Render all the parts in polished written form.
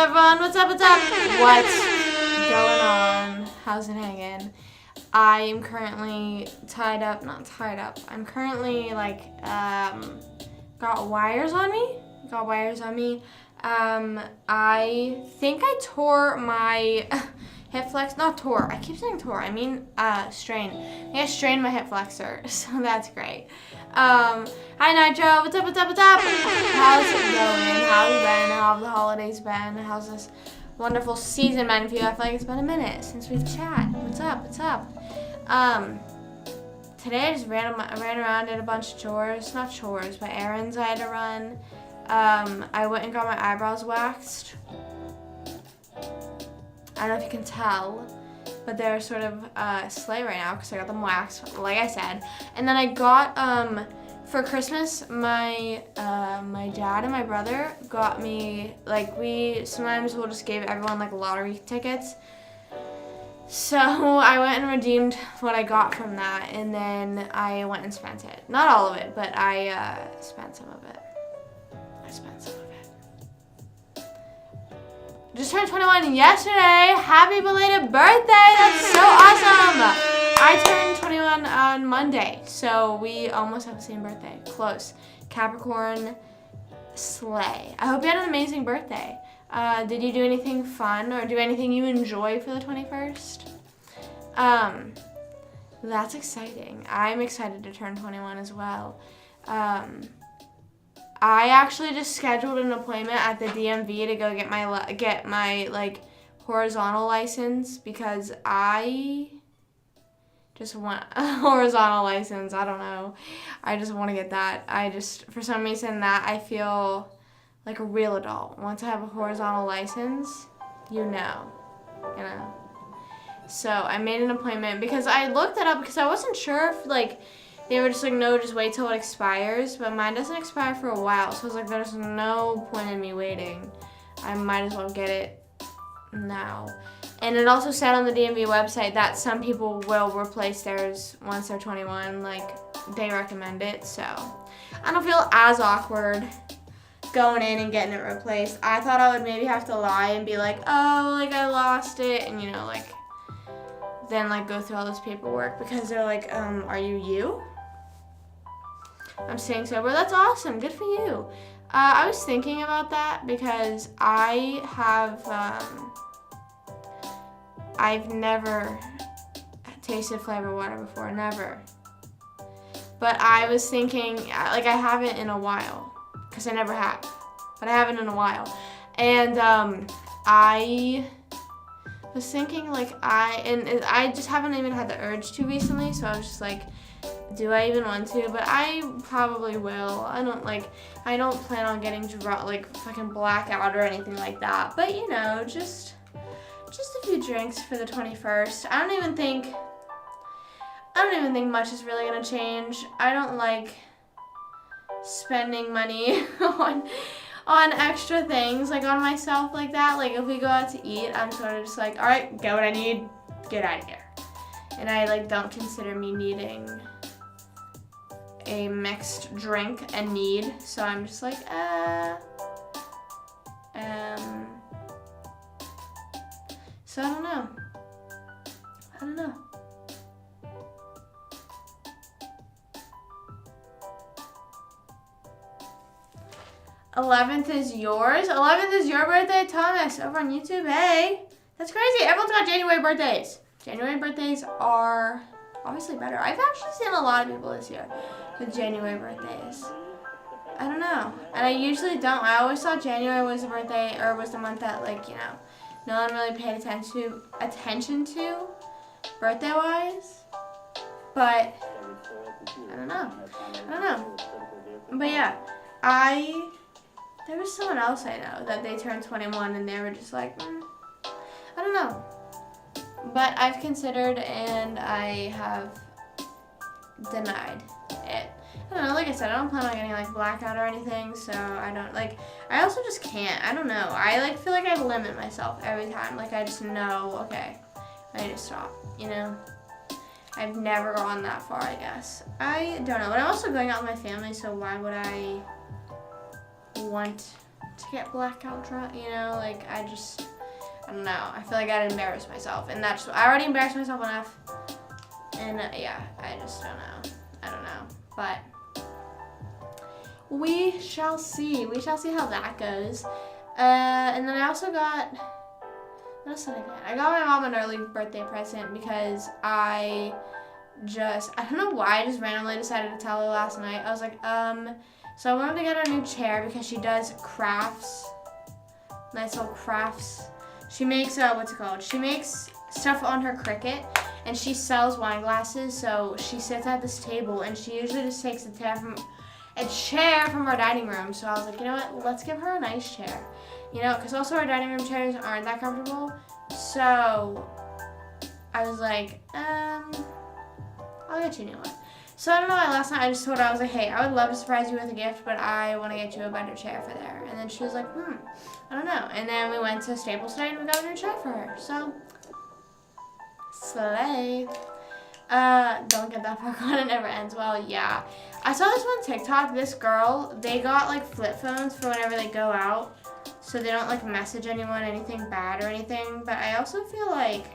everyone? What's up? What's up? What's going on? How's it hanging? I am currently tied up. Not tied up. I'm currently like got wires on me. I think I tore my hip flex. Not tore. I keep saying tore. I mean strain. I think I strained my hip flexor. So that's great. Hi Nitro. What's up? What's up? What's up? How's it going? How's it been? How have the holidays been? How's this wonderful season been for you? I feel like it's been a minute since we've chatted. What's up? What's up? Today I just ran around, did a bunch of chores. Not chores, but errands I had to run. I went and got my eyebrows waxed. I don't know if you can tell, but they're sort of slay right now because I got them waxed, like I said. And then I got, for Christmas, my dad and my brother got me, like, sometimes we'll just give everyone, like, lottery tickets. So I went and redeemed what I got from that, and then I went and spent it. Not all of it, but I spent some of it. Just turned 21 yesterday. Happy belated birthday. That's so awesome. I turned 21 on Monday, so we almost have the same birthday. Close. Capricorn slay. I hope you had an amazing birthday. Did you do anything fun or do anything you enjoy for the 21st? That's exciting. I'm excited to turn 21 as well. I actually just scheduled an appointment at the DMV to go get my like horizontal license because I just want a horizontal license. I don't know. I just want to get that. For some reason that I feel like a real adult. Once I have a horizontal license, you know. So I made an appointment because I looked it up because I wasn't sure if like they were just like, no, just wait till it expires. But mine doesn't expire for a while. So I was like, there's no point in me waiting. I might as well get it now. And it also said on the DMV website that some people will replace theirs once they're 21. Like, they recommend it. So I don't feel as awkward going in and getting it replaced. I thought I would maybe have to lie and be like, oh, like I lost it. And, you know, like, then like go through all this paperwork because they're like, are you? I'm staying sober. That's awesome. Good for you. I was thinking about that because I have, I've never tasted flavored water before. Never. But I was thinking, like I haven't in a while because I never have. But I haven't in a while. And I was thinking like I just haven't even had the urge to recently. So I was just like, do I even want to? But I probably will. I don't plan on getting drunk, like fucking blackout or anything like that. But you know, just a few drinks for the 21st. I don't even think much is really gonna change. I don't like spending money on extra things like on myself like that. Like if we go out to eat, I'm sort of just like, all right, get what I need, get out of here. And I like don't consider me needing a mixed drink a need, so I'm just like, so I don't know. 11th is yours? 11th is your birthday, Thomas, over on YouTube. Hey, that's crazy. Everyone's got January birthdays. January birthdays are obviously better. I've actually seen a lot of people this year with January birthdays. I don't know. And I usually don't. I always thought January was the birthday, or was the month that, like, you know, no one really paid attention to birthday-wise. But, I don't know. But yeah, there was someone else I know that they turned 21 and they were just like, I don't know. But I've considered and I have denied it. I don't know, like I said, I don't plan on getting like blackout or anything, so I also just can't. I don't know. I like feel like I limit myself every time. Like I just know, okay, I need to stop, you know? I've never gone that far, I guess. I don't know. But I'm also going out with my family, so why would I want to get blackout drunk, you know, like I don't know. I feel like I'd embarrass myself, and I already embarrassed myself enough, and yeah, I just don't know. I don't know, but we shall see. We shall see how that goes. And then I also got, what else did I get? I got my mom an early birthday present because I don't know why, I just randomly decided to tell her last night. I was like, so I wanted to get her a new chair because she does crafts, nice little crafts. She makes, what's it called? She makes stuff on her Cricut, and she sells wine glasses, so she sits at this table, and she usually just takes a chair from our dining room. So I was like, you know what, let's give her a nice chair. You know, because also our dining room chairs aren't that comfortable. So I was like, I'll get you a new one. So I don't know why last night I just told her, I was like, hey, I would love to surprise you with a gift, but I want to get you a better chair for there. And then she was like, I don't know. And then we went to Staples today and we got a new chair for her. So, slay. Don't get that popcorn, it never ends well. Yeah. I saw this one TikTok, this girl, they got like flip phones for whenever they go out, so they don't like message anyone anything bad or anything. But I also feel like,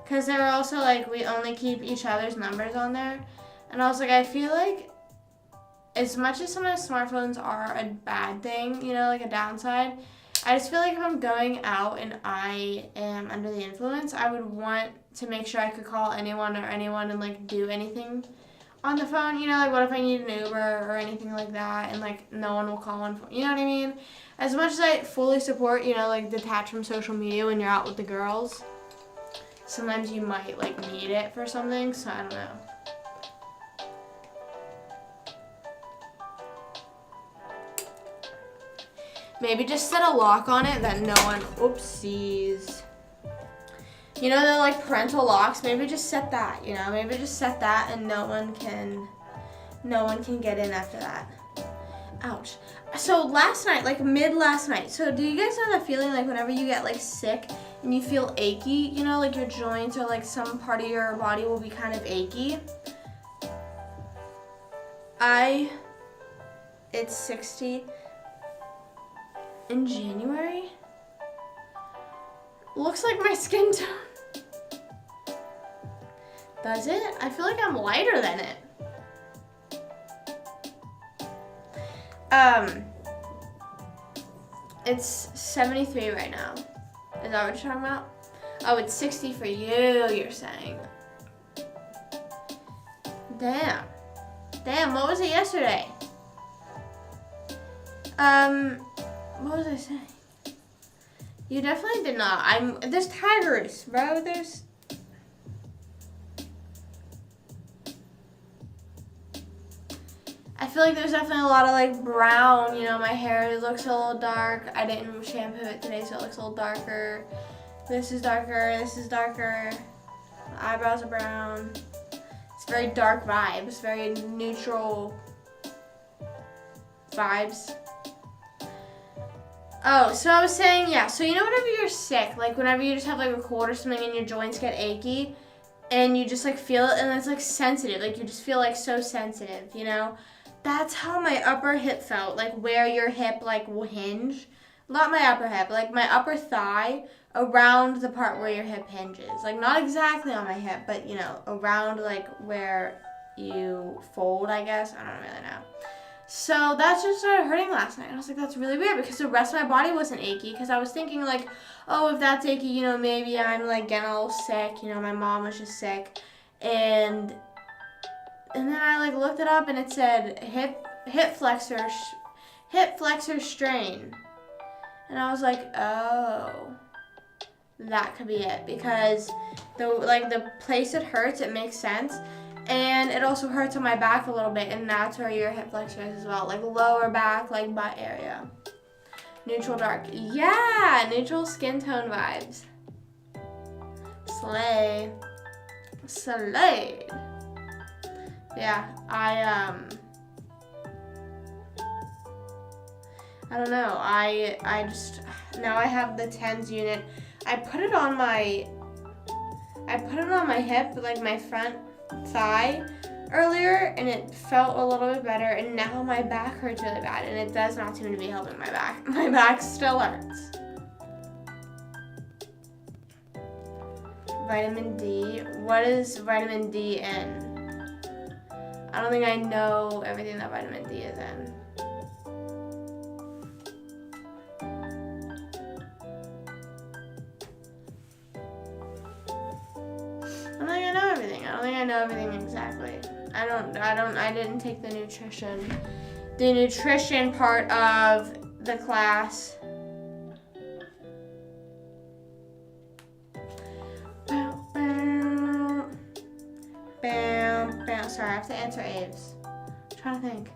because they were also like, we only keep each other's numbers on there. And I was like, I feel like as much as some of the smartphones are a bad thing, you know, like a downside, I just feel like if I'm going out and I am under the influence, I would want to make sure I could call anyone and like do anything on the phone. You know, like what if I need an Uber or anything like that, and like no one will call one for, you know what I mean? As much as I fully support, you know, like detach from social media when you're out with the girls, sometimes you might like need it for something, so I don't know. Maybe just set a lock on it that no one, oopsies. You know, the like parental locks, maybe just set that, you know, maybe just set that and no one can get in after that. Ouch. So last night, like last night, so do you guys know that feeling like whenever you get like sick and you feel achy, you know, like your joints or like some part of your body will be kind of achy? It's 60 in January. Looks like my skin tone. Does it? I feel like I'm lighter than it. It's 73 right now. Is that what you're talking about? Oh, it's 60 for you, you're saying. Damn. Damn, what was it yesterday? What was I saying? You definitely did not. There's tigers, bro. I feel like there's definitely a lot of like brown, you know, my hair looks a little dark. I didn't shampoo it today, so it looks a little darker. This is darker, this is darker. My eyebrows are brown. It's very dark vibes, very neutral vibes. Oh, so I was saying, yeah, so you know whenever you're sick, like whenever you just have like a cold or something and your joints get achy and you just like feel it and it's like sensitive, like you just feel like so sensitive, you know? That's how my upper hip felt, like where your hip like will hinge. Not my upper hip, like my upper thigh around the part where your hip hinges. Like not exactly on my hip, but you know, around like where you fold, I guess. I don't really know. So that just started hurting last night. And I was like, that's really weird because the rest of my body wasn't achy because I was thinking like, oh, if that's achy, you know, maybe I'm like getting a little sick. You know, my mom was just sick. And then I like looked it up and it said hip flexor strain. And I was like, oh, that could be it because the place it hurts, it makes sense. And it also hurts on my back a little bit, and that's where your hip flexor is as well. Like lower back, like butt area. Neutral dark. Yeah, neutral skin tone vibes. Slay. Slay. Yeah, I don't know. I just, now I have the TENS unit. I put it on my hip, like my front thigh earlier, and it felt a little bit better, and now my back hurts really bad, and it does not seem to be helping my back. My back still hurts. Vitamin D. What is vitamin D in? I don't think I know everything that vitamin D is in. I don't think I know everything. I don't think I know everything exactly. I didn't take the nutrition part of the class. Bam. Sorry, I have to answer Abe's. I'm trying to think.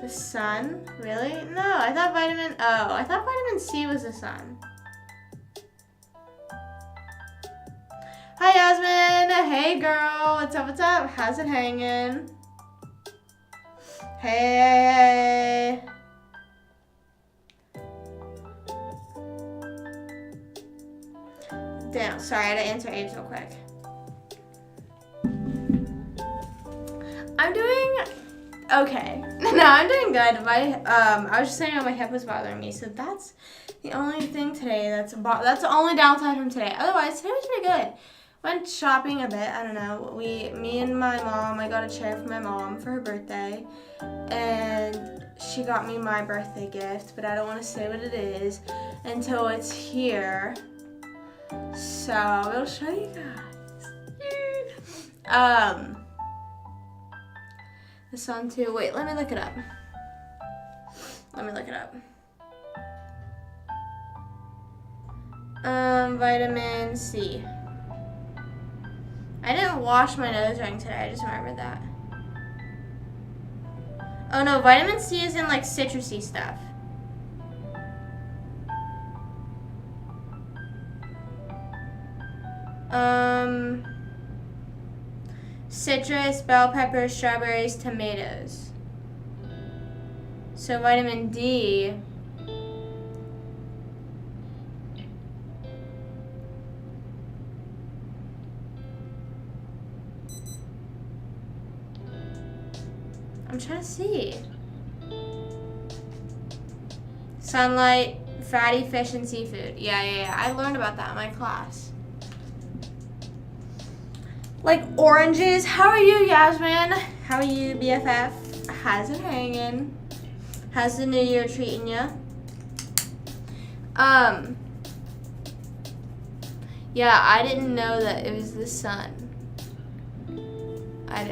The sun? Really? No, I thought vitamin C was the sun. Hi, Yasmin. Hey, girl. What's up? How's it hanging? Hey. Damn, sorry, I had to answer Abe's real quick. I'm doing okay. No, I'm doing good. I was just saying how my hip was bothering me, so that's the only thing today. That's the only downside from today. Otherwise, today was pretty good. Went shopping a bit. I don't know. Me and my mom. I got a chair for my mom for her birthday, and she got me my birthday gift. But I don't want to say what it is until it's here. So I'll show you guys. The sun too. Wait, let me look it up. Vitamin C. I didn't wash my nose ring today. I just remembered that. Oh no, vitamin C is in like citrusy stuff. Citrus, bell peppers, strawberries, tomatoes. So vitamin D. I'm trying to see. Sunlight, fatty fish, and seafood. Yeah. I learned about that in my class. Like oranges. How are you, Yasmin? How are you, BFF? How's it hanging? How's the new year treating you? Yeah, I didn't know that it was the sun. I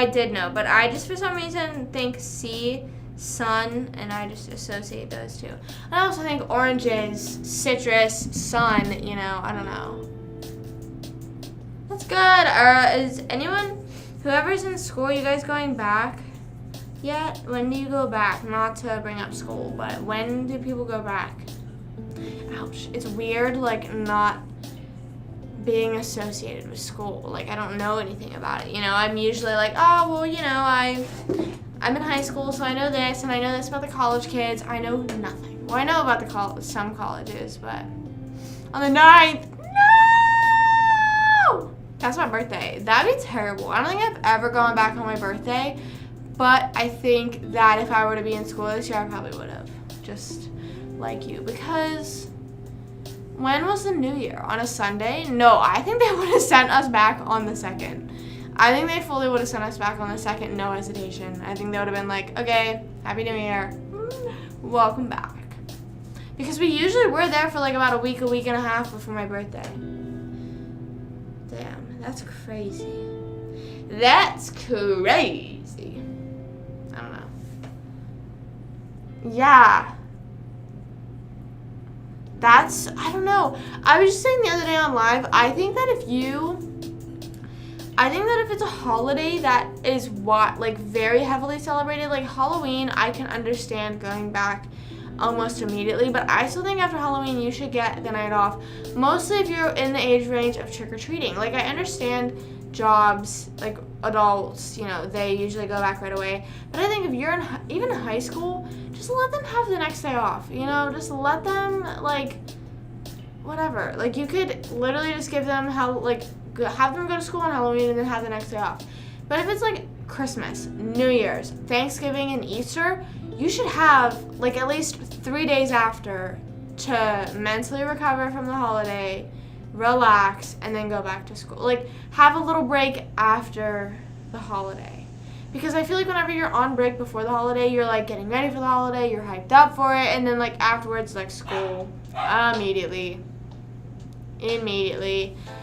did know, but I just for some reason think sun, and I just associate those two. I also think oranges, citrus, sun, I don't know. That's good. Is anyone, whoever's in school, you guys going back yet? When do you go back? Not to bring up school, but when do people go back? Ouch. It's weird, like, not being associated with school. Like, I don't know anything about it. I'm usually like, oh, well, I'm in high school, so I know this, and I know this about the college kids. I know nothing. Well, I know about some colleges, but on the 9th, no! That's my birthday. That'd be terrible. I don't think I've ever gone back on my birthday, but I think that if I were to be in school this year, I probably would have. Just like you. Because when was the new year? On a Sunday? No, I think they would have sent us back on the 2nd. I think they fully would have sent us back on the 2nd, no hesitation. I think they would have been like, okay, Happy New Year. Welcome back. Because we usually were there for like about a week and a half before my birthday. Damn, that's crazy. That's crazy. I don't know. Yeah. I don't know. I was just saying the other day on live, I think that if it's a holiday that is very heavily celebrated, like Halloween, I can understand going back almost immediately, but I still think after Halloween you should get the night off, mostly if you're in the age range of trick-or-treating. Like, I understand jobs, like adults, they usually go back right away, but I think if you're even in high school, just let them have the next day off, just let them, whatever. Like, you could literally just give them have them go to school on Halloween and then have the next day off. But if it's like Christmas, New Year's, Thanksgiving, and Easter, you should have like at least 3 days after to mentally recover from the holiday, relax, and then go back to school. Like, have a little break after the holiday. Because I feel like whenever you're on break before the holiday, you're like getting ready for the holiday, you're hyped up for it, and then like afterwards, like school, immediately.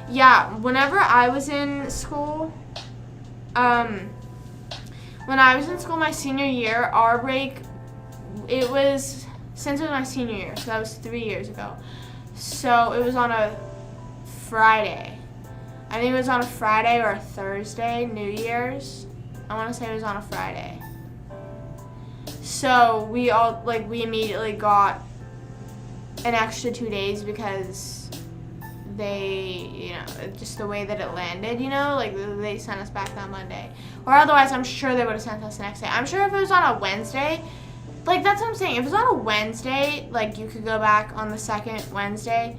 Yeah, whenever I was in school, my senior year, our break, since it was my senior year, so that was 3 years ago. So it was on a Friday. I think it was on a Friday or a Thursday, New Year's. I want to say it was on a Friday. So we immediately got an extra 2 days because they, just the way that it landed, like they sent us back that Monday. Or otherwise, I'm sure they would have sent us the next day. I'm sure if it was on a Wednesday, like that's what I'm saying. If it was on a Wednesday, like you could go back on the second Wednesday.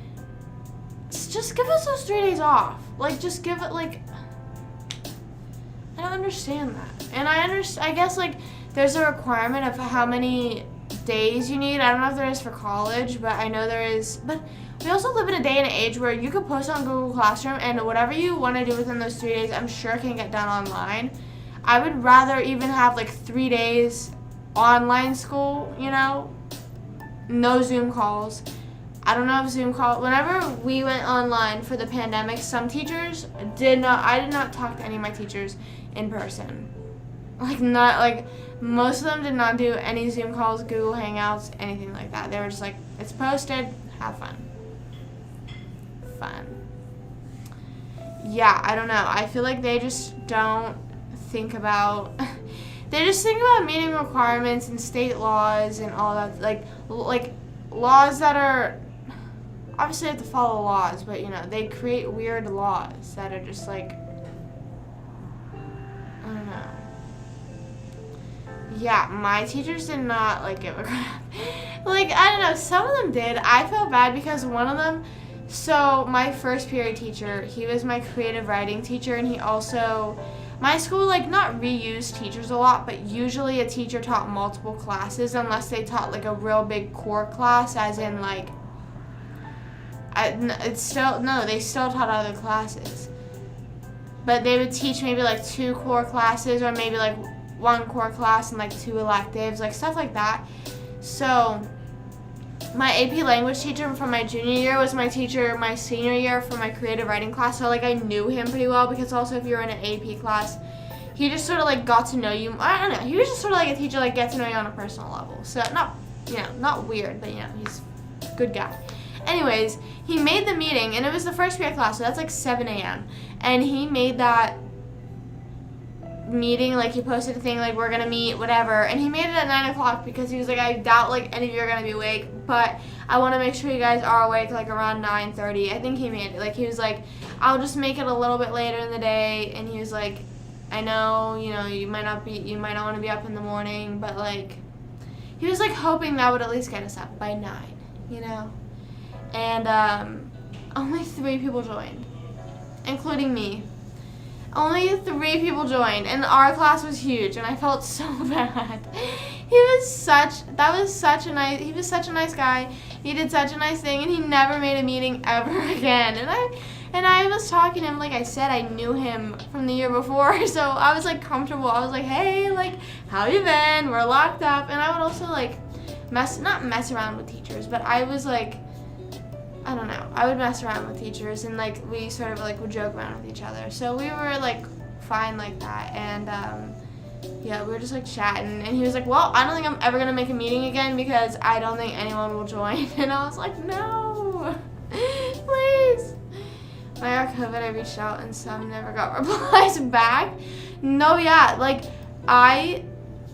Just give us those 3 days off. Like, just give it, like, I don't understand that. And I guess, like, there's a requirement of how many days you need. I don't know if there is for college, but I know there is. But we also live in a day and age where you could post on Google Classroom, and whatever you want to do within those 3 days, I'm sure can get done online. I would rather even have, like, 3 days online school, no Zoom calls. I don't know if Zoom call. Whenever we went online for the pandemic, some teachers I did not talk to any of my teachers in person. Most of them did not do any Zoom calls, Google Hangouts, anything like that. They were just like, it's posted, have fun. Yeah, I don't know. I feel like they just don't think about, they just think about meeting requirements and state laws and all that, like laws that are, obviously you have to follow laws, but they create weird laws that are just like, I don't know. Yeah, my teachers did not give a crap. I don't know, some of them did. I felt bad because one of them, so my first period teacher, he was my creative writing teacher, and he also, my school not reused teachers a lot, but usually a teacher taught multiple classes unless they taught a real big core class, as in they still taught other classes. But they would teach maybe 2 core classes, or maybe 1 core class and 2 electives, stuff like that. So my AP language teacher from my junior year was my teacher my senior year for my creative writing class. So I knew him pretty well, because also if you're in an AP class, he just sort of got to know you. I don't know. He was just sort of a teacher get to know you on a personal level. So not weird, but he's a good guy. Anyways, he made the meeting, and it was the first period class, so that's 7 a.m. And he made that meeting, he posted a thing, we're gonna meet, whatever, and he made it at 9 o'clock because he was I doubt any of you are gonna be awake, but I want to make sure you guys are awake around 9:30. I think he made it. He was I'll just make it a little bit later in the day, and he was I know, you might not want to be up in the morning, but he was hoping that would at least get us up by 9, and only 3 people joined, including me. Only 3 people joined, and our class was huge, and I felt so bad. He was such a nice guy. He did such a nice thing, and he never made a meeting ever again. And I was talking to him, like I said, I knew him from the year before, so I was comfortable. I was hey, how you been? We're locked up. And I would also not mess around with teachers, but I was I don't know. I would mess around with teachers, and we sort of would joke around with each other. So we were fine like that, and yeah, we were just chatting, and he was well, I don't think I'm ever gonna make a meeting again because I don't think anyone will join. And I was no, please. My COVID, I reached out, and some never got replies back. No, yeah,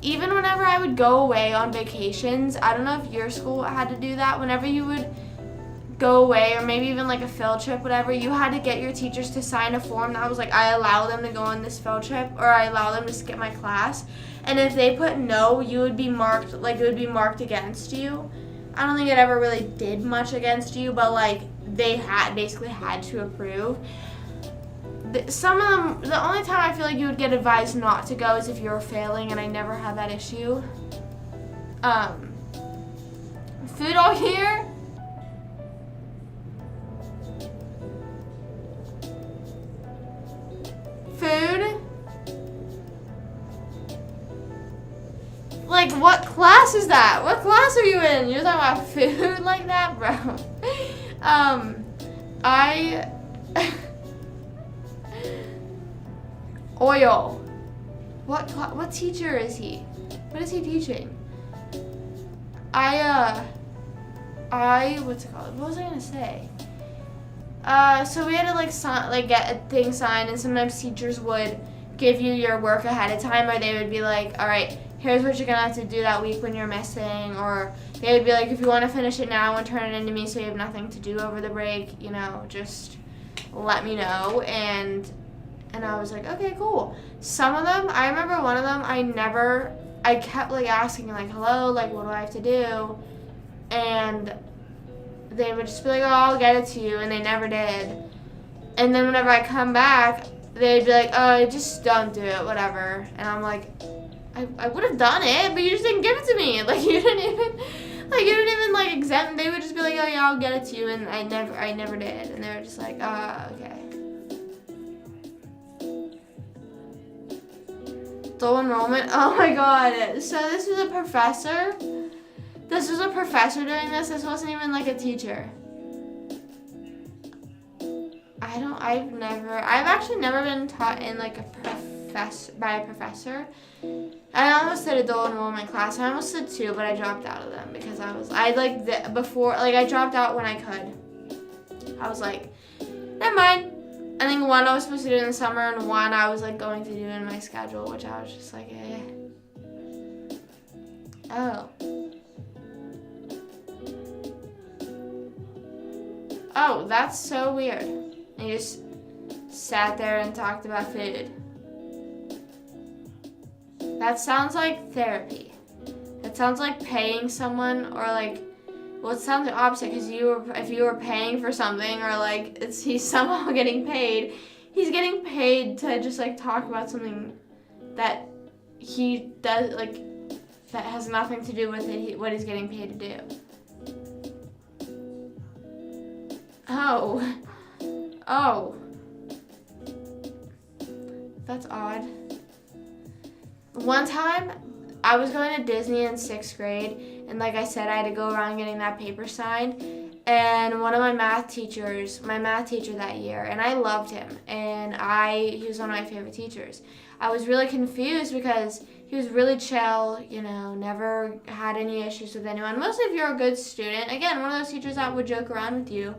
even whenever I would go away on vacations, I don't know if your school had to do that. Whenever you would go away, or maybe even a field trip, whatever, you had to get your teachers to sign a form that was I allow them to go on this field trip, or I allow them to skip my class. And if they put no, you would be marked, it would be marked against you. I don't think it ever really did much against you, but they basically had to approve. Some of them, the only time I feel like you would get advised not to go is if you were failing, and I never had that issue. Food all year? Food? Like, what class is that? What class are you in? You're talking about food like that, bro? Oil. What teacher is he? What is he teaching? What's it called? What was I gonna say? So we had to get a thing signed, and sometimes teachers would give you your work ahead of time, or they would be like, all right, here's what you're gonna have to do that week when you're missing, or they would be like, if you want to finish it now and turn it into me so you have nothing to do over the break, you know, just let me know. And I was like, okay, cool. Some of them, I remember one of them, I kept like asking like, hello, like what do I have to do? And they would just be like, oh, I'll get it to you, and they never did. And then whenever I come back, they'd be like, oh, just don't do it, whatever. And I'm like, I would have done it, but you just didn't give it to me. Like you didn't even exempt. They would just be like, oh yeah, I'll get it to you, and I never did. And they were just like, okay. Dual enrollment. Oh my god. So this was a professor. This was a professor doing this. This wasn't even like a teacher. I've actually never been taught in like by a professor. I almost did a dual enrollment class. I almost did 2, but I dropped out of them because I dropped out when I could. I was like, never mind. I think one I was supposed to do in the summer, and one I was like going to do in my schedule, which I was just like, eh. Oh. Oh, that's so weird. And you just sat there and talked about food. That sounds like therapy. That sounds like paying someone, or like, well, it sounds the opposite, because if you were paying for something, or like he's somehow getting paid, he's getting paid to just like talk about something that he does, like, that has nothing to do with it, what he's getting paid to do. Oh. That's odd. One time, I was going to Disney in 6th grade, and like I said, I had to go around getting that paper signed, and one of my math teacher that year, and I loved him, and he was one of my favorite teachers. I was really confused because he was really chill, you know, never had any issues with anyone. Mostly if you're a good student. Again, one of those teachers that would joke around with you.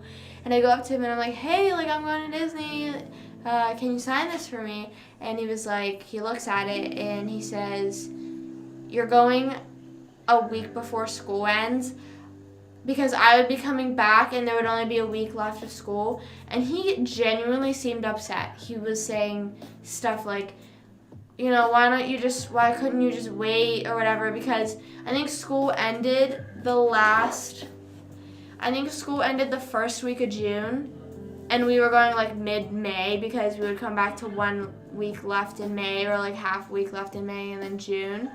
And I go up to him and I'm like, hey, like I'm going to Disney. Can you sign this for me? And he was like, he looks at it and he says, you're going a week before school ends, because I would be coming back and there would only be a week left of school. And he genuinely seemed upset. He was saying stuff like, you know, why couldn't you just wait or whatever? Because I think school ended the first week of June, and we were going like mid-May, because we would come back to 1 week left in May, or like half week left in May, and then June.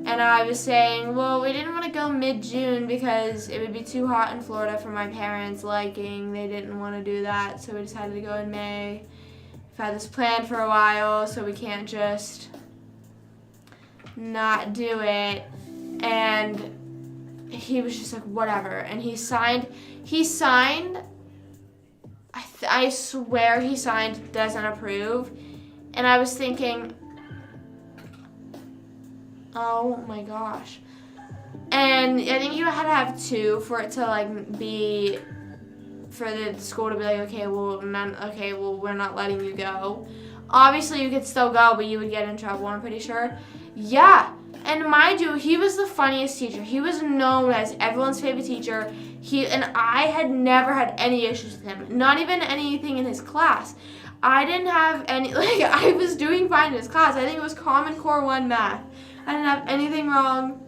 And I was saying, well, we didn't want to go mid-June because it would be too hot in Florida for my parents' liking. They didn't want to do that, so we decided to go in May. We've had this planned for a while, so we can't just not do it. And he was just like, whatever. And he signed, I swear he signed doesn't approve. And I was thinking, oh my gosh. And I think you had to have 2 for it to like be, for the school to be like, okay, well, we're not letting you go. Obviously, you could still go, but you would get in trouble, I'm pretty sure. Yeah, and mind you, he was the funniest teacher. He was known as everyone's favorite teacher. And I had never had any issues with him, not even anything in his class. I didn't have any, like, I was doing fine in his class. I think it was Common Core 1 math. I didn't have anything wrong,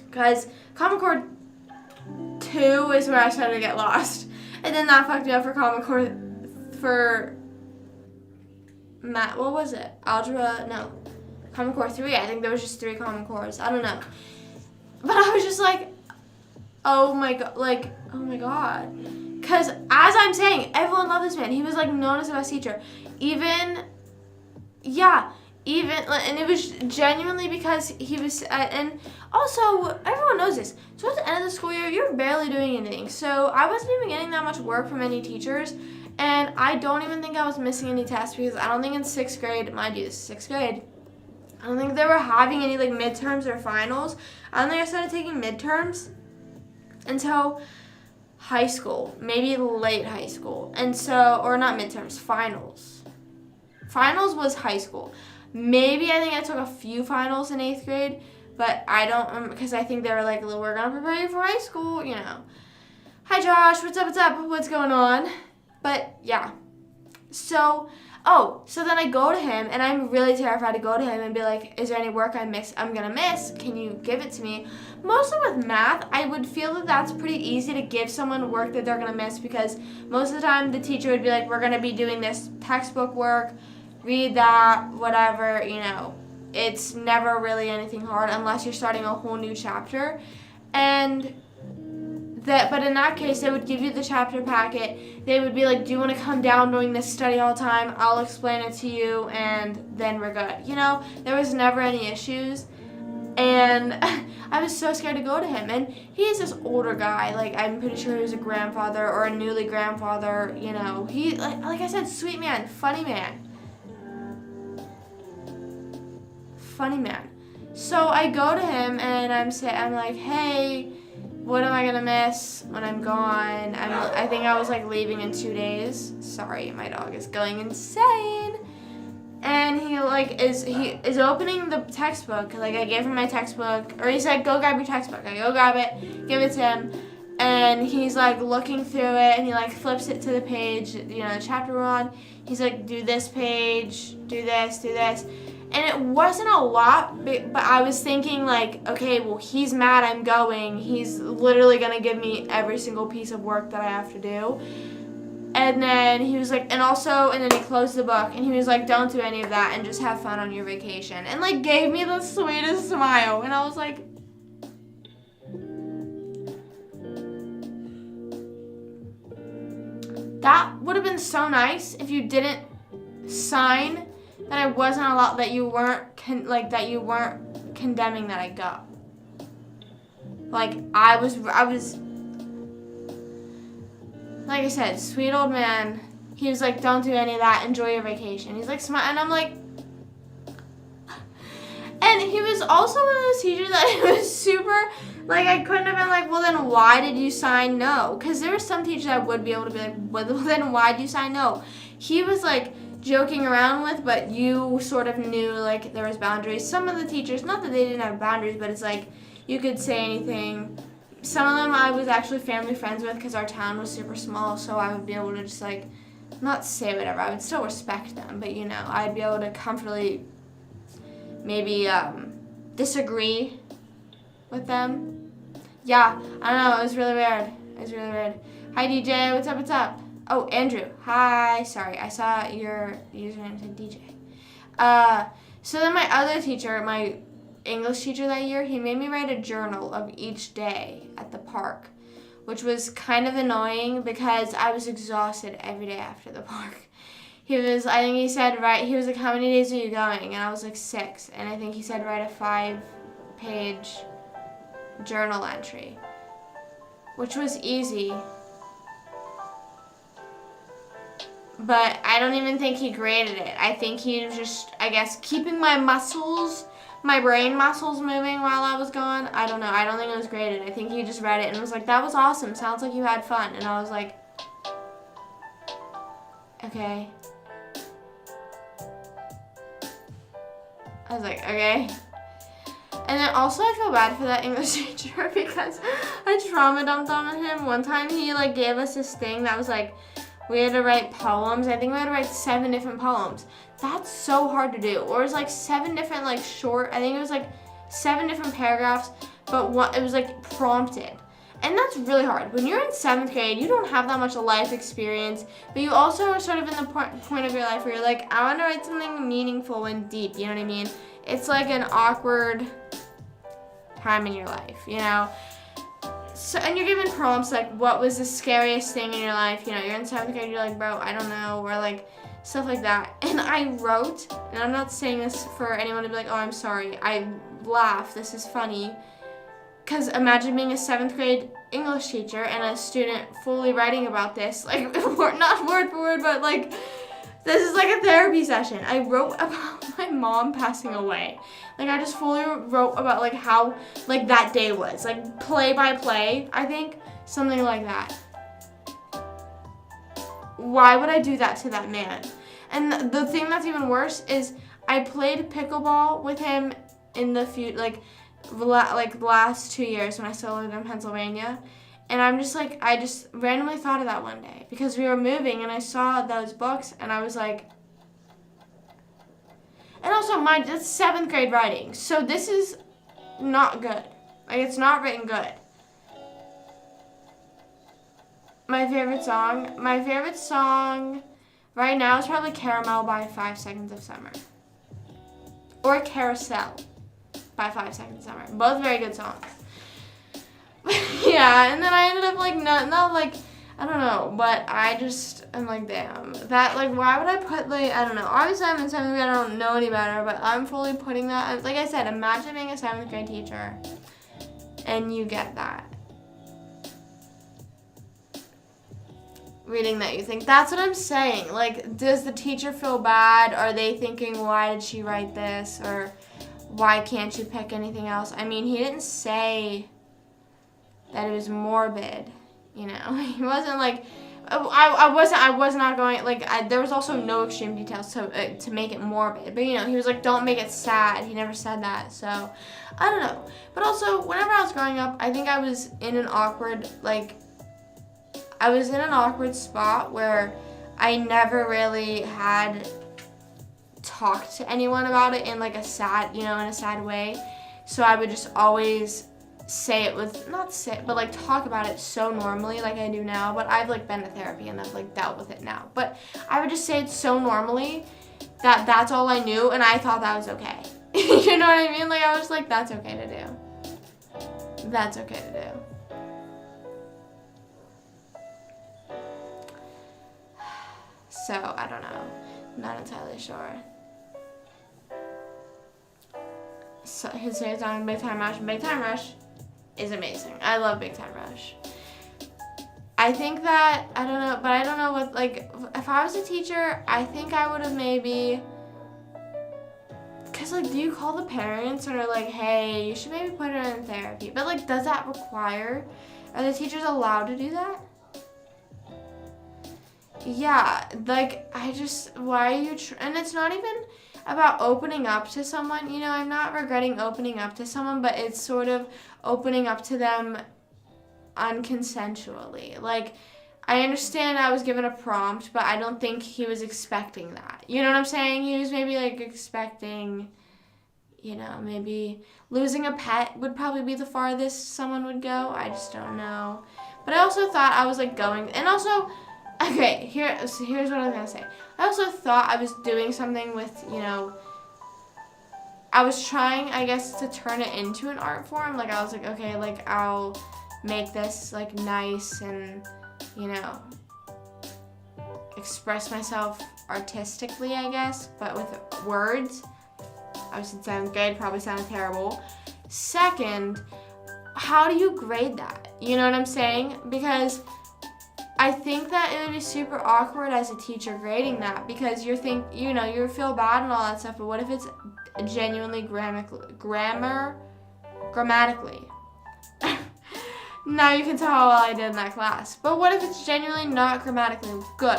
because Common Core 2 is where I started to get lost. And then that fucked me up for Common Core for math. What was it? Algebra? No. Common Core 3. I think there was just 3 Common Cores. I don't know. But I was just like, oh my god. Like, oh my god. Because as I'm saying, everyone loved this man. He was like known as the best teacher. And it was genuinely because he was, and also, everyone knows this. Towards the end of the school year, you're barely doing anything. So I wasn't even getting that much work from any teachers. And I don't even think I was missing any tests because I don't think in 6th grade, mind you, this is 6th grade, I don't think they were having any like midterms or finals. I don't think I started taking midterms until high school, maybe late high school. And so, or not midterms, finals. Finals was high school. Maybe I think I took a few finals in 8th grade, but I don't, because I think they were like, we're going to prepare you for high school, you know. Hi Josh, what's up, what's going on? But yeah, so then I go to him, and I'm really terrified to go to him and be like, is there any work I'm going to miss? Can you give it to me? Mostly with math, I would feel that that's pretty easy to give someone work that they're going to miss because most of the time the teacher would be like, we're going to be doing this textbook work, read that, whatever, you know. It's never really anything hard unless you're starting a whole new chapter. But in that case, they would give you the chapter packet. They would be like, do you want to come down during this study all the time? I'll explain it to you, and then we're good. You know, there was never any issues. And I was so scared to go to him. And he's this older guy. Like, I'm pretty sure he was a grandfather or a newly grandfather. You know, he, like I said, sweet man, funny man. Funny man. So I go to him, and I'm like, hey, what am I gonna miss when I'm gone? I think I was like leaving in 2 days. Sorry, my dog is going insane. And he is opening the textbook. Like I gave him my textbook, or he said, go grab your textbook. I go grab it, give it to him, and he's like looking through it, and he like flips it to the page, you know, the chapter we're on. He's like, do this page, do this, do this. And it wasn't a lot, but I was thinking like, okay, well, he's mad I'm going. He's literally going to give me every single piece of work that I have to do. And then he was like, and then he closed the book, and he was like, don't do any of that and just have fun on your vacation. And like gave me the sweetest smile. And I was like, that would have been so nice if you didn't sign that I wasn't allowed, that you weren't condemning that I go. Like I was like I said, sweet old man. He was like, don't do any of that, enjoy your vacation. He's like, smile, and I'm like, and he was also one of those teachers that it was super, like I couldn't have been like, well then why did you sign no? Because there were some teachers I would be able to be like, well then why did you sign no? He was like joking around with, but you sort of knew like there was boundaries. Some of the teachers, not that they didn't have boundaries, but it's like you could say anything. Some of them I was actually family friends with because our town was super small, so I would be able to just like not say whatever. I would still respect them, but you know, I'd be able to comfortably maybe disagree with them. Yeah, I don't know, it was really weird. Hi DJ, what's up? Oh, Andrew. Hi. Sorry, I saw your username said DJ. So then my other teacher, my English teacher that year, he made me write a journal of each day at the park, which was kind of annoying because I was exhausted every day after the park. He was like, how many days are you going? And I was like 6. And I think he said write a 5-page journal entry, which was easy. But I don't even think he graded it. I think he was just, I guess, keeping my brain muscles moving while I was gone. I don't know. I don't think it was graded. I think he just read it and was like, that was awesome. Sounds like you had fun. And I was like, okay. Okay. And then also I feel bad for that English teacher because I trauma dumped on him. One time he like gave us this thing that was like, we had to write poems. I think we had to write 7 different poems. That's so hard to do. Or it was like 7 different I think it was like 7 different paragraphs, but it was like prompted. And that's really hard. When you're in 7th grade, you don't have that much life experience, but you also are sort of in the point of your life where you're like, I want to write something meaningful and deep, you know what I mean? It's like an awkward time in your life, you know? So, and you're given prompts like, what was the scariest thing in your life? You know, you're in 7th grade, you're like, bro, I don't know, or like stuff like that. And I wrote, and I'm not saying this for anyone to be like, oh, I'm sorry. I laugh, this is funny. Because imagine being a 7th grade English teacher and a student fully writing about this. Like, not word for word, but like, this is like a therapy session. I wrote about my mom passing away. Like, I just fully wrote about like how, like, that day was. Like, play by play, I think. Something like that. Why would I do that to that man? And the thing that's even worse is I played pickleball with him in the last 2 years when I still lived in Pennsylvania. And I'm just like, I just randomly thought of that one day because we were moving and I saw those books and I was like, and also it's 7th grade writing. So this is not good. Like, it's not written good. My favorite song right now is probably Caramel by 5 Seconds of Summer. Or Carousel by 5 Seconds of Summer. Both very good songs. Yeah, and then I ended up like, not like, I don't know, but I just am like, damn. That, like, why would I put, like, I don't know. Obviously, I'm in 7th grade, I don't know any better, but I'm fully putting that, like I said, imagine being a 7th grade teacher and you get that. Reading that, you think, that's what I'm saying. Like, does the teacher feel bad? Are they thinking, why did she write this? Or why can't you pick anything else? I mean, he didn't say that it was morbid, you know. He wasn't like, I was not going, like, there was also no extreme details to make it morbid. But, you know, he was like, don't make it sad. He never said that. So, I don't know. But also, whenever I was growing up, I think I was in an awkward, spot where I never really had talked to anyone about it in like a sad, in a sad way. So I would just always say it with, but like talk about it so normally like I do now. But I've like been to therapy and I've like dealt with it now. But I would just say it so normally that that's all I knew and I thought that was okay. You know what I mean? Like I was like, that's okay to do. That's okay to do. So, I don't know. I'm not entirely sure. So, his favorite song, Big Time Rush. Big Time Rush is amazing. I love Big Time Rush. I think that, I don't know, but I don't know what, like, if I was a teacher, I think I would have maybe, because, like, do you call the parents and are like, hey, you should maybe put her in therapy? But, like, does that require, are the teachers allowed to do that? Yeah, like, why are you, and it's not even about opening up to someone, I'm not regretting opening up to someone, but it's sort of opening up to them unconsensually. Like, I understand I was given a prompt, but I don't think he was expecting that. You know what I'm saying? He was maybe, like, expecting, maybe losing a pet would probably be the farthest someone would go. I just don't know. But I also thought I was, like, going, and also, okay, here's what I was going to say. I also thought I was doing something with, I was trying, I guess, to turn it into an art form. Like, I was like, okay, like, I'll make this, like, nice and, express myself artistically, I guess, but with words. I was in 7th grade, probably sounded terrible. Second, how do you grade that? You know what I'm saying? Because I think that it would be super awkward as a teacher grading that because you feel bad and all that stuff, but what if it's genuinely grammatically? Now you can tell how well I did in that class. But what if it's genuinely not grammatically good,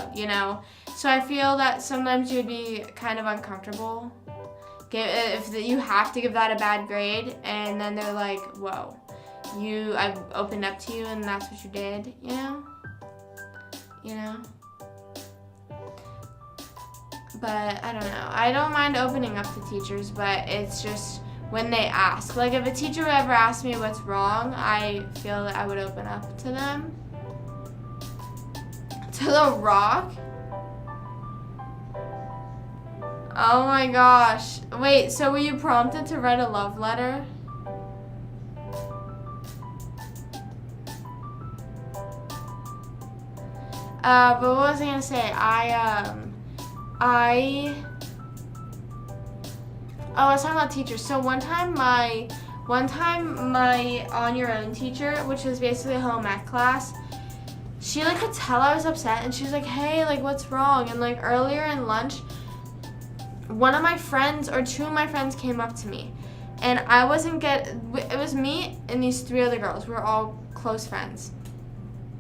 So I feel that sometimes you'd be kind of uncomfortable if you have to give that a bad grade and then they're like, whoa, I've opened up to you and that's what you did, But I don't know. I don't mind opening up to teachers, but it's just when they ask. Like, if a teacher would ever ask me what's wrong, I feel that I would open up to them. To the Rock? Oh my gosh. Wait, so were you prompted to write a love letter? But what was I gonna say? I was talking about teachers. So one time my on your own teacher, which was basically a home ec class, she like could tell I was upset, and she was like, hey, like what's wrong? And like earlier in lunch, one of my friends or two of my friends came up to me, and it was me and these three other girls. We were all close friends.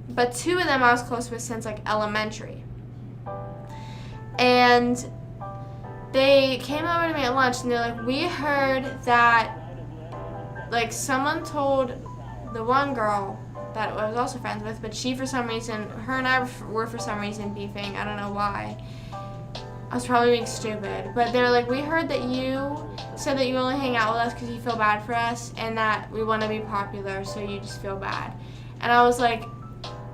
But two of them I was close with since like elementary. And they came over to me at lunch and they're like, we heard that like someone told the one girl that I was also friends with, but she for some reason, her and I were for some reason beefing. I don't know why. I was probably being stupid. But they're like, we heard that you said that you only hang out with us because you feel bad for us and that we want to be popular, so you just feel bad. And I was like,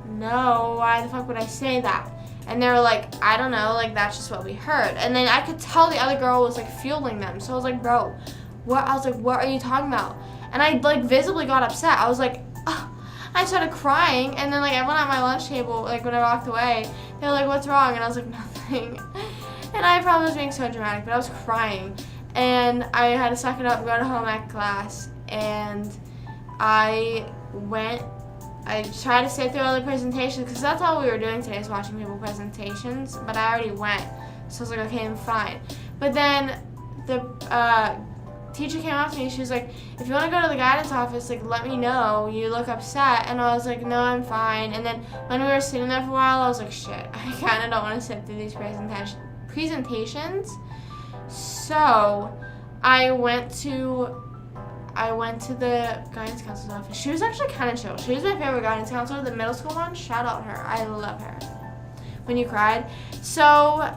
no, why the fuck would I say that? And they were like, I don't know, like that's just what we heard. And then I could tell the other girl was like fueling them. So I was like, bro, what? I was like, what are you talking about? And I like visibly got upset. I was like, ugh. I started crying, and then like everyone at my lunch table, like when I walked away, they were like, what's wrong? And I was like, nothing. And I probably was being so dramatic, but I was crying. And I had to suck it up and go to home ec class. And I tried to sit through all the presentations because that's all we were doing today, is watching people presentations, but I already went. So I was like, okay, I'm fine. But then the teacher came up to me, she was like, if you want to go to the guidance office, like let me know, you look upset. And I was like, no, I'm fine. And then when we were sitting there for a while, I was like, shit, I kind of don't want to sit through these presentations. So I went to the guidance counselor's office. She was actually kind of chill. She was my favorite guidance counselor, the middle school one. Shout out her. I love her. When you cried. So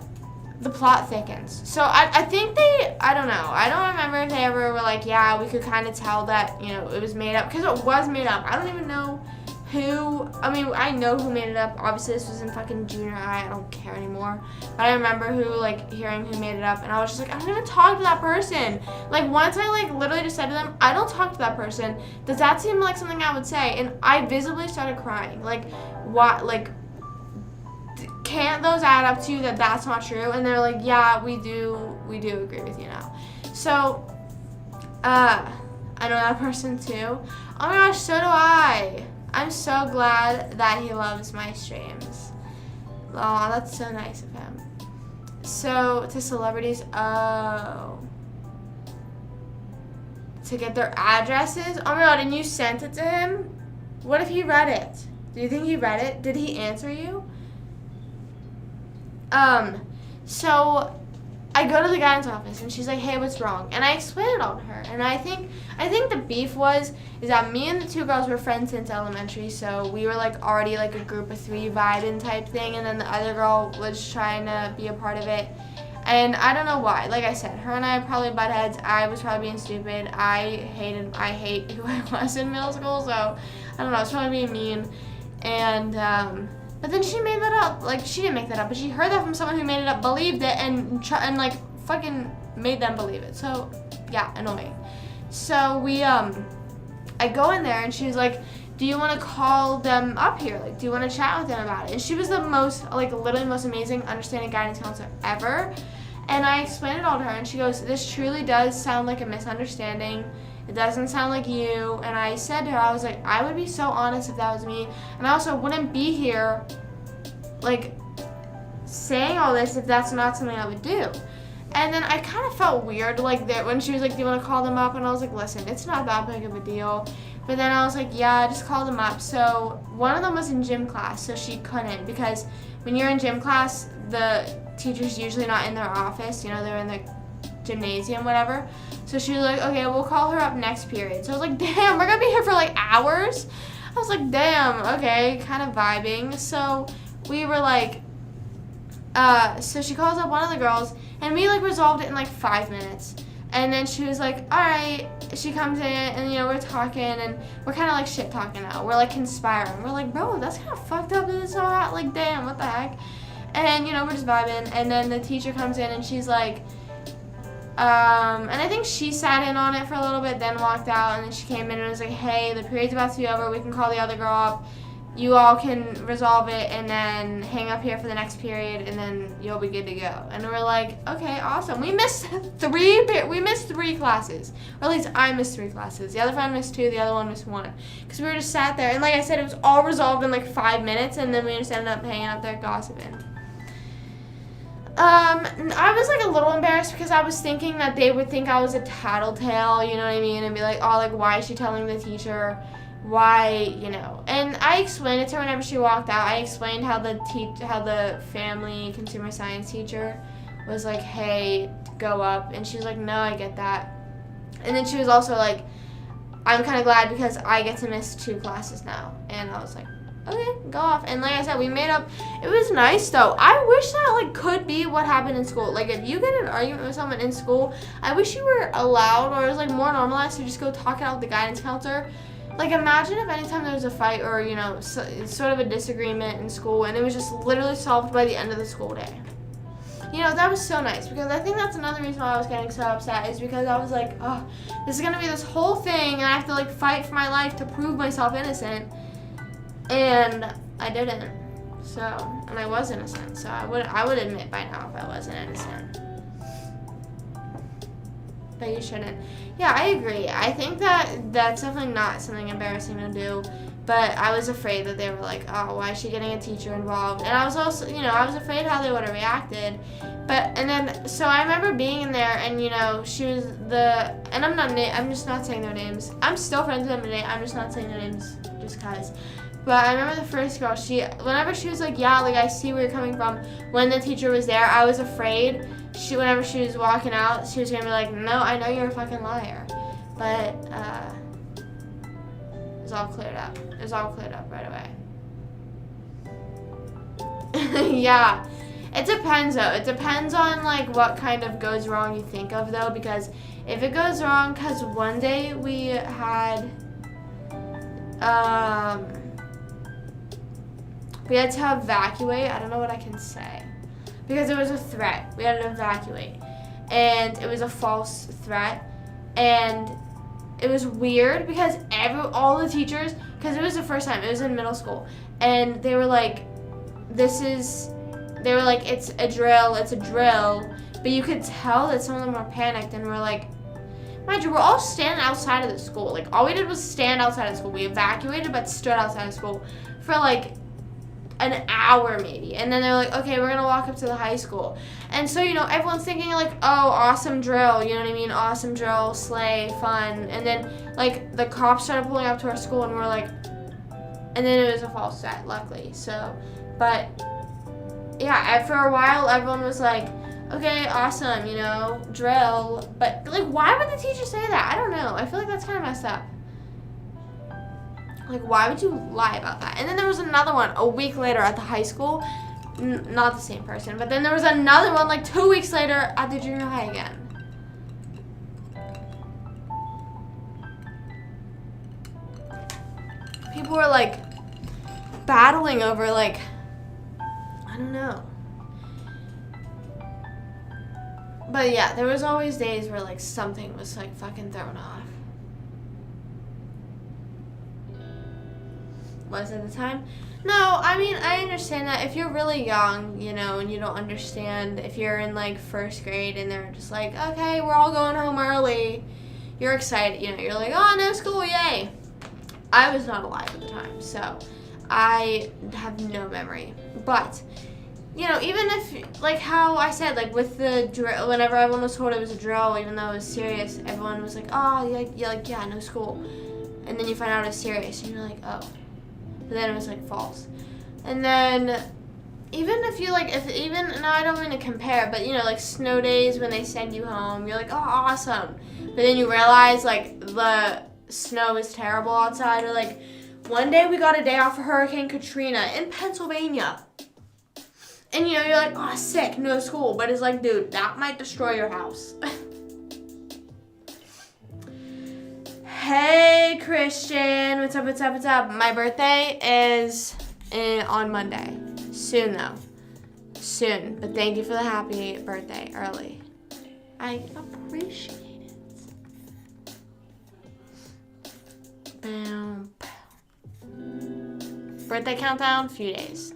the plot thickens. So I think I don't know. I don't remember if they ever were like, yeah, we could kind of tell that, you know, it was made up. Because it was made up. I don't even know who. I mean, I know who made it up. Obviously, this was in fucking junior high. I don't care anymore. But I remember hearing who made it up. And I was just like, I don't even talk to that person. Like, once I, like, literally just said to them, I don't talk to that person. Does that seem like something I would say? And I visibly started crying. Like, what? Like, can't those add up to you that that's not true? And they're like, yeah, we do agree with you now. So, I know that person too. Oh my gosh, so do I. I'm so glad that he loves my streams. Aw, that's so nice of him. So, to celebrities, to get their addresses? Oh my god, and you sent it to him? What if he read it? Do you think he read it? Did he answer you? So I go to the guidance office and she's like, hey, what's wrong? And I explain it all to her. And I think the beef is that me and the two girls were friends since elementary, so we were like already like a group of three vibing type thing, and then the other girl was trying to be a part of it. And I don't know why. Like I said, her and I probably butt heads. I was probably being stupid. I hate who I was in middle school, so I don't know, I was probably being mean. And but then she made that up. Like, she didn't make that up, but she heard that from someone who made it up, believed it, and like fucking made them believe it. So yeah, annoying. So I go in there and she's like, do you want to call them up here? Like, do you want to chat with them about it? And she was the most, like, literally most amazing, understanding guidance counselor ever. And I explained it all to her, and she goes, this truly does sound like a misunderstanding. It doesn't sound like you. And I said to her, I was like, I would be so honest if that was me. And I also wouldn't be here, like, saying all this if that's not something I would do. And then I kind of felt weird, like, that when she was like, do you want to call them up? And I was like, listen, it's not that big of a deal. But then I was like, yeah, just call them up. So one of them was in gym class, so she couldn't, because when you're in gym class, the teacher's usually not in their office. You know, they're in the gymnasium, whatever. So she was like, okay, we'll call her up next period. So I was like, damn, we're going to be here for like hours? I was like, damn, okay, kind of vibing. So we were like, so she calls up one of the girls, and we like resolved it in like 5 minutes. And then she was like, all right. She comes in and, you know, we're talking and we're kind of like shit talking now. We're like conspiring. We're like, bro, that's kind of fucked up. This is so hot. Like, damn, what the heck? And, you know, we're just vibing. And then the teacher comes in and she's like, and I think she sat in on it for a little bit, then walked out. And then she came in and was like, hey, the period's about to be over. We can call the other girl up. You all can resolve it and then hang up here for the next period and then you'll be good to go. And we're like, okay, awesome. We missed three classes. Or at least I missed 3 classes. The other friend missed 2, the other one missed 1. Because we were just sat there. And like I said, it was all resolved in like 5 minutes and then we just ended up hanging out there gossiping. I was like a little embarrassed because I was thinking that they would think I was a tattletale, you know what I mean? And be like, oh, like why is she telling the teacher? Why, you know, and I explained it to her whenever she walked out. I explained how the family consumer science teacher was like, hey, go up, and she was like, no, I get that. And then she was also like, I'm kind of glad because I get to miss 2 classes now. And I was like, okay, go off. And like I said, we made up. It was nice though. I wish that like could be what happened in school. Like if you get in an argument with someone in school, I wish you were allowed or it was like more normalized to just go talk it out with the guidance counselor. Like, imagine if anytime there was a fight or, you know, sort of a disagreement in school and it was just literally solved by the end of the school day. You know, that was so nice because I think that's another reason why I was getting so upset is because I was like, oh, this is going to be this whole thing and I have to, like, fight for my life to prove myself innocent. And I didn't. So, and I was innocent. So I would admit by now if I wasn't innocent. But you shouldn't. Yeah, I agree. I think that's definitely not something embarrassing to do. But I was afraid that they were like, oh, why is she getting a teacher involved? And I was also, you know, I was afraid how they would have reacted. And then, so I remember being in there and, you know, she was and I'm just not saying their names. I'm still friends with them today. I'm just not saying their names just because. But I remember the first girl, whenever she was like, yeah, like, I see where you're coming from. When the teacher was there, I was afraid. Whenever she was walking out, she was going to be like, no, I know you're a fucking liar. But, it was all cleared up. It was all cleared up right away. Yeah. It depends, though. It depends on, like, what kind of goes wrong you think of, though. Because if it goes wrong, because one day we had, we had to evacuate. I don't know what I can say. Because it was a threat. We had to evacuate. And it was a false threat. And it was weird because all the teachers, because it was the first time, it was in middle school. And they were like, it's a drill. But you could tell that some of them were panicked and were like, mind you, we're all standing outside of the school. Like, all we did was stand outside of school. We evacuated, but stood outside of school for like an hour maybe. And then they're like, okay, we're gonna walk up to the high school. And so, you know, everyone's thinking like, oh, awesome drill, you know what I mean? Awesome drill, slay, fun. And then like the cops started pulling up to our school and we're like, and then it was a false set, luckily. So, but yeah, for a while everyone was like, okay, awesome, you know, drill. But like, why would the teacher say that? I don't know. I feel like that's kind of messed up. Like, why would you lie about that? And then there was another one a week later at the high school. Not the same person. But then there was another one like 2 weeks later at the junior high again. People were like battling over like, I don't know. But yeah, there was always days where like something was like fucking thrown off. Was at the time? No, I mean, I understand that if you're really young, you know, and you don't understand, if you're in like first grade and they're just like, okay, we're all going home early, you're excited, you know, you're like, oh, no school, yay. I was not alive at the time, so I have no memory. But, you know, even if, like how I said, like with the drill, whenever everyone was told it was a drill, even though it was serious, everyone was like, oh, yeah, no school. And then you find out it's serious, and you're like, oh. But then it was like false. And then even if you like, no, I don't mean to compare, but you know, like snow days when they send you home, you're like, oh, awesome. But then you realize like the snow is terrible outside. Or like one day we got a day off for Hurricane Katrina in Pennsylvania. And you know, you're like, oh, sick, no school. But it's like, dude, that might destroy your house. Hey, Christian. What's up, what's up, what's up? My birthday is on Monday. Soon, though. Soon. But thank you for the happy birthday early. I appreciate it. Bam. Birthday countdown, few days.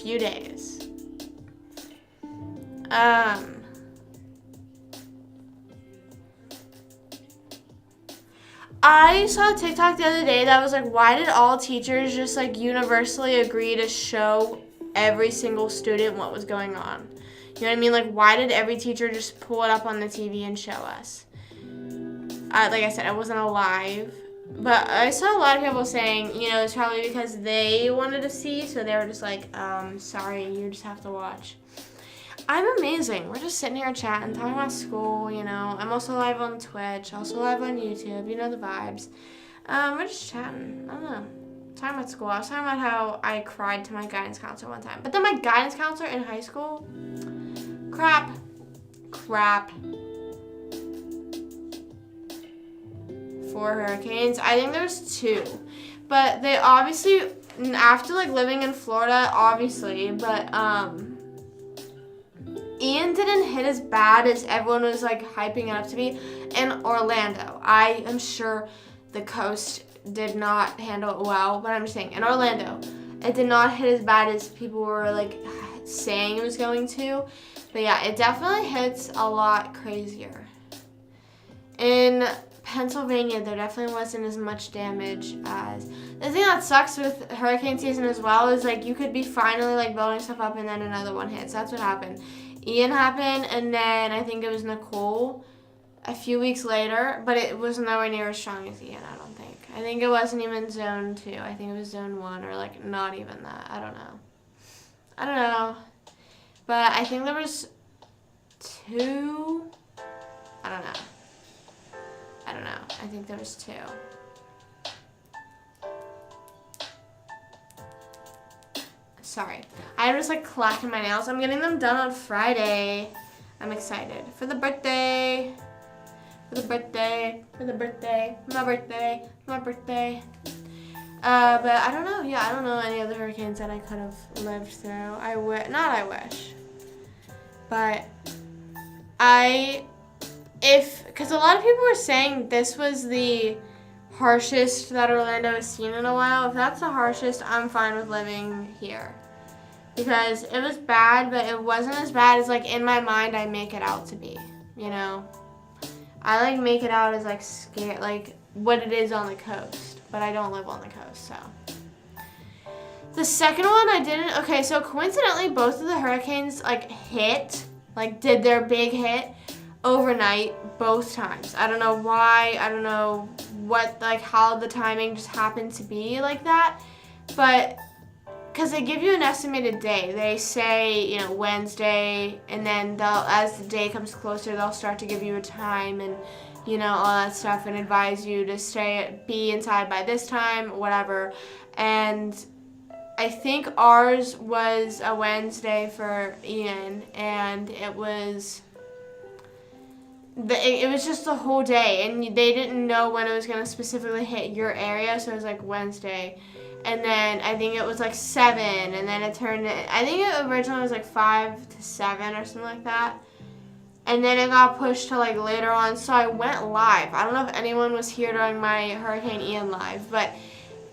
Few days. I saw a TikTok the other day that was like, why did all teachers just like universally agree to show every single student what was going on? You know what I mean? Like, why did every teacher just pull it up on the TV and show us? Like I said, I wasn't alive. But I saw a lot of people saying, you know, it's probably because they wanted to see, so they were just like, sorry, you just have to watch. I'm amazing. We're just sitting here chatting, talking about school, you know. I'm also live on Twitch, also live on YouTube, you know the vibes. We're just chatting. I don't know. Talking about school. I was talking about how I cried to my guidance counselor one time. But then my guidance counselor in high school, crap. 4 hurricanes. I think there's 2. But they obviously, after like living in Florida, obviously, but Ian didn't hit as bad as everyone was like hyping it up to be in Orlando. I am sure the coast did not handle it well, but I'm just saying in Orlando, it did not hit as bad as people were like saying it was going to. But yeah, it definitely hits a lot crazier. In Pennsylvania, there definitely wasn't as much damage as. The thing that sucks with hurricane season as well is like you could be finally like building stuff up and then another one hits. That's what happened. Ian happened, and then I think it was Nicole a few weeks later, but it was nowhere near as strong as Ian, I don't think. I think it wasn't even zone 2. I think it was zone 1 or like not even that. I don't know. But I think there was 2. I don't know. I think there was 2. Sorry. I'm just like clacking my nails. I'm getting them done on Friday. I'm excited for the birthday. My birthday. But I don't know. Yeah, I don't know any other hurricanes that I could have lived through. I wish. But because a lot of people were saying this was the harshest that Orlando has seen in a while. If that's the harshest, I'm fine with living here. Because it was bad, but it wasn't as bad as, like, in my mind I make it out to be, you know? I, like, make it out as, like, scary, like, what it is on the coast. But I don't live on the coast, so. The second one I didn't, okay, so coincidentally, both of the hurricanes, like, did their big hit overnight both times. I don't know why, I don't know what, like, how the timing just happened to be like that. But because they give you an estimated day. They say, you know, Wednesday, and then as the day comes closer, they'll start to give you a time and, you know, all that stuff and advise you to be inside by this time, whatever. And I think ours was a Wednesday for Ian, and it was just the whole day, and they didn't know when it was going to specifically hit your area, so it was like Wednesday. And then I think it was like 7, and then it turned, I think it originally was like 5 to 7 or something like that. And then it got pushed to like later on, so I went live. I don't know if anyone was here during my Hurricane Ian live, but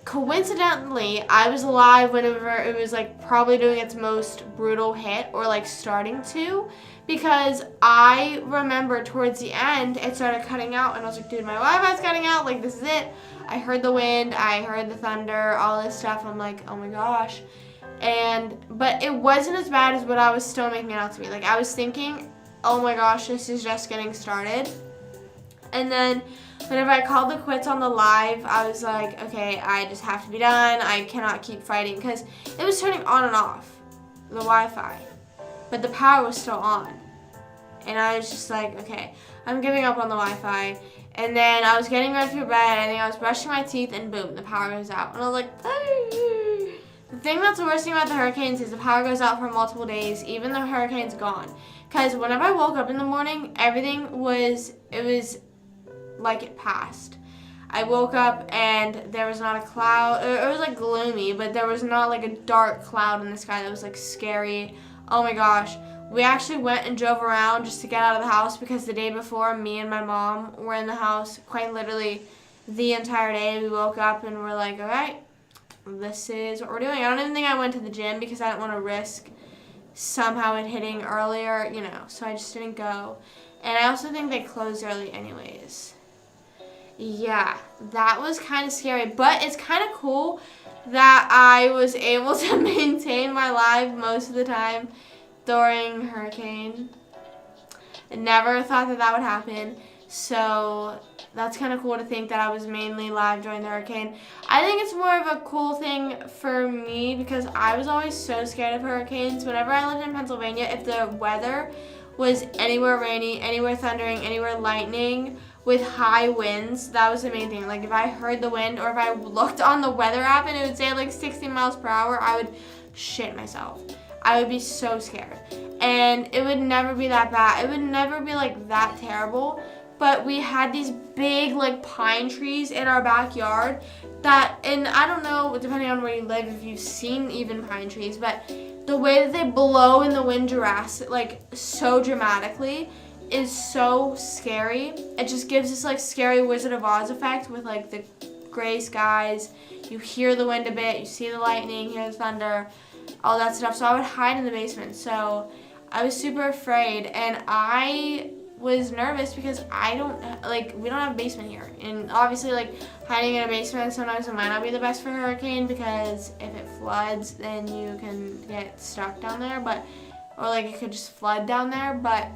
coincidentally, I was live whenever it was like probably doing its most brutal hit or like starting to, because I remember towards the end, it started cutting out, and I was like, dude, my Wi-Fi's cutting out, like this is it. I heard the wind, I heard the thunder, all this stuff. I'm like, oh my gosh. But it wasn't as bad as what I was still making it out to be. Like I was thinking, oh my gosh, this is just getting started. And then whenever I called the quits on the live, I was like, okay, I just have to be done. I cannot keep fighting, because it was turning on and off, the Wi-Fi. But the power was still on. And I was just like, okay, I'm giving up on the Wi-Fi. And then I was getting ready for bed, I think I was brushing my teeth, and boom, the power goes out. And I was like, hey. The thing that's the worst thing about the hurricanes is the power goes out for multiple days, even the hurricane's gone. Because whenever I woke up in the morning, it was like it passed. I woke up and there was not a cloud. It was like gloomy, but there was not like a dark cloud in the sky that was like scary. Oh my gosh. We actually went and drove around just to get out of the house because the day before, me and my mom were in the house quite literally the entire day. We woke up and we're like, all right, this is what we're doing. I don't even think I went to the gym because I didn't want to risk somehow it hitting earlier, so I just didn't go. And I also think they closed early anyways. Yeah, that was kind of scary, but it's kind of cool that I was able to maintain my life most of the time during hurricane. I never thought that would happen, so that's kind of cool to think that I was mainly live during the hurricane. I think it's more of a cool thing for me because I was always so scared of hurricanes. Whenever I lived in Pennsylvania, if the weather was anywhere rainy, anywhere thundering, anywhere lightning, with high winds, that was the main thing. Like if I heard the wind or if I looked on the weather app and it would say like 60 miles per hour, I would shit myself. I would be so scared. And it would never be that bad. It would never be like that terrible. But we had these big like pine trees in our backyard and I don't know, depending on where you live, if you've seen even pine trees, but the way that they blow in the wind like so dramatically is so scary. It just gives this like scary Wizard of Oz effect with like the gray skies. You hear the wind a bit, you see the lightning, hear the thunder, all that stuff. So I would hide in the basement. So I was super afraid, and I was nervous because we don't have a basement here. And obviously like hiding in a basement sometimes it might not be the best for a hurricane because if it floods then you can get stuck down there, or like it could just flood down there, but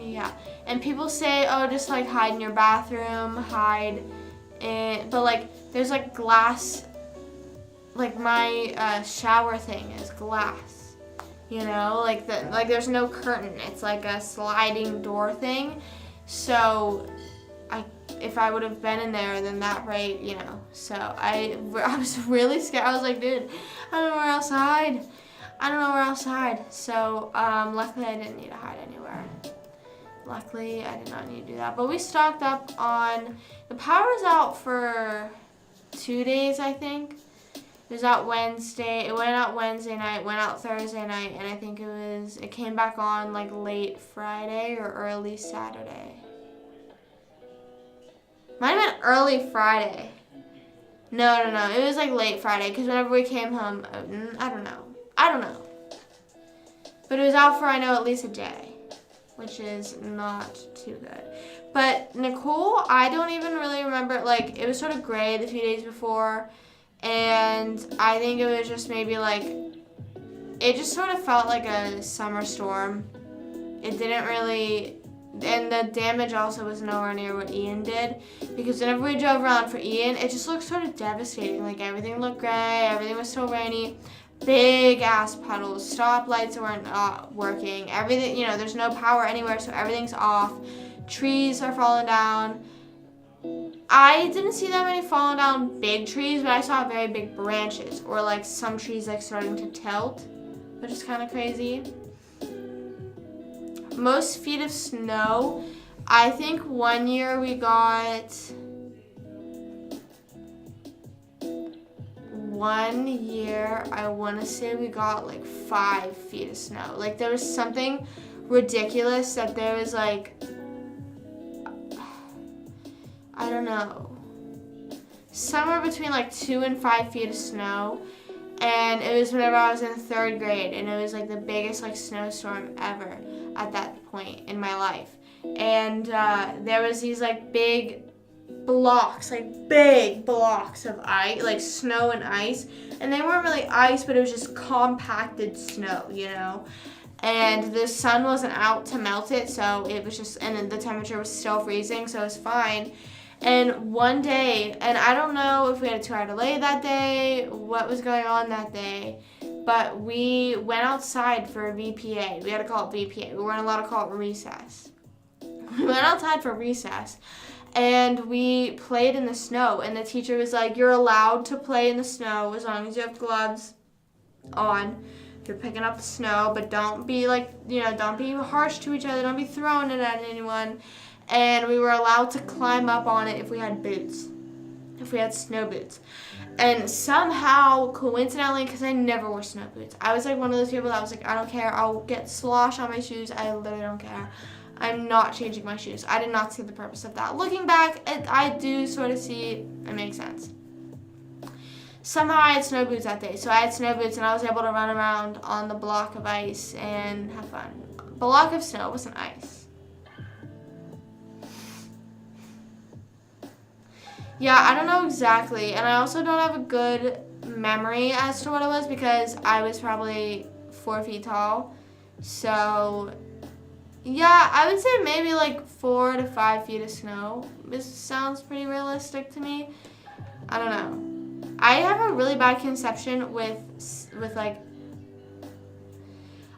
yeah. And people say, oh, just like hide in your bathroom, but like there's like glass, like my shower thing is glass. Like there's no curtain. It's like a sliding door thing. So if I would have been in there, then that right, So I was really scared. I was like, dude, I don't know where else to hide. So luckily I didn't need to hide anywhere. Luckily I did not need to do that. But we stocked up on, the power was out for 2 days, I think. It was out Wednesday. It went out Wednesday night, went out Thursday night, and I think it came back on like late Friday or early Saturday. Might have been early Friday. No. It was like late Friday because whenever we came home, I don't know. But it was out for, I know, at least a day, which is not too good. But Nicole, I don't even really remember. Like, it was sort of gray the few days before. And I think it was just maybe like, it just sort of felt like a summer storm. It didn't really, and the damage also was nowhere near what Ian did. Because whenever we drove around for Ian, it just looked sort of devastating. Like everything looked gray, everything was so rainy. Big ass puddles, stoplights weren't working. Everything, there's no power anywhere, so everything's off. Trees are falling down. I didn't see that many falling down big trees, but I saw very big branches, or like some trees like starting to tilt, which is kind of crazy. Most feet of snow, I think one year we got, I want to say we got like 5 feet of snow. Like there was something ridiculous that there was like, I don't know, somewhere between like 2 and 5 feet of snow. And it was whenever I was in 3rd grade, and it was like the biggest like snowstorm ever at that point in my life. And there was these like big blocks of ice, like snow and ice. And they weren't really ice, but it was just compacted snow, And the sun wasn't out to melt it, so it was just, and then the temperature was still freezing, so it was fine. And one day, and I don't know if we had a 2-hour delay that day, what was going on that day, but we went outside for VPA. We had to call it VPA. We weren't allowed to call it recess. We went outside for recess, and we played in the snow. And the teacher was like, you're allowed to play in the snow as long as you have gloves on. You're picking up the snow, but don't be like, don't be harsh to each other. Don't be throwing it at anyone. and we were allowed to climb up on it if we had boots, if we had snow boots. And somehow, coincidentally, because I never wore snow boots, I was like one of those people that was like, I don't care, I'll get slosh on my shoes, I literally don't care. I'm not changing my shoes. I did not see the purpose of that. Looking back, I do sort of see it makes sense. Somehow I had snow boots that day. So I had snow boots and I was able to run around on the block of ice and have fun. Block of snow, it wasn't ice. Yeah, I don't know exactly. And I also don't have a good memory as to what it was because I was probably 4 feet tall. So, yeah, I would say maybe like 4 to 5 feet of snow. This sounds pretty realistic to me. I don't know. I have a really bad conception with like,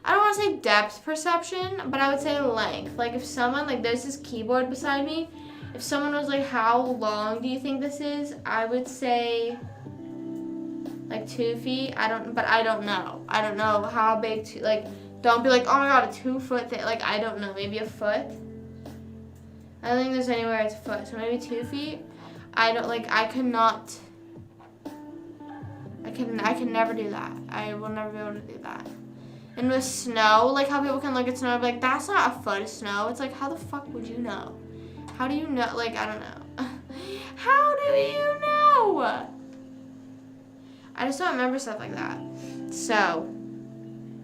I don't want to say depth perception, but I would say length. Like if someone, like there's this keyboard beside me, if someone was like, how long do you think this is? I would say like 2 feet. I don't know. I don't know how big, like, don't be like, oh my God, a 2 foot thing. Like, I don't know, maybe a foot. I don't think there's anywhere it's a foot, so maybe 2 feet. I can never do that. I will never be able to do that. And with snow, like how people can look at snow and be like, that's not a foot of snow. It's like, how the fuck would you know? How do you know? Like, I don't know. How do you know? I just don't remember stuff like that. So,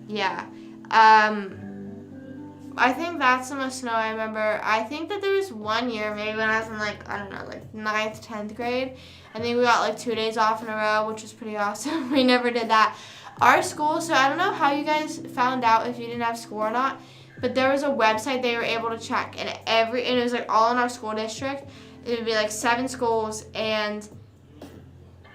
yeah. I think that's the most snow I remember. I think that there was 1 year, maybe when I was in like, I don't know, like 9th, 10th grade. I think we got like 2 days off in a row, which was pretty awesome. We never did that. Our school, so I don't know how you guys found out if you didn't have school or not, but there was a website they were able to check, and it was like all in our school district. It would be like 7 schools, and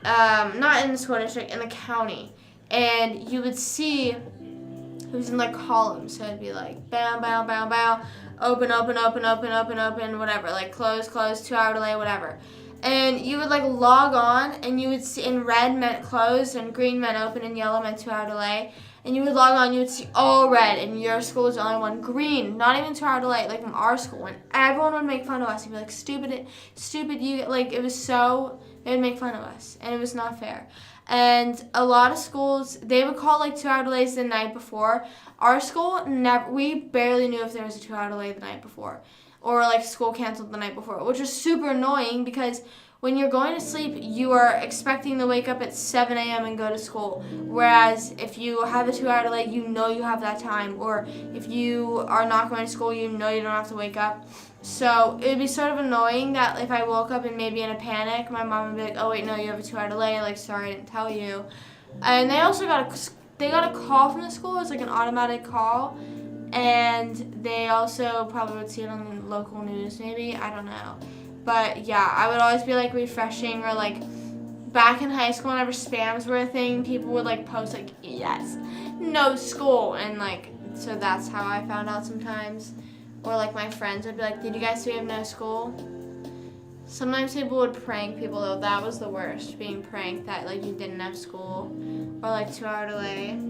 not in the school district, in the county. And you would see it was in like columns, so it'd be like bam, bam, bam, bam, open, open, open, open, open, open, whatever, like close, close, 2 hour delay, whatever. And you would like log on, and you would see in red meant closed, and green meant open, and yellow meant 2 hour delay. And you would log on, you would see all red, and your school was the only one green, not even 2 hour delay, like from our school. And everyone would make fun of us. You'd be like, stupid, you, like, it was so, they would make fun of us, and it was not fair. And a lot of schools, they would call like 2 hour delays the night before. Our school, we barely knew if there was a 2 hour delay the night before. Or like school canceled the night before, which was super annoying because when you're going to sleep, you are expecting to wake up at 7 a.m. and go to school. Whereas if you have a 2 hour delay, you know you have that time. Or if you are not going to school, you know you don't have to wake up. So it would be sort of annoying that if I woke up and maybe in a panic, my mom would be like, oh wait, no, you have a 2 hour delay. Like, sorry, I didn't tell you. And they also got a call from the school. It was like an automatic call. And they also probably would see it on the local news, maybe. I don't know. But yeah, I would always be like refreshing, or like back in high school whenever spams were a thing, people would like post like, yes, no school. And like, so that's how I found out sometimes. Or like my friends would be like, did you guys see we have no school? Sometimes people would prank people though. That was the worst, being pranked that like you didn't have school. Or like 2 hour delay.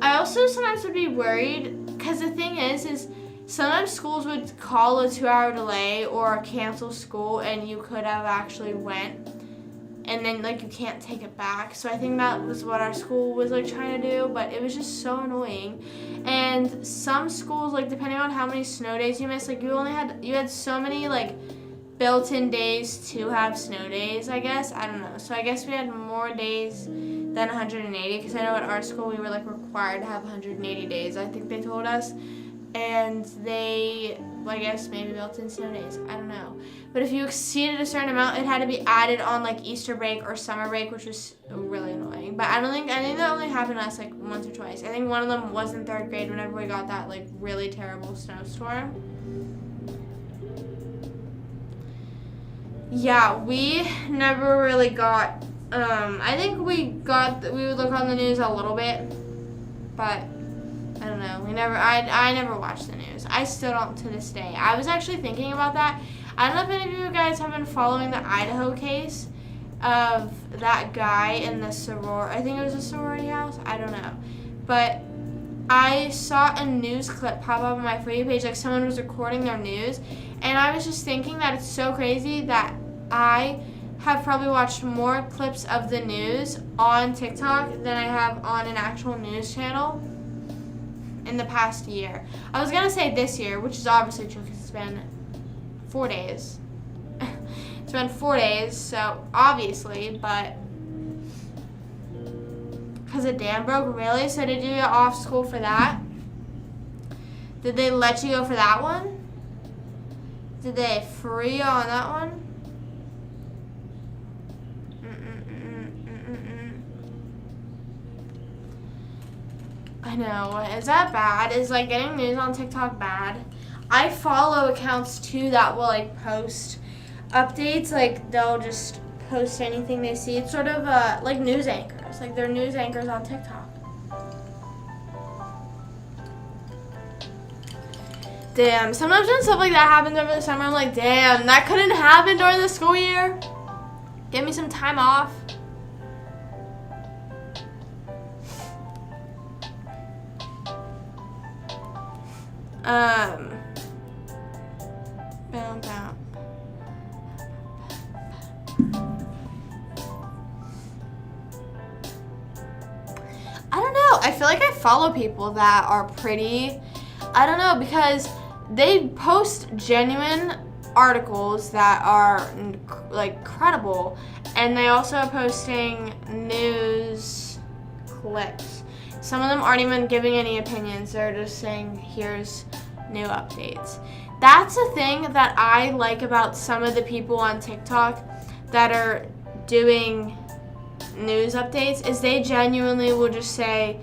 I also sometimes would be worried, because the thing is sometimes schools would call a 2 hour delay or cancel school, and you could have actually went, and then like you can't take it back. So I think that was what our school was like trying to do, but it was just so annoying. And some schools, like depending on how many snow days you missed, like you had so many like built-in days to have snow days, I guess. I don't know. So I guess we had more days than 180, because I know at our school we were like required to have 180 days, I think they told us. And they, well, I guess maybe built in snow days, I don't know. But if you exceeded a certain amount, it had to be added on like Easter break or summer break, which was really annoying. But I think that only happened to us like once or twice. I think one of them was in 3rd grade whenever we got that like really terrible snowstorm. Yeah, we never really got, I think we would look on the news a little bit, but I don't know. I never watched the news. I still don't to this day. I was actually thinking about that. I don't know if any of you guys have been following the Idaho case of that guy in the I think it was a sorority house. I don't know. But I saw a news clip pop up on my For You page, like someone was recording their news, And I was just thinking that it's so crazy that I have probably watched more clips of the news on TikTok than I have on an actual news channel in the past year. I was going to say this year, which is obviously true because it's been 4 days. It's been 4 days, so obviously, but because the dam broke, really? So did you get off school for that? Did they let you go for that one? Did they free you on that one? I know. Is that bad? Is like getting news on TikTok bad? I follow accounts too that will like post updates. Like they'll just post anything they see. It's sort of like news anchors. Like they're news anchors on TikTok. Damn, sometimes when stuff like that happens over the summer, I'm like, damn, that couldn't happen during the school year. Give me some time off. Bow, bow. I don't know. I feel like I follow people that are pretty, I don't know, because they post genuine articles that are like credible, and they also are posting news clips. Some of them aren't even giving any opinions. They're just saying, here's new updates. That's a thing that I like about some of the people on TikTok that are doing news updates, is they genuinely will just say,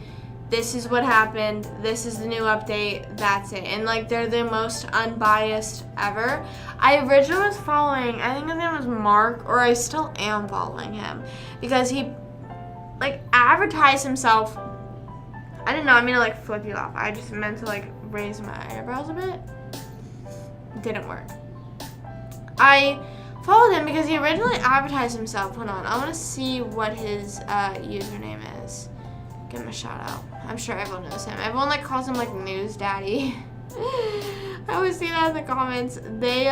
this is what happened, this is the new update, that's it. And like they're the most unbiased ever. I originally was following, I think his name was Mark, or I still am following him, because he like advertised himself. I did not mean to like flip you off. I just meant to like raise my eyebrows a bit. It didn't work. I followed him because he originally advertised himself. Hold on, I want to see what his username is. Give him a shout out. I'm sure everyone knows him. Everyone like calls him like News Daddy. I always see that in the comments. They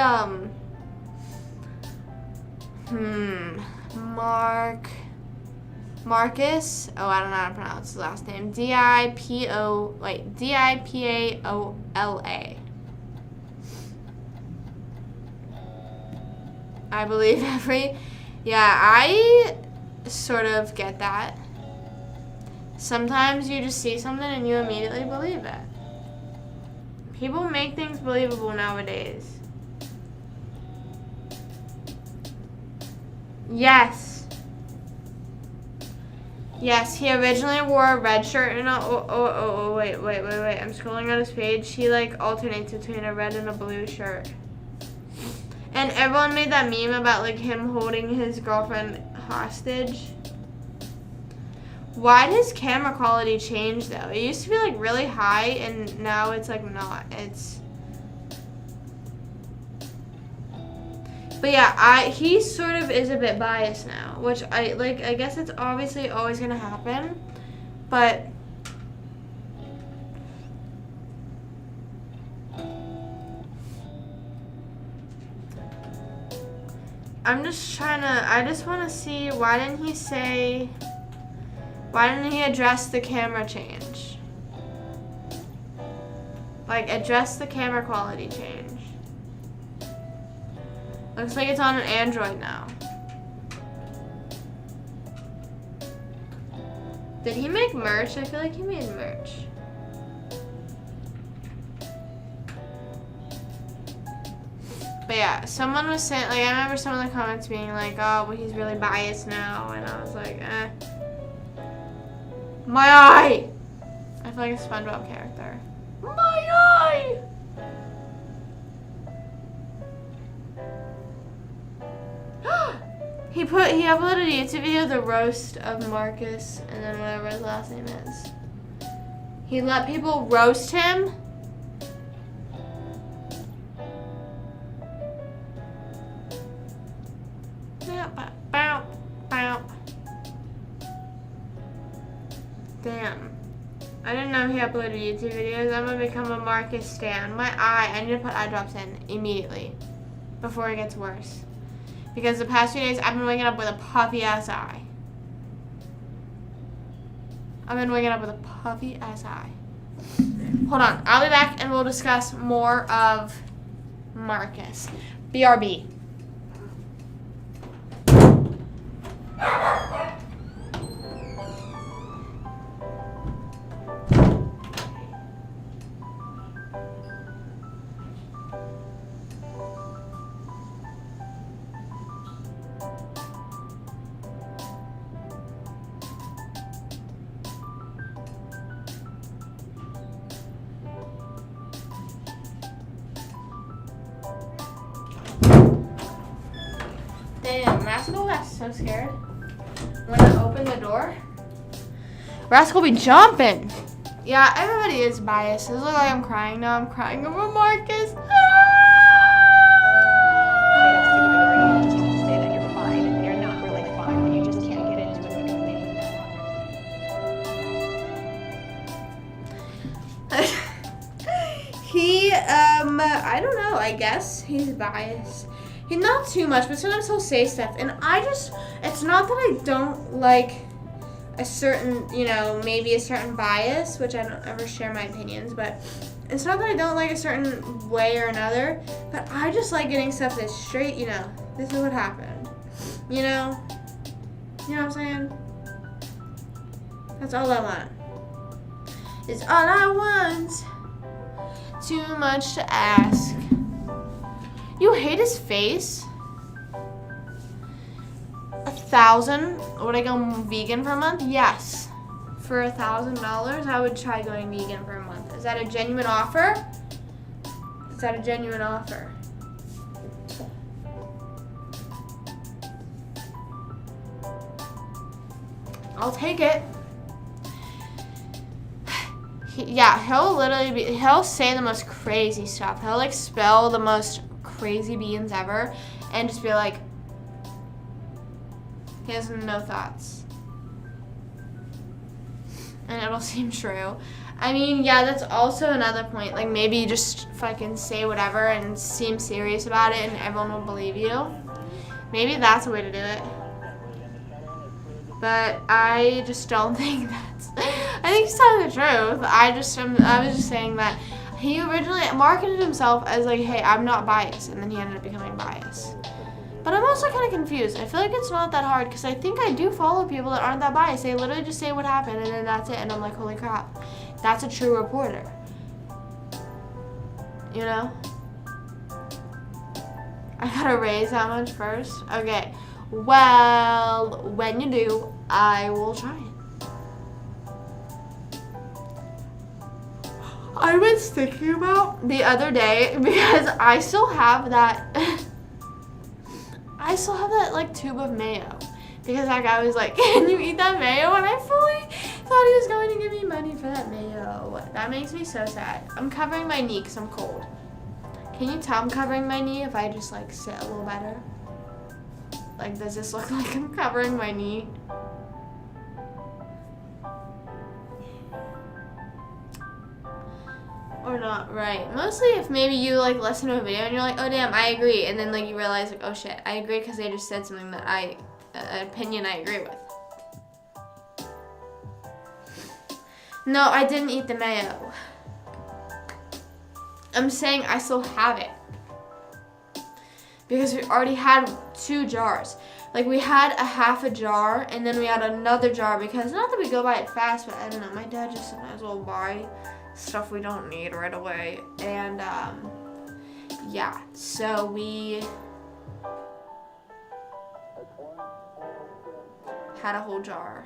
Marcus. Oh, I don't know how to pronounce his last name. Dipaola. I believe I sort of get that. Sometimes you just see something and you immediately believe it. People make things believable nowadays. Yes, he originally wore a red shirt and wait. I'm scrolling on his page. He like alternates between a red and a blue shirt. And everyone made that meme about like him holding his girlfriend hostage. Why does camera quality change though? It used to be like really high and now it's like not. But yeah, he sort of is a bit biased now, which I guess it's obviously always gonna happen, but I just want to see, why didn't he address the camera change? Like, address the camera quality change. Looks like it's on an Android now. Did he make merch? I feel like he made merch. But yeah, someone was saying, like, I remember some of the comments being like, oh, well, he's really biased now. And I was like, My eye! I feel like a SpongeBob character. My eye! He uploaded a YouTube video, the roast of Marcus, and then whatever his last name is. He let people roast him. Damn. I didn't know know he uploaded YouTube videos. I'm gonna become a Marcus stan. My eye, I need to put eye drops in immediately before it gets worse. Because the past few days, I've been waking up with a puffy ass eye. I've been waking up with a puffy ass eye. Hold on, I'll be back and we'll discuss more of Marcus. BRB. Damn, Rascal got so scared when I opened the door. Rascal be jumping. Yeah, everybody is biased. This looks like I'm crying now. I'm crying over Marcus. Say that you're fine. You're not really fine. You just can't get into it I don't know, I guess he's biased. He's not too much, but sometimes he'll say stuff, and it's not that I don't like a certain, maybe a certain bias, which I don't ever share my opinions, but it's not that I don't like a certain way or another, but I just like getting stuff that's straight, this is what happened. You know what I'm saying? That's all I want. It's all I want. Too much to ask. You hate his face? 1,000? Would I go vegan for a month? Yes. For $1,000, I would try going vegan for a month. Is that a genuine offer? Is that a genuine offer? I'll take it. He'll say the most crazy stuff. He'll like spell the most crazy beans ever and just be like, he has no thoughts. And it'll seem true. I mean, yeah, that's also another point. Like, maybe you just fucking say whatever and seem serious about it and everyone will believe you. Maybe that's a way to do it. But I just don't think I think he's telling the truth. I was just saying that he originally marketed himself as like, hey, I'm not biased, and then he ended up becoming biased. But I'm also kind of confused. I feel like it's not that hard because I think I do follow people that aren't that biased. They literally just say what happened and then that's it. And I'm like, holy crap, that's a true reporter. You know? I gotta raise that much first? Okay. Well, when you do, I will try it. I was thinking about the other day because I still have that like tube of mayo because that guy was like, can you eat that mayo? And I fully thought he was going to give me money for that mayo. That makes me so sad. I'm covering my knee because I'm cold. Can you tell I'm covering my knee if I just like sit a little better? Like, does this look like I'm covering my knee? Or not, right? Mostly if maybe you like listen to a video and you're like, oh damn, I agree, and then like you realize like, oh shit, I agree because they just said something that an opinion I agree with. No, I didn't eat the mayo. I'm saying I still have it because we already had 2 jars. Like we had a half a jar and then we had another jar because not that we go by it fast, but I don't know. My dad just sometimes will buy stuff we don't need right away, and yeah, so we had a whole jar,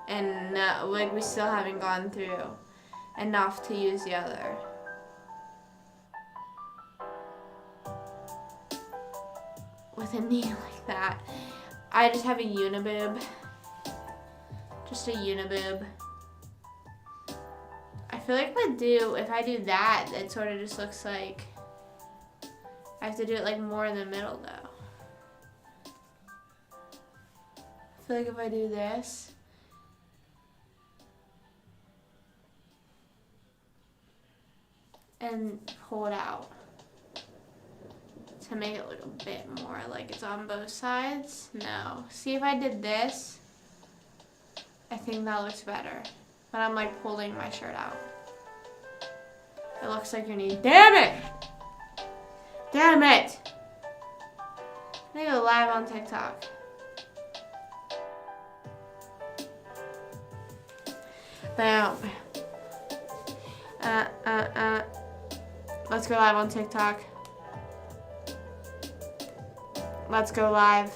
and like we still haven't gone through enough to use the other. With a knee like that, I just have a unibib, just a unibib. I feel like if I do that, it sort of just looks like I have to do it like more in the middle though. I feel like if I do this, and pull it out to make it look a bit more like it's on both sides. No. See, if I did this, I think that looks better. But I'm like pulling my shirt out. It looks like your knee. Damn it! Damn it! I'm gonna go live on TikTok. Bam. Let's go live on TikTok. Let's go live.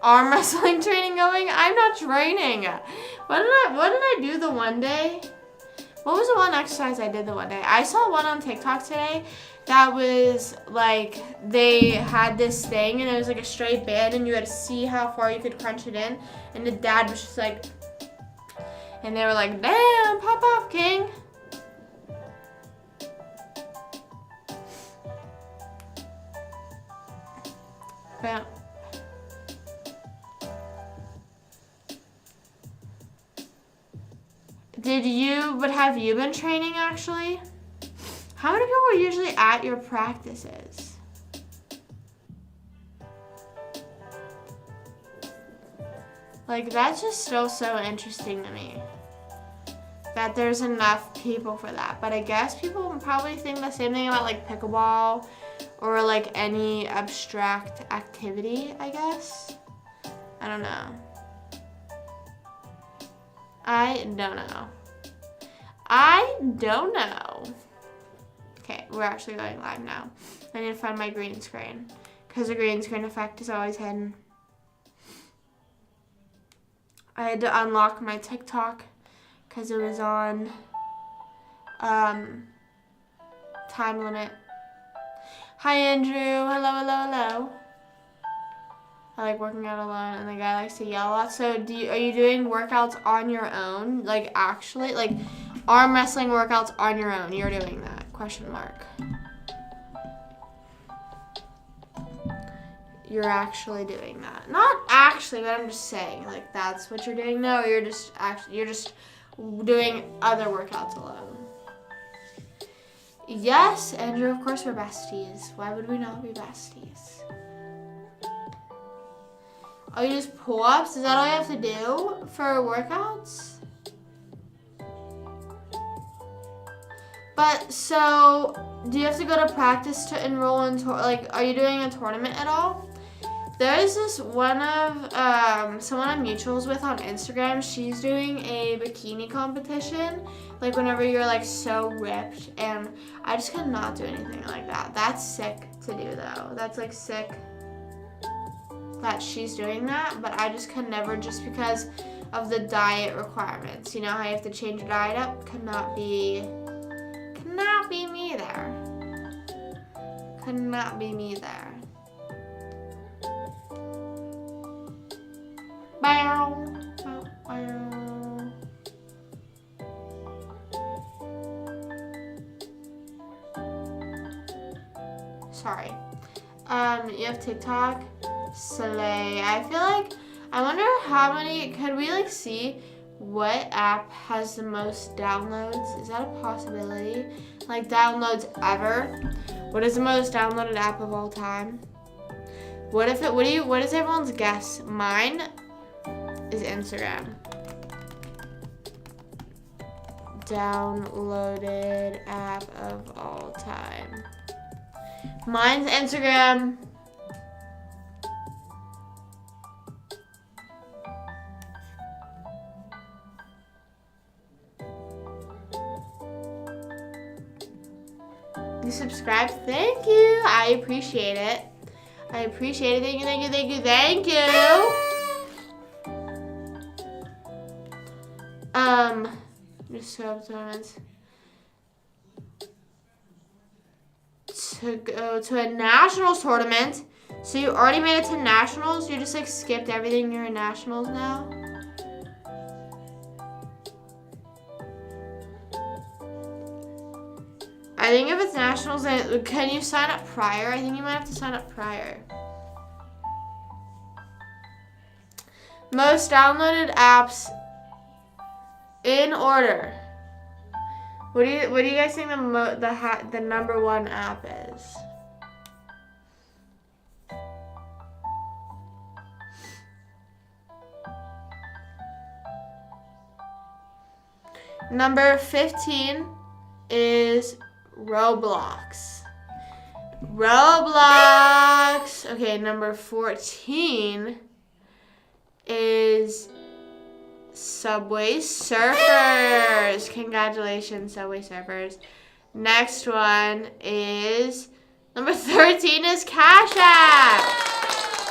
Arm wrestling training going? I'm not training. What did I do the one day? What was the one exercise I did the one day? I saw one on TikTok today that was like they had this thing and it was like a straight band and you had to see how far you could crunch it in, and the dad was just like, and they were like, damn, pop off, king. Bam. But have you been training actually? How many people are usually at your practices? Like, that's just still so interesting to me that there's enough people for that. But I guess people probably think the same thing about like pickleball or like any abstract activity, I guess. I don't know. I don't know. Okay, we're actually going live now. I need to find my green screen because the green screen effect is always hidden. I had to unlock my TikTok because it was on time limit. Hi, Andrew. Hello, hello, hello. I like working out alone, and the guy likes to yell a lot. So, are you doing workouts on your own? Like, actually, like arm wrestling workouts on your own? You're doing that? Question mark. You're actually doing that? Not actually, but I'm just saying. Like, that's what you're doing. No, you're just doing other workouts alone. Yes, Andrew. Of course, we're besties. Why would we not be besties? Oh, you just pull-ups? Is that all you have to do for workouts? But, so, do you have to go to practice to enroll in, like, are you doing a tournament at all? There's this one of, someone I'm mutuals with on Instagram. She's doing a bikini competition, like, whenever you're, like, so ripped. And I just could not do anything like that. That's sick to do, though. That's, like, sick that she's doing that, but I just could never, just because of the diet requirements. You know how you have to change your diet up? Could not be me there. Could not be me there. Bow, bow, bow. Sorry. You have TikTok? Slay. I feel like, I wonder how many, could we like see what app has the most downloads? Is that a possibility? Like downloads ever? What is the most downloaded app of all time? What is everyone's guess? Mine is Instagram. Downloaded app of all time. Mine's Instagram. You subscribed? Thank you. I appreciate it. I appreciate it. Thank you, thank you, thank you, thank you. Just go up tournaments. To go to a nationals tournament. So you already made it to nationals? You just like skipped everything. You're in nationals now? I think if it's nationals, then can you sign up prior? I think you might have to sign up prior. Most downloaded apps in order. What do you guys think the number one app is? Number 15 is Roblox. Roblox. Okay, number 14 is Subway Surfers. Congratulations, Subway Surfers. Next one is number 13 is Cash App.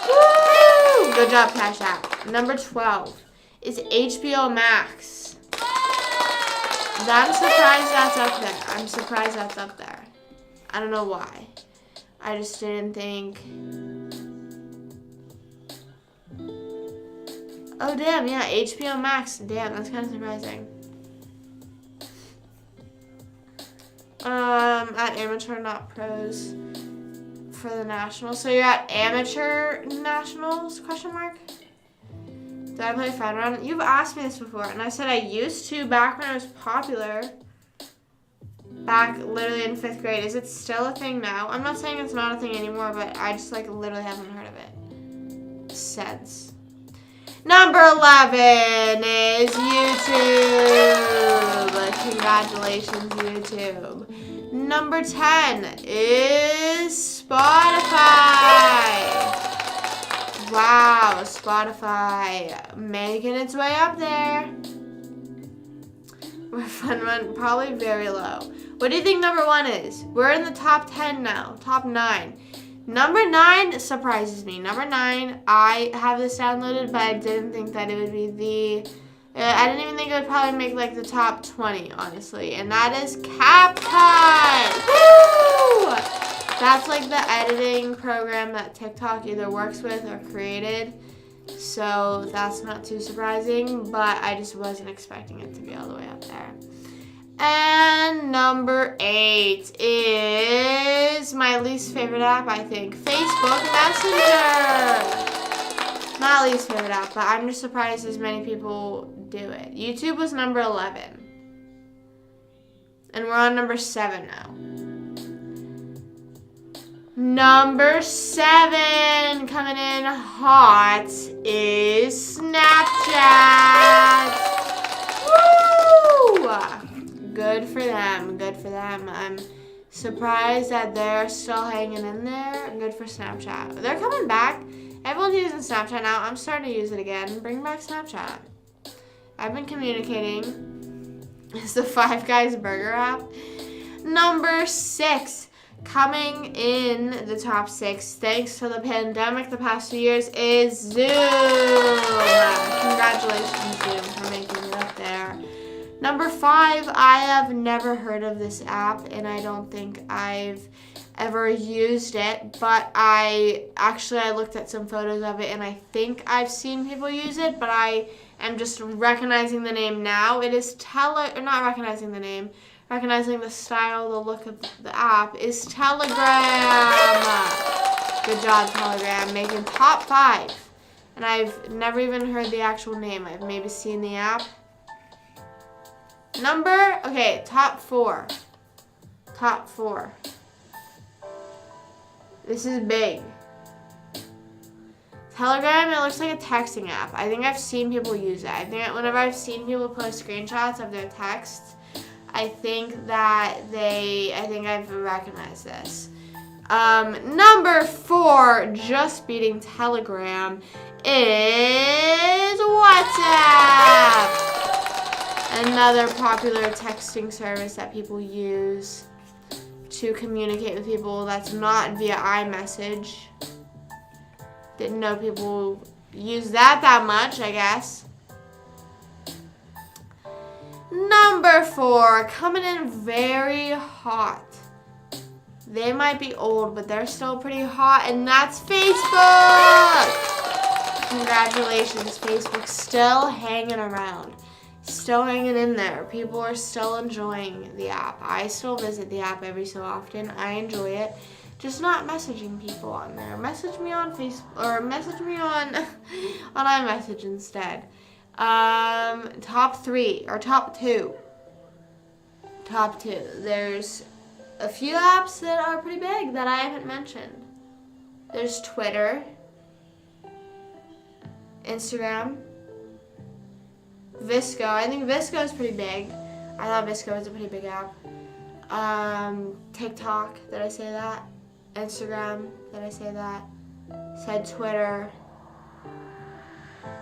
Woo! Good job, Cash App. Number 12 is HBO Max. I'm surprised that's up there. I'm surprised that's up there. I don't know why. I just didn't think. Oh, damn, yeah, HBO Max. Damn, that's kind of surprising. At amateur, not pros for the nationals. So you're at amateur nationals, question mark? Did I play Fun Run? You've asked me this before, and I said I used to back when it was popular. Back literally in 5th grade. Is it still a thing now? I'm not saying it's not a thing anymore, but I just like literally haven't heard of it since. Number 11 is YouTube. Congratulations, YouTube. Number 10 is Spotify. Wow, Spotify making its way up there. Fun Run, probably very low. What do you think number 1 is? We're in the top 10 now, top 9. Number 9 surprises me. Number 9, I have this downloaded, but I didn't think that it would be I didn't even think it would probably make like the top 20, honestly. And that is CapCut. Woo! That's like the editing program that TikTok either works with or created. So that's not too surprising, but I just wasn't expecting it to be all the way up there. And number 8 is my least favorite app, I think. Facebook Messenger. Not least favorite app, but I'm just surprised as many people do it. YouTube was number 11. And we're on number 7 now. Number 7 coming in hot is Snapchat. Woo! Good for them. Good for them. I'm surprised that they're still hanging in there. Good for Snapchat. They're coming back. Everyone's using Snapchat now. I'm starting to use it again. Bring back Snapchat. I've been communicating. It's the Five Guys Burger app. Number 6. Coming in the top 6, thanks to the pandemic the past few years, is Zoom. Congratulations, Zoom, for making it up there. Number 5, I have never heard of this app, and I don't think I've ever used it, but I looked at some photos of it, and I think I've seen people use it, but I am just recognizing the name now. It is not recognizing the name. Recognizing the style, the look of the app is Telegram. Good job, Telegram. Making top 5. And I've never even heard the actual name. I've maybe seen the app. Top 4. Top 4. This is big. Telegram, it looks like a texting app. I think I've seen people use it. I think whenever I've seen people post screenshots of their texts, I think I've recognized this. Number 4, just beating Telegram, is WhatsApp. Another popular texting service that people use to communicate with people that's not via iMessage. Didn't know people use that much, I guess. Number 4, coming in very hot. They might be old, but they're still pretty hot, and that's Facebook. Congratulations, Facebook, still hanging around. still hanging in there. People are still enjoying the app. I still visit the app every so often. I enjoy it. Just not messaging people on there. Message me on Facebook or message me on on iMessage instead. Top 3 or top 2. Top 2. There's a few apps that are pretty big that I haven't mentioned. There's Twitter, Instagram, Visco. I think Visco is pretty big. I thought Visco was a pretty big app. TikTok, did I say that? Instagram, did I say that? Said Twitter.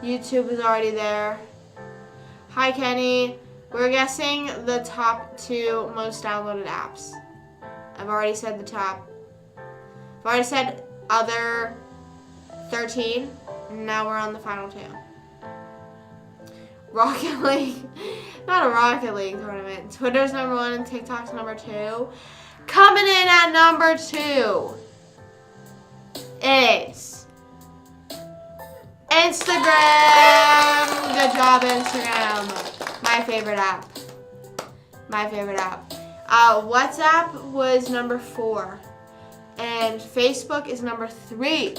YouTube is already there. Hi Kenny. We're guessing the top 2 most downloaded apps. I've already said the top. I've already said other 13. Now we're on the final 2. Rocket League. Not a Rocket League tournament. Twitter's number 1 and TikTok's number 2. Coming in at number 2 is Instagram. Good job, Instagram. My favorite app. My favorite app. WhatsApp was number 4. And Facebook is number 3.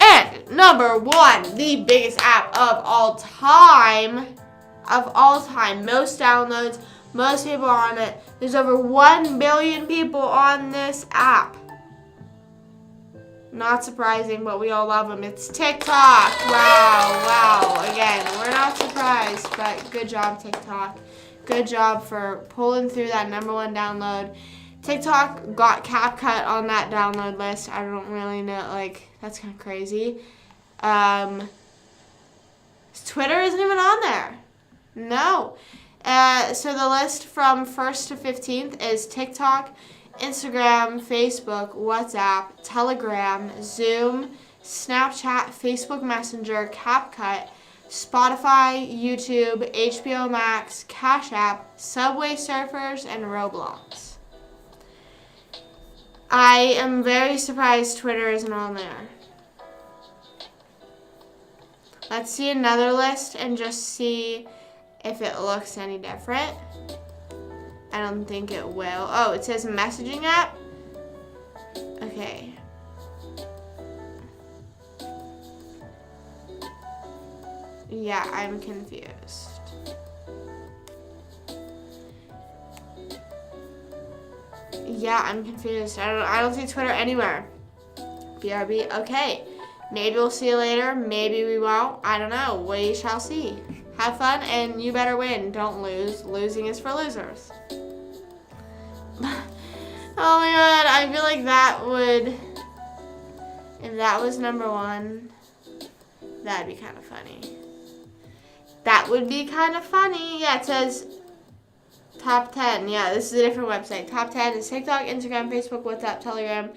And number 1, the biggest app of all time. Of all time. Most downloads. Most people on it. There's over 1 billion people on this app. Not surprising, but we all love them. It's TikTok. Wow. Again, we're not surprised, but good job, TikTok. Good job for pulling through that number 1 download. TikTok got CapCut on that download list. I don't really know, that's kind of crazy. Twitter isn't even on there. No. So the list from 1st to 15th is TikTok, Instagram, Facebook, WhatsApp, Telegram, Zoom, Snapchat, Facebook Messenger, CapCut, Spotify, YouTube, HBO Max, Cash App, Subway Surfers, and Roblox. I am very surprised Twitter isn't on there. Let's see another list and just see if it looks any different. I don't think it will. Oh, it says messaging app. Okay. Yeah, I'm confused. Yeah, I'm confused. I don't see Twitter anywhere. BRB. Okay. Maybe we'll see you later. Maybe we won't. I don't know. We shall see. Have fun, and you better win. Don't lose. Losing is for losers. Oh my god, I feel like that would, if that was number 1, that'd be kind of funny. That would be kind of funny. Yeah, it says top 10. Yeah, this is a different website. Top 10 is TikTok, Instagram, Facebook, WhatsApp, Telegram,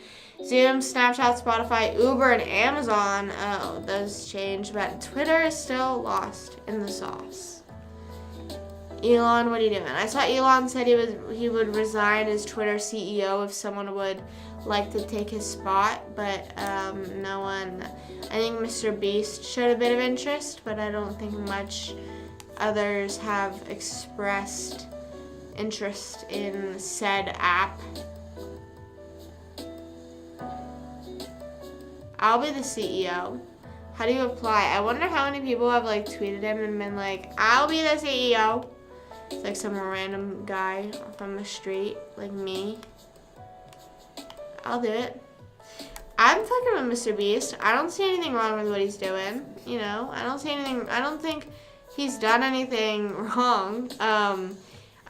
Zoom, Snapchat, Spotify, Uber, and Amazon. Oh, those changed, but Twitter is still lost in the sauce. Elon, what are you doing? I saw Elon said he would resign as Twitter CEO if someone would like to take his spot, but no one. I think Mr. Beast showed a bit of interest, but I don't think much others have expressed interest in said app. I'll be the CEO. How do you apply? I wonder how many people have tweeted him and been like, I'll be the CEO. It's like some random guy from the street, like me. I'll do it. I'm fucking with Mr. Beast. I don't see anything wrong with what he's doing. You know, I don't see anything. I don't think he's done anything wrong. I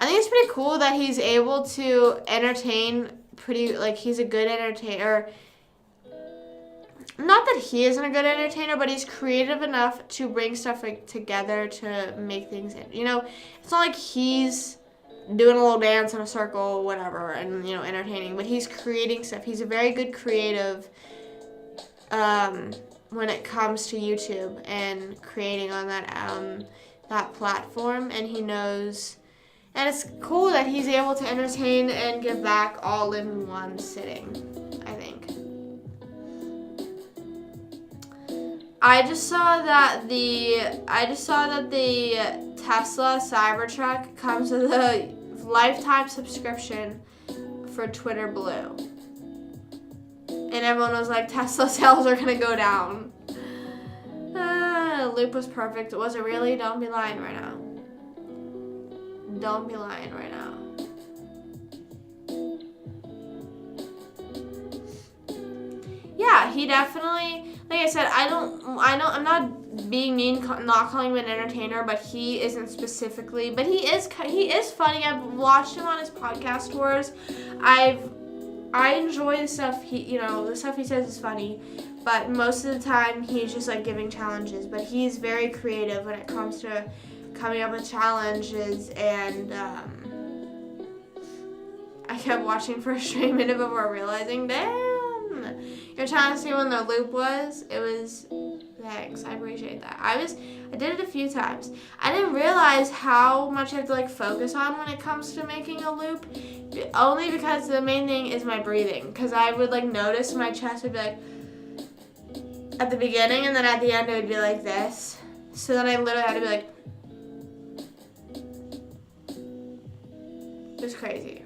think it's pretty cool that he's able to entertain he's a good entertainer. Not that he isn't a good entertainer, but he's creative enough to bring stuff together to make things, it's not like he's doing a little dance in a circle, whatever, and, entertaining, but he's creating stuff. He's a very good creative when it comes to YouTube and creating on that platform, and he knows, and it's cool that he's able to entertain and give back all in one sitting, I think. I just saw that the Tesla Cybertruck comes with a lifetime subscription for Twitter Blue. And everyone was like, Tesla sales are gonna go down. Loop was perfect. Was it really? Don't be lying right now. Don't be lying right now. Yeah, he definitely, like I said, I'm not being mean, not calling him an entertainer, but he isn't specifically, but he is funny. I've watched him on his podcast tours. I enjoy the stuff the stuff he says is funny, but most of the time he's just like giving challenges, but he's very creative when it comes to coming up with challenges, and I kept watching for a straight minute before realizing, damn, you're trying to see when the loop was. It was, thanks, I appreciate that. I did it a few times. I didn't realize how much I have to like focus on when it comes to making a loop, only because the main thing is my breathing, because I would like notice my chest would be like at the beginning, and then at the end it would be like this. So then I literally had to be like, it was crazy.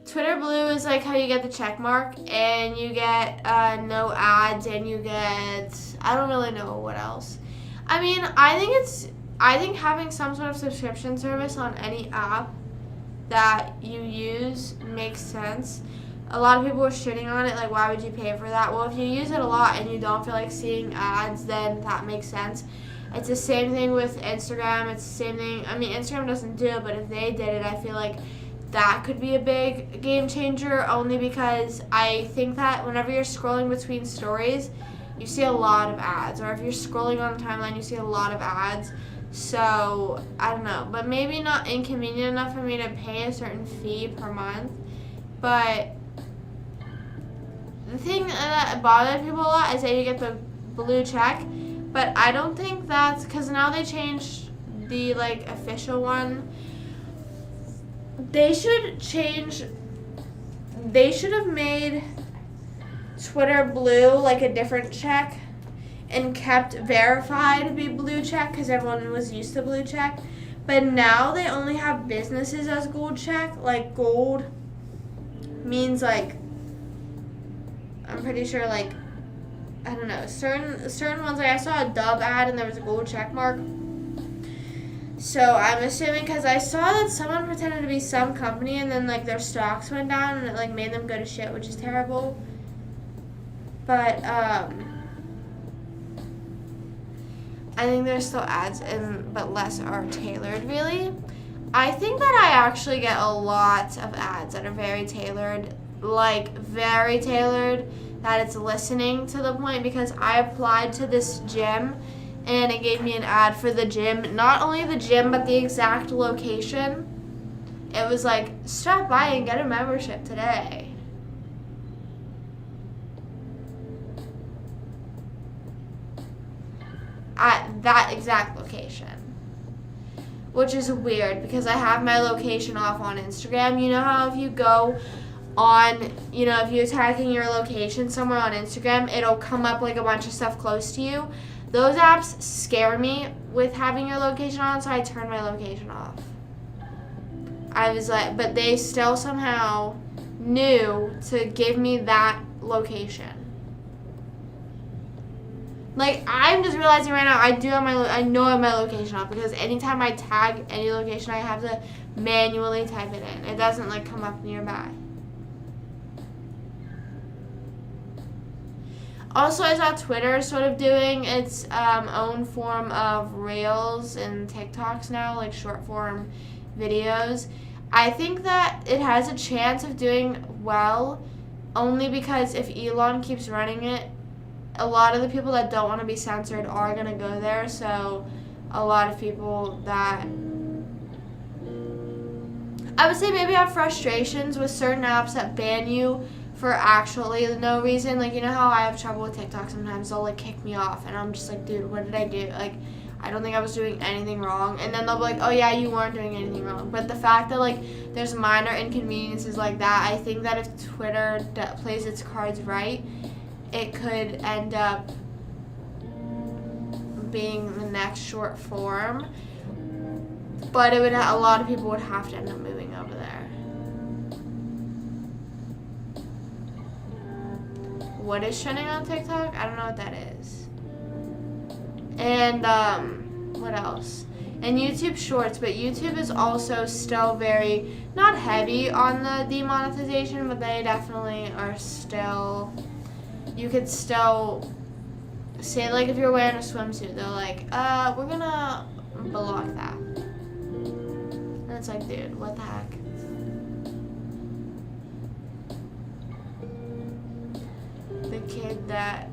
Twitter Blue is like how you get the check mark, and you get no ads, and you get, I don't really know what else. I mean, I think having some sort of subscription service on any app that you use makes sense. A lot of people are shitting on it, like, why would you pay for that? Well, if you use it a lot and you don't feel like seeing ads, then that makes sense. It's the same thing with Instagram. It's the same thing. I mean, Instagram doesn't do it, but if they did it, I feel like that could be a big game changer, only because I think that whenever you're scrolling between stories, you see a lot of ads. Or if you're scrolling on the timeline, you see a lot of ads. So, I don't know. But maybe not inconvenient enough for me to pay a certain fee per month. But the thing that bothers people a lot is that you get the blue check. But I don't think that's, because now they changed the like official one. They should have made Twitter Blue like a different check and kept verified to be blue check, because everyone was used to blue check. But now they only have businesses as gold check. Like gold means like, I'm pretty sure like, I don't know, certain ones, like I saw a Dove ad and there was a gold check mark. So I'm assuming, because I saw that someone pretended to be some company and then like their stocks went down and it like made them go to shit, which is terrible. But I think there's still ads, but less are tailored, really. I think that I actually get a lot of ads that are very tailored, that it's listening to the point, because I applied to this gym and it gave me an ad for the gym. Not only the gym, but the exact location. It was like, stop by and get a membership today. At that exact location. Which is weird, because I have my location off on Instagram. You know how if you go on, if you're tagging your location somewhere on Instagram, it'll come up like a bunch of stuff close to you. Those apps scare me with having your location on, so I turned my location off. I was like, but they still somehow knew to give me that location. Like, I'm just realizing right now, I know I have my location off, because anytime I tag any location, I have to manually type it in. It doesn't like come up nearby. Also, I saw Twitter sort of doing its own form of Reels and TikToks now, like short form videos. I think that it has a chance of doing well, only because if Elon keeps running it, a lot of the people that don't want to be censored are going to go there. So a lot of people that, I would say, maybe have frustrations with certain apps that ban you for actually no reason. Like, you know how I have trouble with TikTok sometimes? They'll like kick me off and I'm just like, dude, what did I do? Like, I don't think I was doing anything wrong. And then they'll be like, oh yeah, you weren't doing anything wrong. But the fact that like there's minor inconveniences like that, I think that if Twitter plays its cards right, it could end up being the next short form. But it would a lot of people would have to end up moving over there. What is trending on TikTok? I don't know what that is. And what else? And YouTube Shorts, but YouTube is also still very, not heavy on the demonetization, but they definitely are still, you could still say, like, if you're wearing a swimsuit, they're like, we're gonna block that. And it's like, dude, what the heck? The kid that,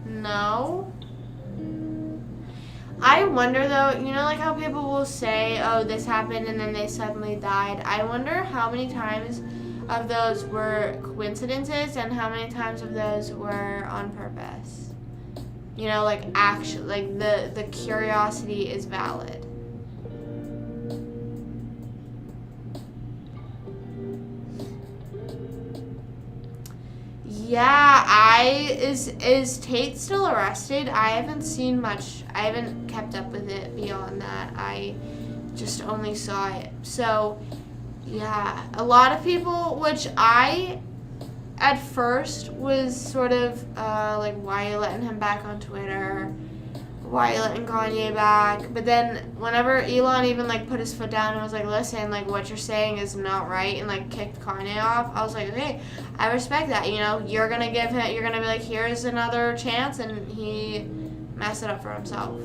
no. I wonder though, you know, like how people will say, oh, this happened and then they suddenly died. I wonder how many times of those were coincidences and how many times of those were on purpose. You know, like actually, like the curiosity is valid. Yeah, is Tate still arrested? I haven't seen much. I haven't kept up with it beyond that. I just only saw it. So, yeah, a lot of people, which I at first was sort of like, why are you letting him back on Twitter? Why are you letting Kanye back? But then whenever Elon even like put his foot down and was like, listen, like what you're saying is not right, and like kicked Kanye off, I was like, okay, I respect that. You know, you're gonna give him, you're gonna be like, here's another chance, and he messed it up for himself.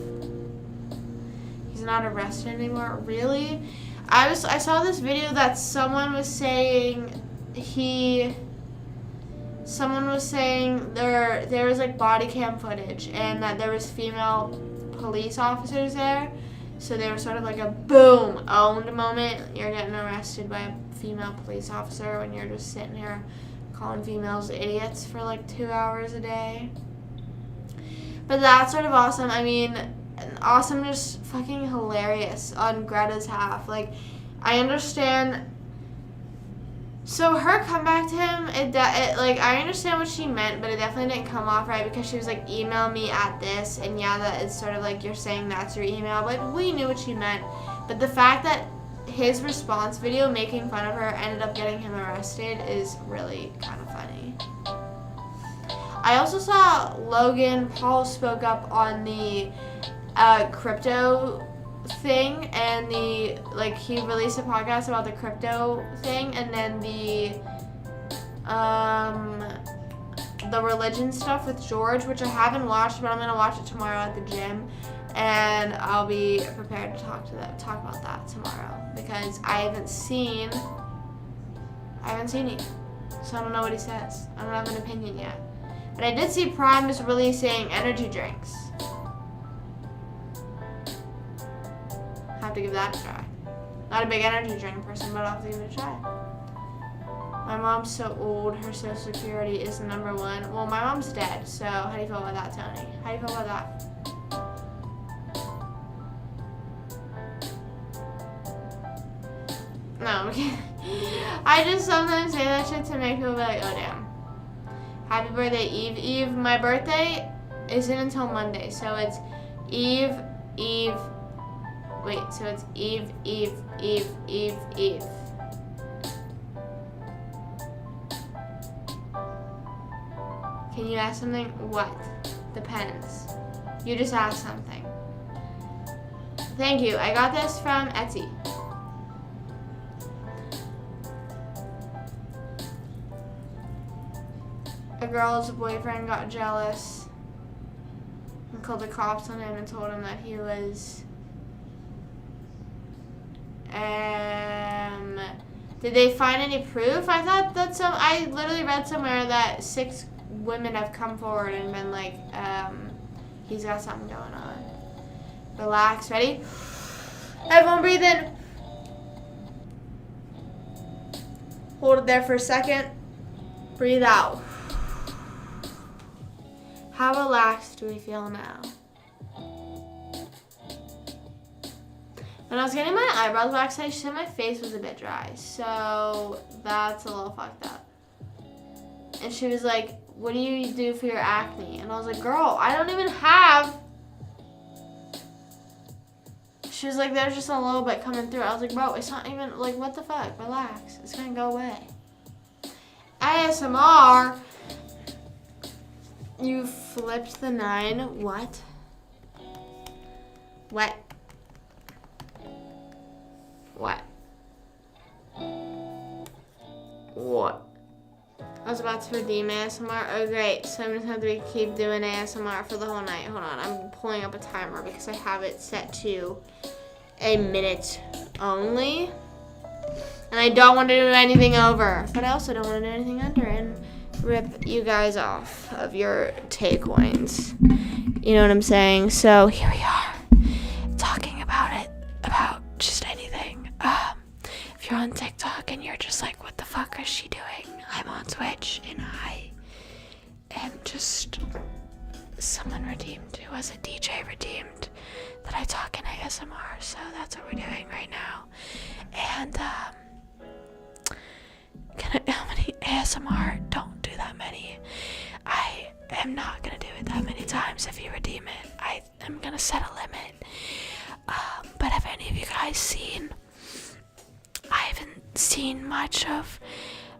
He's not arrested anymore, really? I saw this video that someone was saying there was like body cam footage and that there was female police officers there, so they were sort of like a boom owned moment. You're getting arrested by a female police officer when you're just sitting here calling females idiots for like 2 hours a day. But that's sort of awesome. I mean, awesome, just fucking hilarious on Greta's half. Like, I understand. So her comeback to him, like, I understand what she meant, but it definitely didn't come off right because she was like, email me at this, and yeah, that is sort of like you're saying that's your email, but we knew what she meant. But the fact that his response video making fun of her ended up getting him arrested is really kind of funny. I also saw Logan Paul spoke up on the crypto thing, and he released a podcast about the crypto thing, and then the religion stuff with George, which I haven't watched, but I'm gonna watch it tomorrow at the gym, and I'll be prepared to talk about that tomorrow because I haven't seen it, so I don't know what he says. I don't have an opinion yet, but I did see Prime is releasing energy drinks. Have to give that a try. Not a big energy drink person, but I'll have to give it a try. My mom's so old, her social security is the number one. Well, my mom's dead, so how do you feel about that, Tony? How do you feel about that? No, I'm kidding. I just sometimes say that shit to make people be like, oh damn. Happy birthday, Eve. Eve, my birthday isn't until Monday, so it's Eve. Wait, so it's Eve. Can you ask something? What? Depends. You just asked something. Thank you. I got this from Etsy. A girl's boyfriend got jealous and called the cops on him and told him that he was... did they find any proof? I thought that I literally read somewhere that 6 women have come forward and been like, he's got something going on. Relax, ready? Everyone breathe in. Hold it there for a second. Breathe out. How relaxed do we feel now? When I was getting my eyebrows waxed, she said my face was a bit dry. So that's a little fucked up. And she was like, what do you do for your acne? And I was like, girl, I don't even have. She was like, there's just a little bit coming through. I was like, bro, it's not even, like, what the fuck? Relax. It's gonna go away. ASMR. You flipped the 9. What? What? What? What? I was about to redeem ASMR. Oh, great. So I'm just going to keep doing ASMR for the whole night. Hold on. I'm pulling up a timer because I have it set to a minute only. And I don't want to do anything over. But I also don't want to do anything under and rip you guys off of your TIK coins. You know what I'm saying? So here we are. Talking about it. About just anything. If you're on TikTok and you're just like, what the fuck is she doing? I'm on Twitch and I am just someone redeemed. Who was a DJ redeemed that I talk in ASMR. So that's what we're doing right now. And how many ASMR? Don't do that many. I am not gonna do it that many times. If you redeem it, I am gonna set a limit. But have any of you guys seen? I haven't seen much of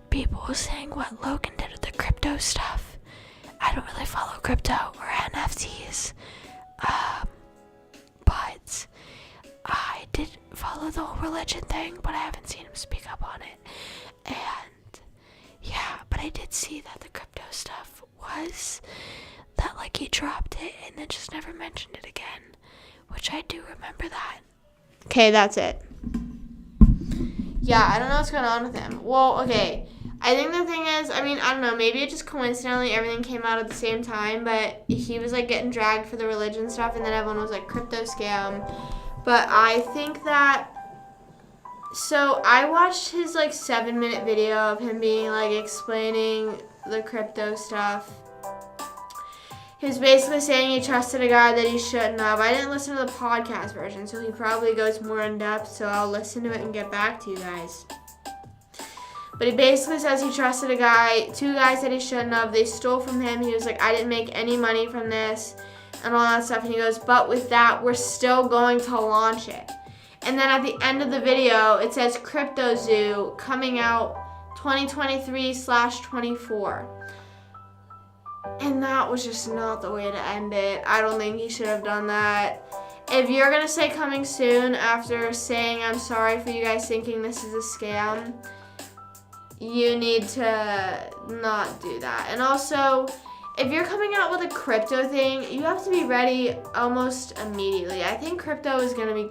people saying what Logan did with the crypto stuff. I don't really follow crypto or NFTs, but I did follow the whole religion thing, but I haven't seen him speak up on it. And yeah, but I did see that the crypto stuff was that, like, he dropped it and then just never mentioned it again, which I do remember that. Okay, that's it. Yeah, I don't know what's going on with him. Well, okay. I think the thing is, I mean, I don't know, maybe it just coincidentally everything came out at the same time, but he was, like, getting dragged for the religion stuff, and then everyone was like, crypto scam. But I think that, so I watched his, like, 7-minute video of him being, like, explaining the crypto stuff. He was basically saying he trusted a guy that he shouldn't have. I didn't listen to the podcast version, so he probably goes more in depth, so I'll listen to it and get back to you guys. But he basically says he trusted two guys that he shouldn't have. They stole from him. He was like, I didn't make any money from this and all that stuff. And he goes, but with that, we're still going to launch it. And then at the end of the video, it says Crypto Zoo coming out 2023/24. And that was just not the way to end it. I don't think he should have done that. If you're going to say coming soon after saying I'm sorry for you guys thinking this is a scam, you need to not do that. And also, if you're coming out with a crypto thing, you have to be ready almost immediately. I think crypto is going to be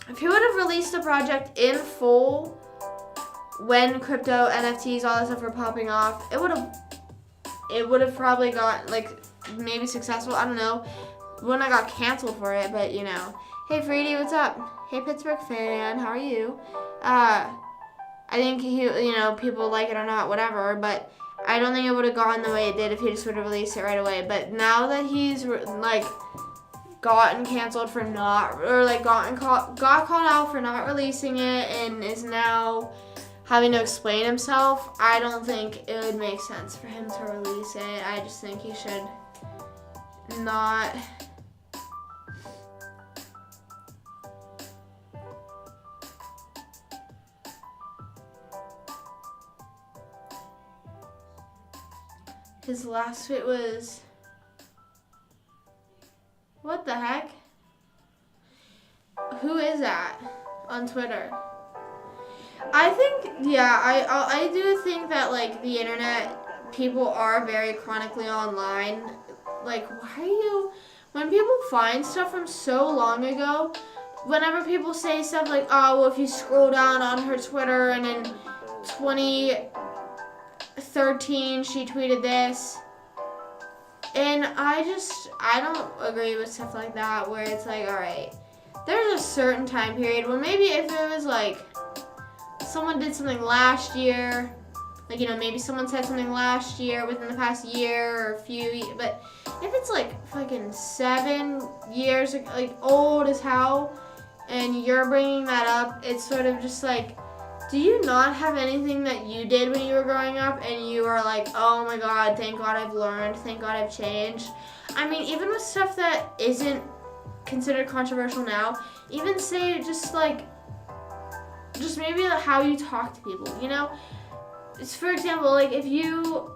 if you would have released the project in full when crypto, NFTs, all that stuff were popping off, it would have probably got, like, maybe successful. I don't know. When I got canceled for it, but, you know. Hey, Freedy, what's up? Hey, Pittsburgh fan, how are you? I think people like it or not, whatever, but I don't think it would have gone the way it did if he just would have released it right away. But now that he's, like, gotten canceled for not, or, like, got called out for not releasing it and is now having to explain himself, I don't think it would make sense for him to release it. I just think he should not. His last tweet was, what the heck? Who is that on Twitter? I think, yeah, I do think that, like, the internet, people are very chronically online. Like, when people find stuff from so long ago, whenever people say stuff like, oh, well, if you scroll down on her Twitter and in 2013 she tweeted this, and I don't agree with stuff like that, where it's like, all right, there's a certain time period where maybe if it was like someone did something last year Like, you know, maybe someone said something last year, within the past year or a few, but if it's like fucking 7 years, like old as hell, and you're bringing that up, it's sort of just like, do you not have anything that you did when you were growing up and you are like, oh my God, thank God I've learned, thank God I've changed? I mean, even with stuff that isn't considered controversial now, even say just maybe how you talk to people, you know? For example, like if you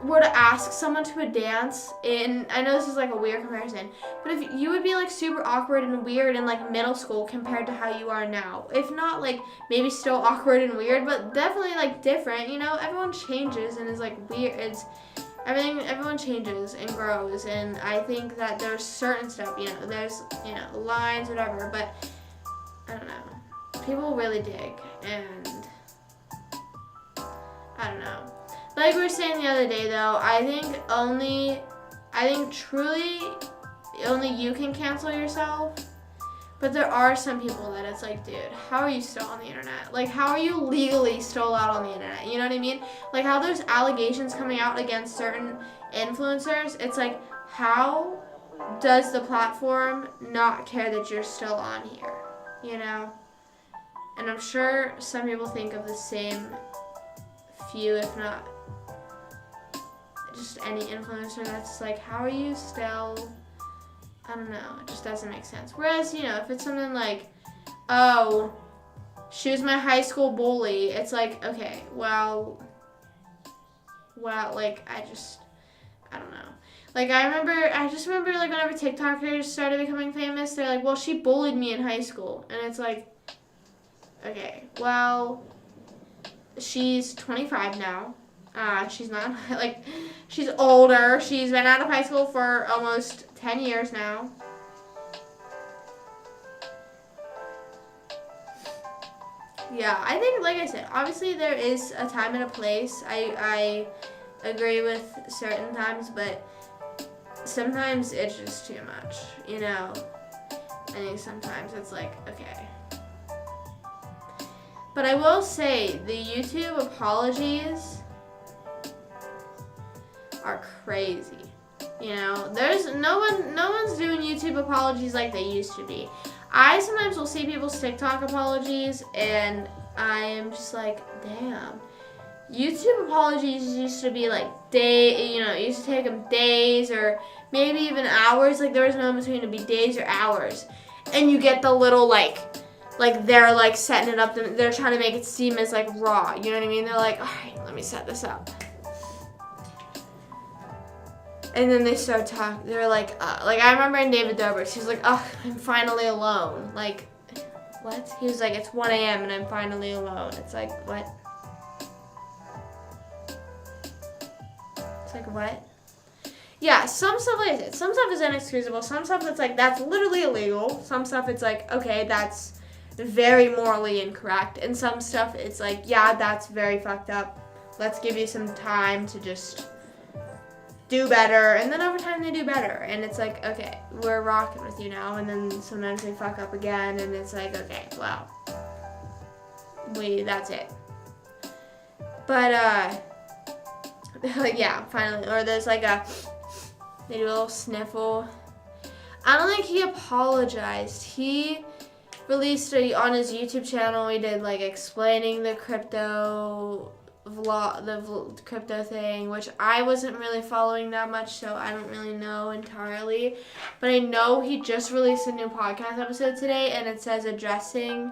were to ask someone to a dance in, I know this is like a weird comparison, but if you would be like super awkward and weird in like middle school compared to how you are now. If not like maybe still awkward and weird, but definitely like different, you know, everyone changes and is like weird. Everyone changes and grows, and I think that there's certain stuff, you know, there's, you know, lines, whatever, but I don't know. People really dig, and I don't know. Like we were saying the other day, though, I think truly only you can cancel yourself. But there are some people that it's like, dude, how are you still on the internet? Like, how are you legally still allowed on the internet? You know what I mean? Like, how there's allegations coming out against certain influencers. It's like, how does the platform not care that you're still on here? You know? And I'm sure some people think of the same few, if not just any influencer that's like, how are you still, I don't know, it just doesn't make sense. Whereas, you know, if it's something like, oh, she was my high school bully, it's like, okay, well, like, I don't know. Like, I just remember, like, whenever TikTokers started becoming famous, they're like, well, she bullied me in high school. And it's like, okay, well, she's 25 now. She's not, like, she's older. She's been out of high school for almost 10 years now. Yeah, I think, like I said, obviously there is a time and a place. I agree with certain times, but sometimes it's just too much, you know? I think sometimes it's like, okay. But I will say, the YouTube apologies are crazy. You know, there's no one's doing YouTube apologies like they used to be. I sometimes will see people's TikTok apologies, and I am just like, damn. YouTube apologies used to be like it used to take them days or maybe even hours. Like there was no in between, it'd be days or hours, and you get the little like they're like setting it up. They're trying to make it seem as like raw. You know what I mean? They're like, all right, let me set this up. And then they start talking. They're like I remember in David Dobrik's, he was like, oh, I'm finally alone. Like, what? He was like, it's 1 a.m. and I'm finally alone. It's like, what? It's like, what? Yeah, some stuff like this. Some stuff is inexcusable. Some stuff that's like, that's literally illegal. Some stuff it's like, okay, that's very morally incorrect. And some stuff it's like, yeah, that's very fucked up. Let's give you some time to just do better, and then over time they do better, and it's like, okay, we're rocking with you now, and then sometimes they fuck up again, and it's like, okay, well, that's it. But like, yeah, finally, or there's like they do a little sniffle. I don't think he apologized. He released on his YouTube channel, he did like explaining the crypto crypto thing, which I wasn't really following that much, so I don't really know entirely. But I know he just released a new podcast episode today, and it says addressing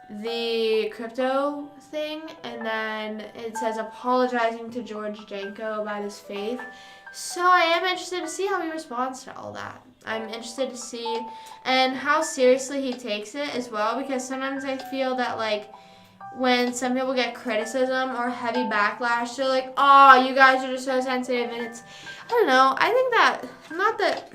the crypto thing, and then it says apologizing to George Janko about his faith. So I am interested to see how he responds to all that. I'm interested to see and how seriously he takes it as well, because sometimes I feel that like when some people get criticism or heavy backlash, they're like, oh, you guys are just so sensitive, and it's, I don't know, I think that, not that,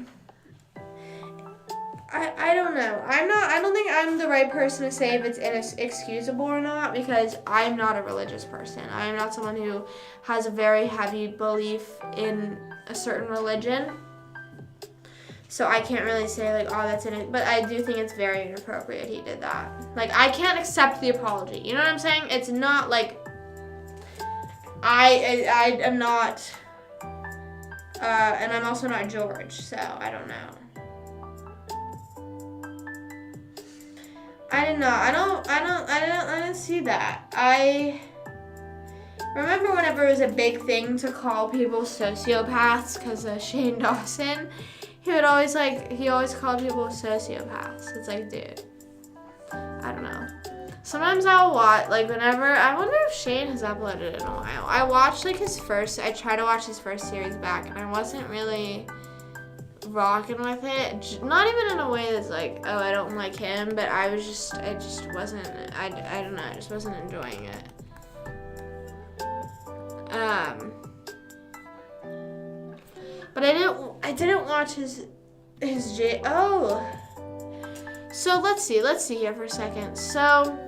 I don't know, I don't think I'm the right person to say if it's inexcusable or not, because I'm not a religious person. I am not someone who has a very heavy belief in a certain religion. So I can't really say, like, oh, that's in it. But I do think it's very inappropriate he did that. Like, I can't accept the apology. You know what I'm saying? It's not, like, I am not, and I'm also not George, so I don't know. I didn't see that. I remember whenever it was a big thing to call people sociopaths because of Shane Dawson, he always called people sociopaths. It's like, dude, I don't know. Sometimes I'll watch, like whenever, I wonder if Shane has uploaded in a while. I watched like I tried to watch his first series back and I wasn't really rocking with it. Not even in a way that's like, oh, I don't like him, but I just wasn't, I don't know, I just wasn't enjoying it. But I didn't watch his so let's see here for a second. So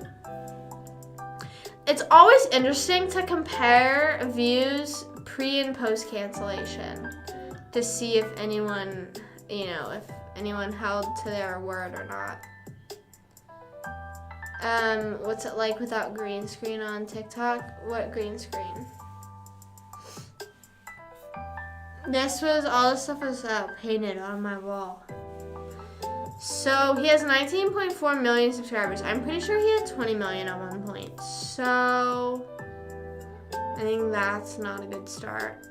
it's always interesting to compare views pre and post cancellation to see if anyone, if anyone held to their word or not. What's it like without green screen on TikTok? What green screen? All this stuff was painted on my wall. So he has 19.4 million subscribers. I'm pretty sure he had 20 million at one point. So I think that's not a good start.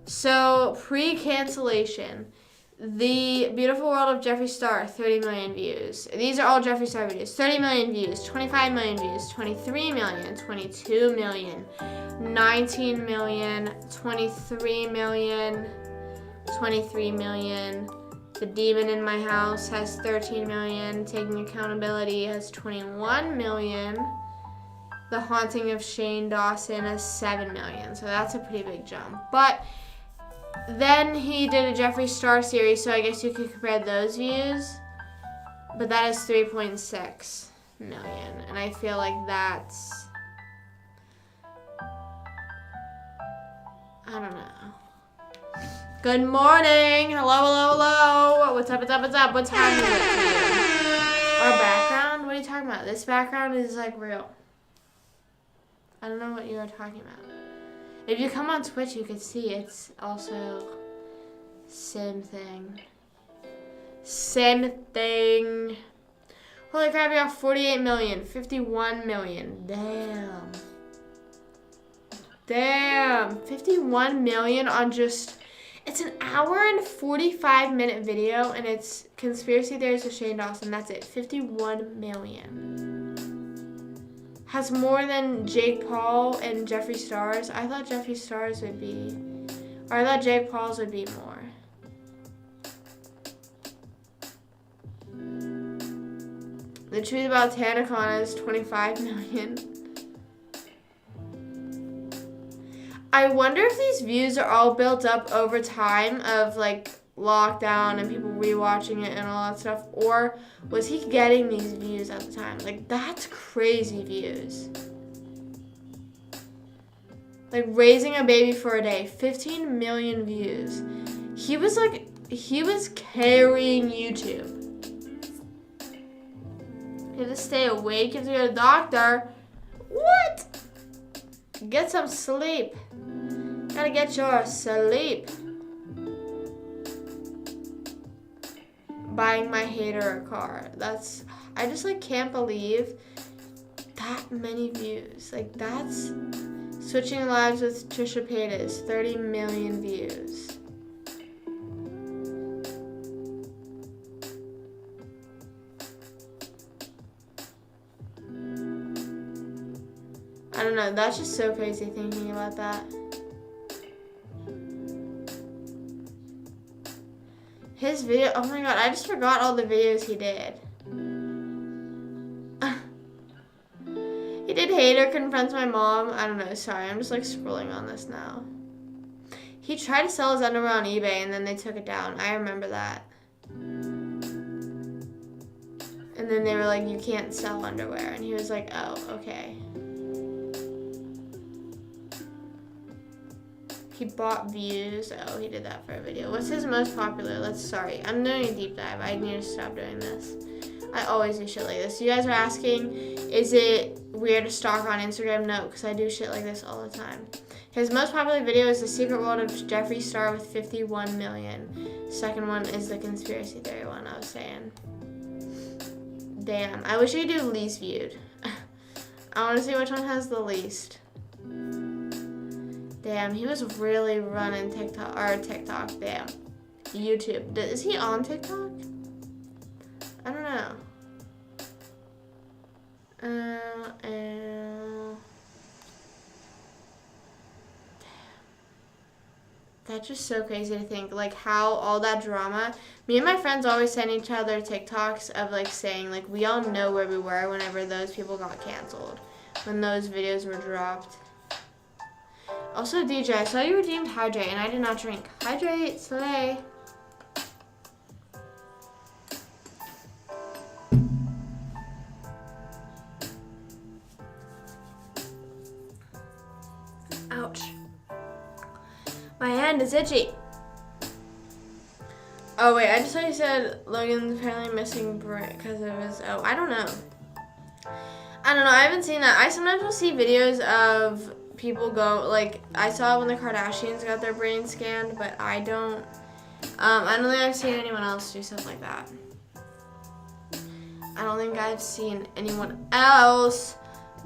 So pre-cancellation, The Beautiful World of Jeffree Star, 30 million views. These are all Jeffree Star videos. 30 million views, 25 million views, 23 million, 22 million, 19 million, 23 million, 23 million. The Demon in My House has 13 million. Taking Accountability has 21 million. The Haunting of Shane Dawson has 7 million. So that's a pretty big jump. But then he did a Jeffree Star series, so I guess you could compare those views. But that is 3.6 million. And I feel like that's, I don't know. Good morning. Hello. What's up? What time is it for you? Our background? What are you talking about? This background is like real. I don't know what you are talking about. If you come on Twitch, you can see it's also same thing. Holy crap, you got 48 million, 51 million. Damn. 51 million on just, it's an hour and 45-minute video, and it's conspiracy theories with Shane Dawson. That's it. 51 million. Has more than Jake Paul and Jeffree Star's. I thought Jeffree Star's would be, or I thought Jake Paul's would be more. The Truth About TanaCon is 25 million. I wonder if these views are all built up over time of like lockdown and people rewatching it and all that stuff, or was he getting these views at the time? Like, that's crazy views. Like Raising a Baby for a Day, 15 million views. He was carrying YouTube. You have to stay awake, you have to go to the doctor. What? Get some sleep. Gotta get your sleep. Buying my hater a car. I just like can't believe that many views. Like, that's Switching Lives with Trisha Paytas, 30 million views. I don't know, that's just so crazy thinking about that. His video, oh my god, I just forgot all the videos he did. He did Hater Confronts My Mom. I don't know, sorry, I'm just like scrolling on this now. He tried to sell his underwear on eBay and then they took it down. I remember that. And then they were like, you can't sell underwear. And he was like, oh, okay. He bought views. Oh, he did that for a video. What's his most popular? I'm doing a deep dive. I need to stop doing this. I always do shit like this. You guys are asking, is it weird to stalk on Instagram? No, because I do shit like this all the time. His most popular video is The Secret World of Jeffree Star with 51 million. Second one is the conspiracy theory one I was saying. Damn, I wish I could do least viewed. I want to see which one has the least. Damn, he was really running TikTok. Damn. YouTube. Is he on TikTok? I don't know. That's just so crazy to think, like, how all that drama. Me and my friends always send each other TikToks of, like, saying, like, we all know where we were whenever those people got canceled, when those videos were dropped. Also, DJ, I saw you redeemed Hydrate, and I did not drink. Hydrate, slay. Ouch. My hand is itchy. Oh, wait, I just thought you said Logan's apparently missing because it was, oh, I don't know. I haven't seen that. I sometimes will see videos of people go, like, I saw when the Kardashians got their brain scanned, but I don't think I've seen anyone else do stuff like that. I don't think I've seen anyone else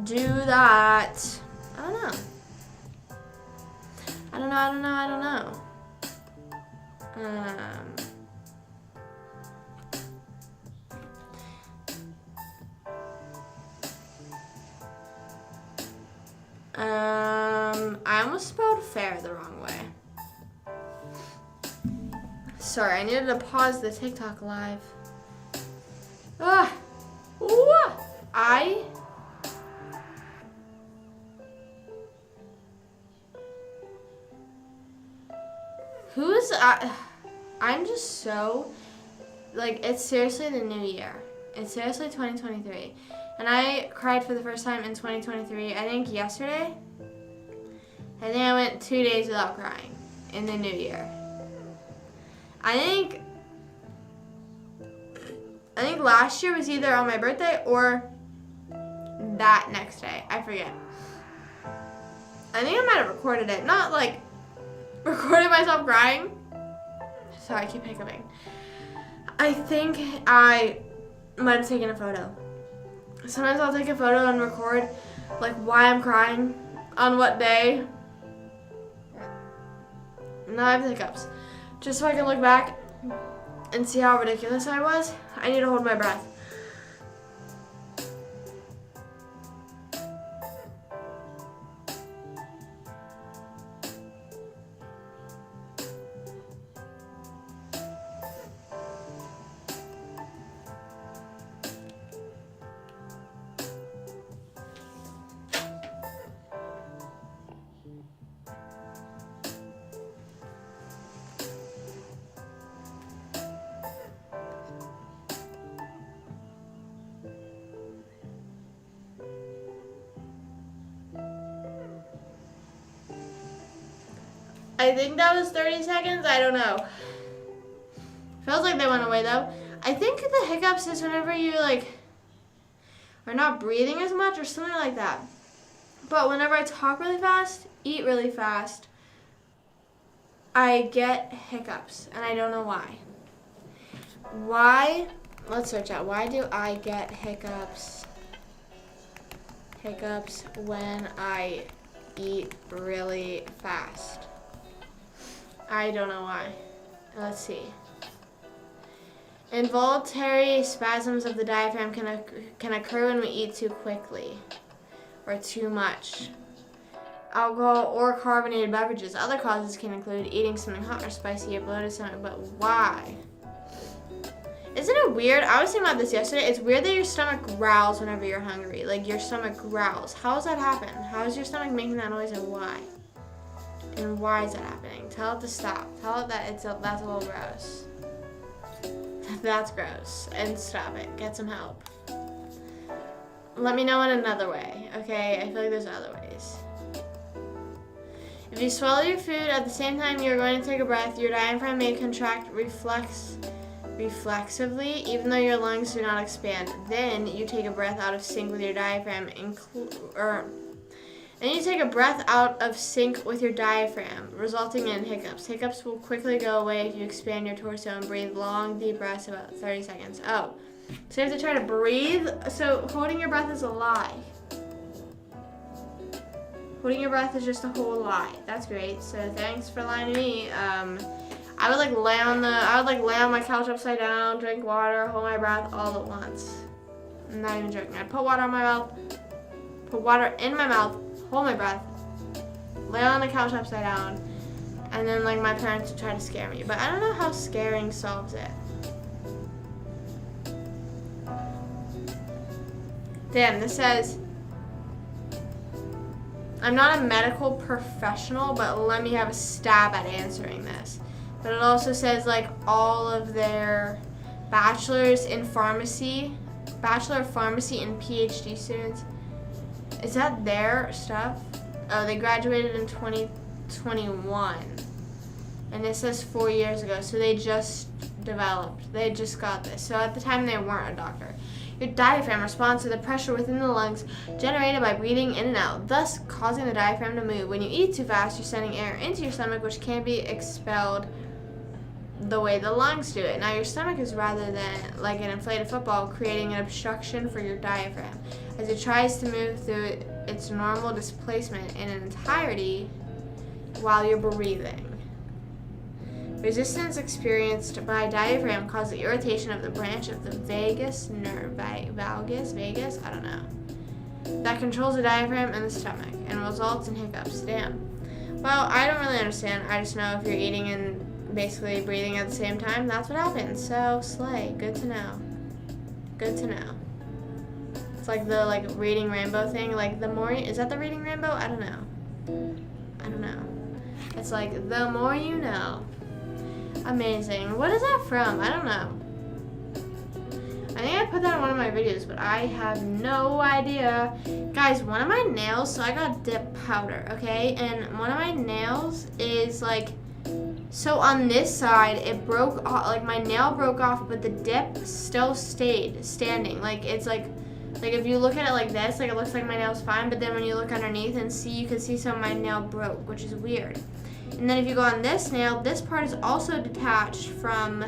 do that. I don't know. I almost spelled fair the wrong way. Sorry, I needed to pause the TikTok live. I'm just so, like, it's seriously the new year. It's seriously 2023. And I cried for the first time in 2023, I think yesterday. I think I went 2 days without crying in the new year. I think last year was either on my birthday or that next day. I forget. I think I might have recorded it. Not like recorded myself crying. Sorry, I keep hiccuping. I think I might have taken a photo. Sometimes I'll take a photo and record like why I'm crying, on what day. Now I have hiccups. Just so I can look back and see how ridiculous I was. I need to hold my breath. I think that was 30 seconds. I don't know. Feels like they went away though. I think the hiccups is whenever you like are not breathing as much or something like that. But whenever I talk really fast, eat really fast, I get hiccups and I don't know why. Why? Let's search out. Why do I get hiccups? Hiccups when I eat really fast. I don't know why. Let's see. Involuntary spasms of the diaphragm can occur when we eat too quickly or too much. Alcohol or carbonated beverages. Other causes can include eating something hot or spicy or bloated stomach, but why? Isn't it weird? I was thinking about this yesterday. It's weird that your stomach growls whenever you're hungry. Like your stomach growls. How does that happen? How is your stomach making that noise and why? And why is that happening? Tell it to stop. Tell it that that's a little gross. That's gross. And stop it. Get some help. Let me know in another way, okay? I feel like there's other ways. If you swallow your food at the same time you're going to take a breath, your diaphragm may contract reflexively, even though your lungs do not expand. Then you take a breath out of sync with your diaphragm, you take a breath out of sync with your diaphragm, resulting in hiccups. Hiccups will quickly go away if you expand your torso and breathe long, deep breaths about 30 seconds. Oh, so you have to try to breathe. So holding your breath is a lie. Holding your breath is just a whole lie. That's great. So thanks for lying to me. I would like lay on my couch upside down, drink water, hold my breath all at once. I'm not even joking. I'd put water in my mouth, hold my breath, lay on the couch upside down, and then like my parents would try to scare me. But I don't know how scaring solves it. Damn, this says, I'm not a medical professional, but let me have a stab at answering this. But it also says like all of their bachelor of pharmacy and PhD students. Is that their stuff? Oh, they graduated in 2021. And this says 4 years ago, so they just got this. So at the time they weren't a doctor. Your diaphragm responds to the pressure within the lungs generated by breathing in and out, thus causing the diaphragm to move. When you eat too fast, you're sending air into your stomach, which can't be expelled the way the lungs do it. Now your stomach is rather than like an inflated football, creating an obstruction for your diaphragm as it tries to move through its normal displacement in entirety while you're breathing. Resistance experienced by diaphragm causes the irritation of the branch of the vagus nerve, vagus, I don't know, that controls the diaphragm and the stomach and results in hiccups. Damn. Well, I don't really understand. I just know if you're eating and basically breathing at the same time, that's what happens. So, slay. Good to know. Good to know. It's like the reading rainbow thing. Like the more, is that the reading rainbow? I don't know. It's like the more you know. Amazing. What is that from? I don't know. I think I put that in one of my videos, but I have no idea. Guys, one of my nails, so I got dip powder, okay? And one of my nails is like, so on this side, it broke off, like my nail broke off, but the dip still stayed standing. Like it's like if you look at it like this, like it looks like my nail's fine, but then when you look underneath and see, you can see some of my nail broke, which is weird. And then if you go on this nail, this part is also detached from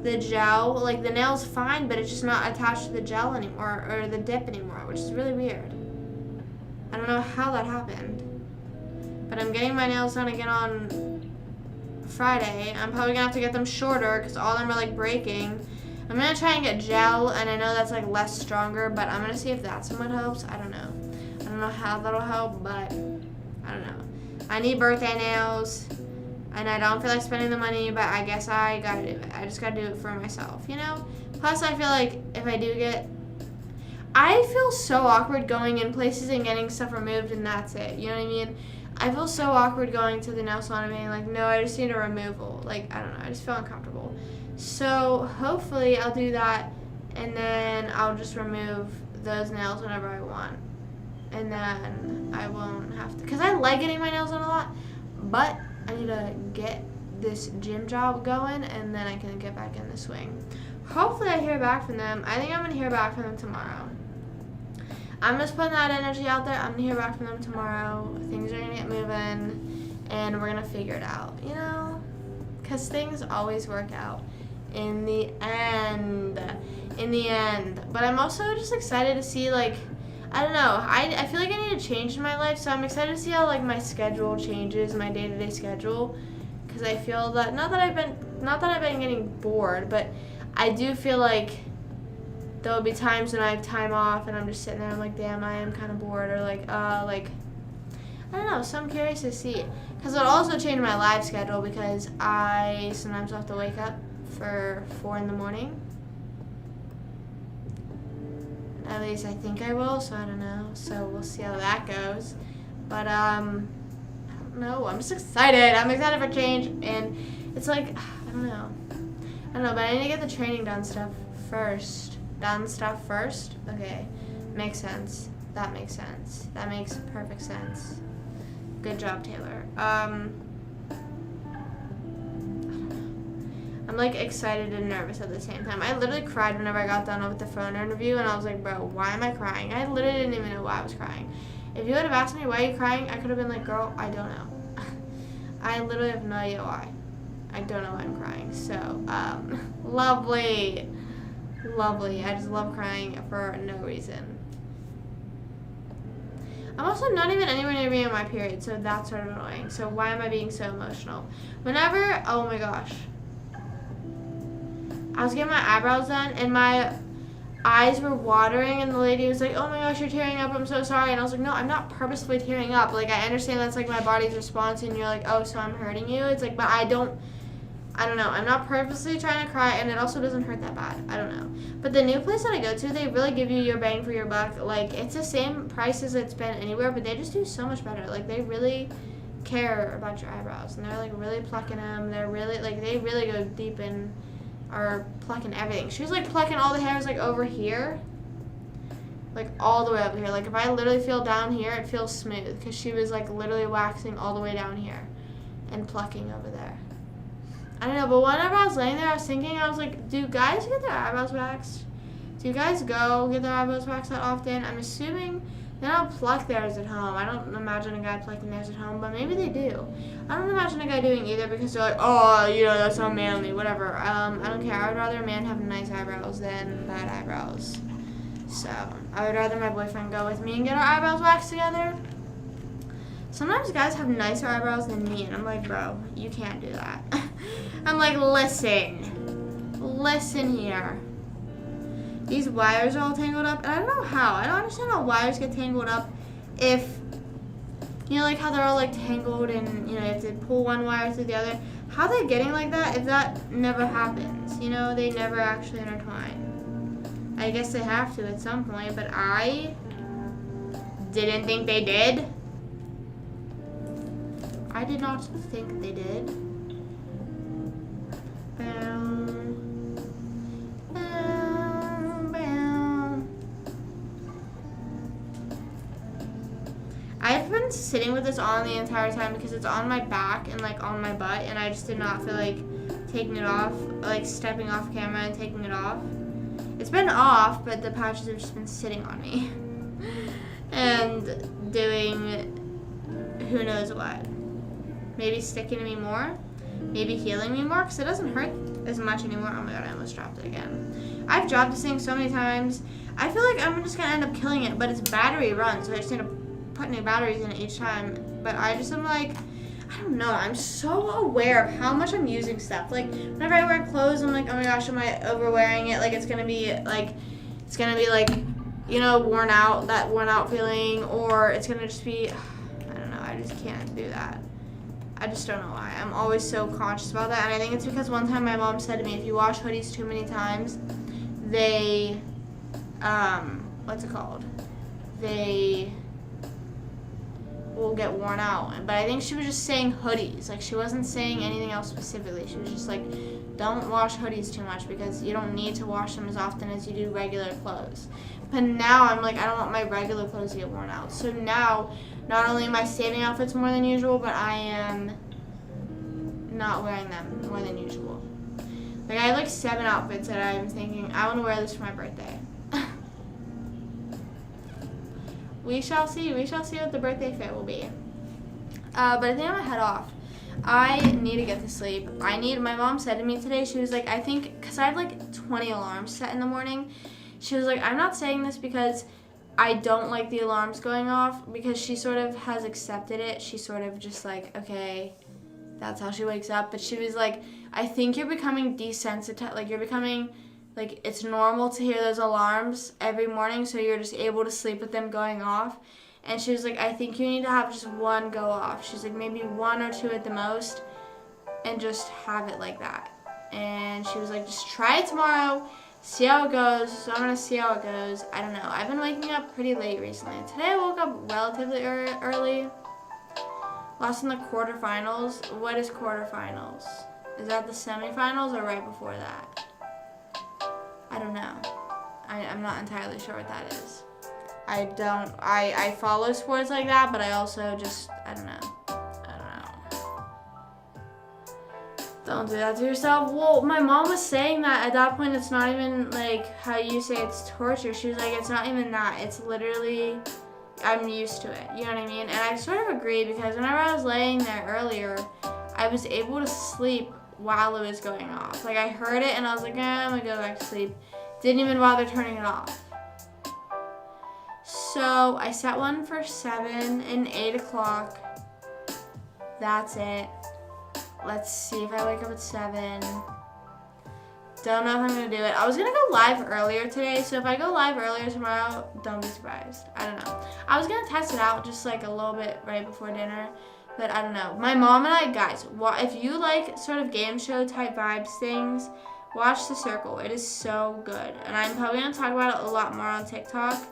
the gel. Like the nail's fine, but it's just not attached to the gel anymore, or the dip anymore, which is really weird. I don't know how that happened. But I'm getting my nails done again on Friday. I'm probably gonna have to get them shorter because all of them are like breaking. I'm gonna try and get gel, and I know that's like less stronger, but I'm gonna see if that somewhat helps. I don't know. I don't know how that'll help, but I don't know. I need birthday nails, and I don't feel like spending the money, but I guess I gotta do it. I just gotta do it for myself, you know? Plus, I feel like if I do I feel so awkward going in places and getting stuff removed, and that's it. You know what I mean? I feel so awkward going to the nail salon and being like, no, I just need a removal. Like, I don't know. I just feel uncomfortable. So, hopefully, I'll do that, and then I'll just remove those nails whenever I want. And then I won't have to, because I like getting my nails done a lot, but I need to get this gym job going, and then I can get back in the swing. Hopefully I hear back from them. I think I'm going to hear back from them tomorrow. I'm just putting that energy out there. I'm going to hear back from them tomorrow. Things are going to get moving, and we're going to figure it out, you know? Because things always work out in the end. But I'm also just excited to see, like, I don't know. I feel like I need a change in my life, so I'm excited to see how like my schedule changes, my day-to-day schedule, because I feel that not that I've been getting bored, but I do feel like there will be times when I have time off and I'm just sitting there. I'm like, damn, I am kind of bored, or like I don't know. So I'm curious to see, because it'll also change my live schedule because I sometimes have to wake up for 4 in the morning. At least I think I will, so I don't know. So we'll see how that goes. But I don't know. I'm just excited. I'm excited for change, and it's like I don't know. But I need to get the training done stuff first. Okay, makes sense. That makes sense. That makes perfect sense. Good job, Taylor. I I'm like excited and nervous at the same time. I literally cried whenever I got done with the phone interview, and I was like, bro, why am I crying? I literally didn't even know why I was crying. If you would have asked me why are you crying, I could have been like, girl, I don't know. I literally have no idea why. I don't know why I'm crying. So, lovely. Lovely. I just love crying for no reason. I'm also not even anywhere near being on my period, so that's sort of annoying. So why am I being so emotional? Whenever, oh my gosh. I was getting my eyebrows done, and my eyes were watering, and the lady was like, oh my gosh, you're tearing up, I'm so sorry. And I was like, no, I'm not purposefully tearing up. Like, I understand that's like my body's response, and you're like, oh, so I'm hurting you. It's like, but I don't know. I'm not purposely trying to cry, and it also doesn't hurt that bad. I don't know. But the new place that I go to, they really give you your bang for your buck. Like, it's the same price as it's been anywhere, but they just do so much better. Like, they really care about your eyebrows, and they're, like, really plucking them. They're really, like, they really go deep in, or plucking everything. She was, like, plucking all the hairs, like, over here. Like, all the way over here. Like, if I literally feel down here, it feels smooth, because she was, like, literally waxing all the way down here and plucking over there. I don't know, but whenever I was laying there, I was thinking, I was like, do guys get their eyebrows waxed? Do you guys go get their eyebrows waxed that often? I'm assuming they don't pluck theirs at home. I don't imagine a guy plucking theirs at home, but maybe they do. I don't imagine a guy doing either because they're like, oh, you know, that's not manly, whatever. I don't care. I would rather a man have nice eyebrows than bad eyebrows. So, I would rather my boyfriend go with me and get our eyebrows waxed together. Sometimes guys have nicer eyebrows than me, and I'm like, bro, you can't do that. I'm like, listen here. These wires are all tangled up, and I don't know how. I don't understand how wires get tangled up if, you know, like how they're all like tangled and, you know, you have to pull one wire through the other. How they're getting like that if that never happens? You know, they never actually intertwine. I guess they have to at some point, but I didn't think they did. I did not think they did. Boom. Boom. Boom. I've been sitting with this on the entire time because it's on my back and like on my butt, and I just did not feel like taking it off, like stepping off camera and taking it off. It's been off, but the patches have just been sitting on me and doing who knows what. Maybe sticking to me more, maybe healing me more, because it doesn't hurt as much anymore. Oh my god, I almost dropped it again. I've dropped this thing so many times. I feel like I'm just going to end up killing it, but it's battery run, so I just need to put new batteries in it each time. But I just am like, I don't know, I'm so aware of how much I'm using stuff. Like, whenever I wear clothes, I'm like, oh my gosh, am I overwearing it? Like, it's going to be like, you know, worn out, that worn out feeling, or it's going to just be, I don't know, I just can't do that. I just don't know why. I'm always so conscious about that. And I think it's because one time my mom said to me, if you wash hoodies too many times, they, what's it called? They will get worn out. But I think she was just saying hoodies. Like, she wasn't saying anything else specifically. She was just like, don't wash hoodies too much because you don't need to wash them as often as you do regular clothes. But now I'm like, I don't want my regular clothes to get worn out. So now, not only am I saving outfits more than usual, but I am not wearing them more than usual. Like, I have like 7 outfits that I'm thinking, I want to wear this for my birthday. We shall see. We shall see what the birthday fit will be. But I think I'm going to head off. I need to get to sleep. My mom said to me today, she was like, I think, because I have like 20 alarms set in the morning. She was like, I'm not saying this because I don't like the alarms going off, because she sort of has accepted it. She's sort of just like, okay, that's how she wakes up. But she was like, I think you're becoming desensitized. Like, you're becoming, like, it's normal to hear those alarms every morning, so you're just able to sleep with them going off. And she was like, I think you need to have just one go off. She's like, maybe 1 or 2 at the most, and just have it like that. And she was like, just try it tomorrow. See how it goes. So I'm going to see how it goes. I don't know. I've been waking up pretty late recently. Today I woke up relatively early. Lost in the quarterfinals. What is quarterfinals? Is that the semifinals or right before that? I don't know. I'm not entirely sure what that is. I follow sports like that, but I also just, I don't know. Don't do that to yourself. Well, my mom was saying that at that point it's not even like how you say it's torture. She was like, it's not even that. It's literally, I'm used to it. You know what I mean? And I sort of agree because whenever I was laying there earlier, I was able to sleep while it was going off. Like I heard it and I was like, I'm gonna go back to sleep. Didn't even bother turning it off. So I set one for 7 and 8 o'clock. That's it. Let's see if I wake up at 7. Don't know if I'm gonna do it. I was gonna go live earlier today, so if I go live earlier tomorrow, don't be surprised. I don't know. I was gonna test it out just like a little bit right before dinner, but I don't know. My mom and I, guys, if you like sort of game show type vibes things, watch The Circle. It is so good, and I'm probably gonna talk about it a lot more on TikTok.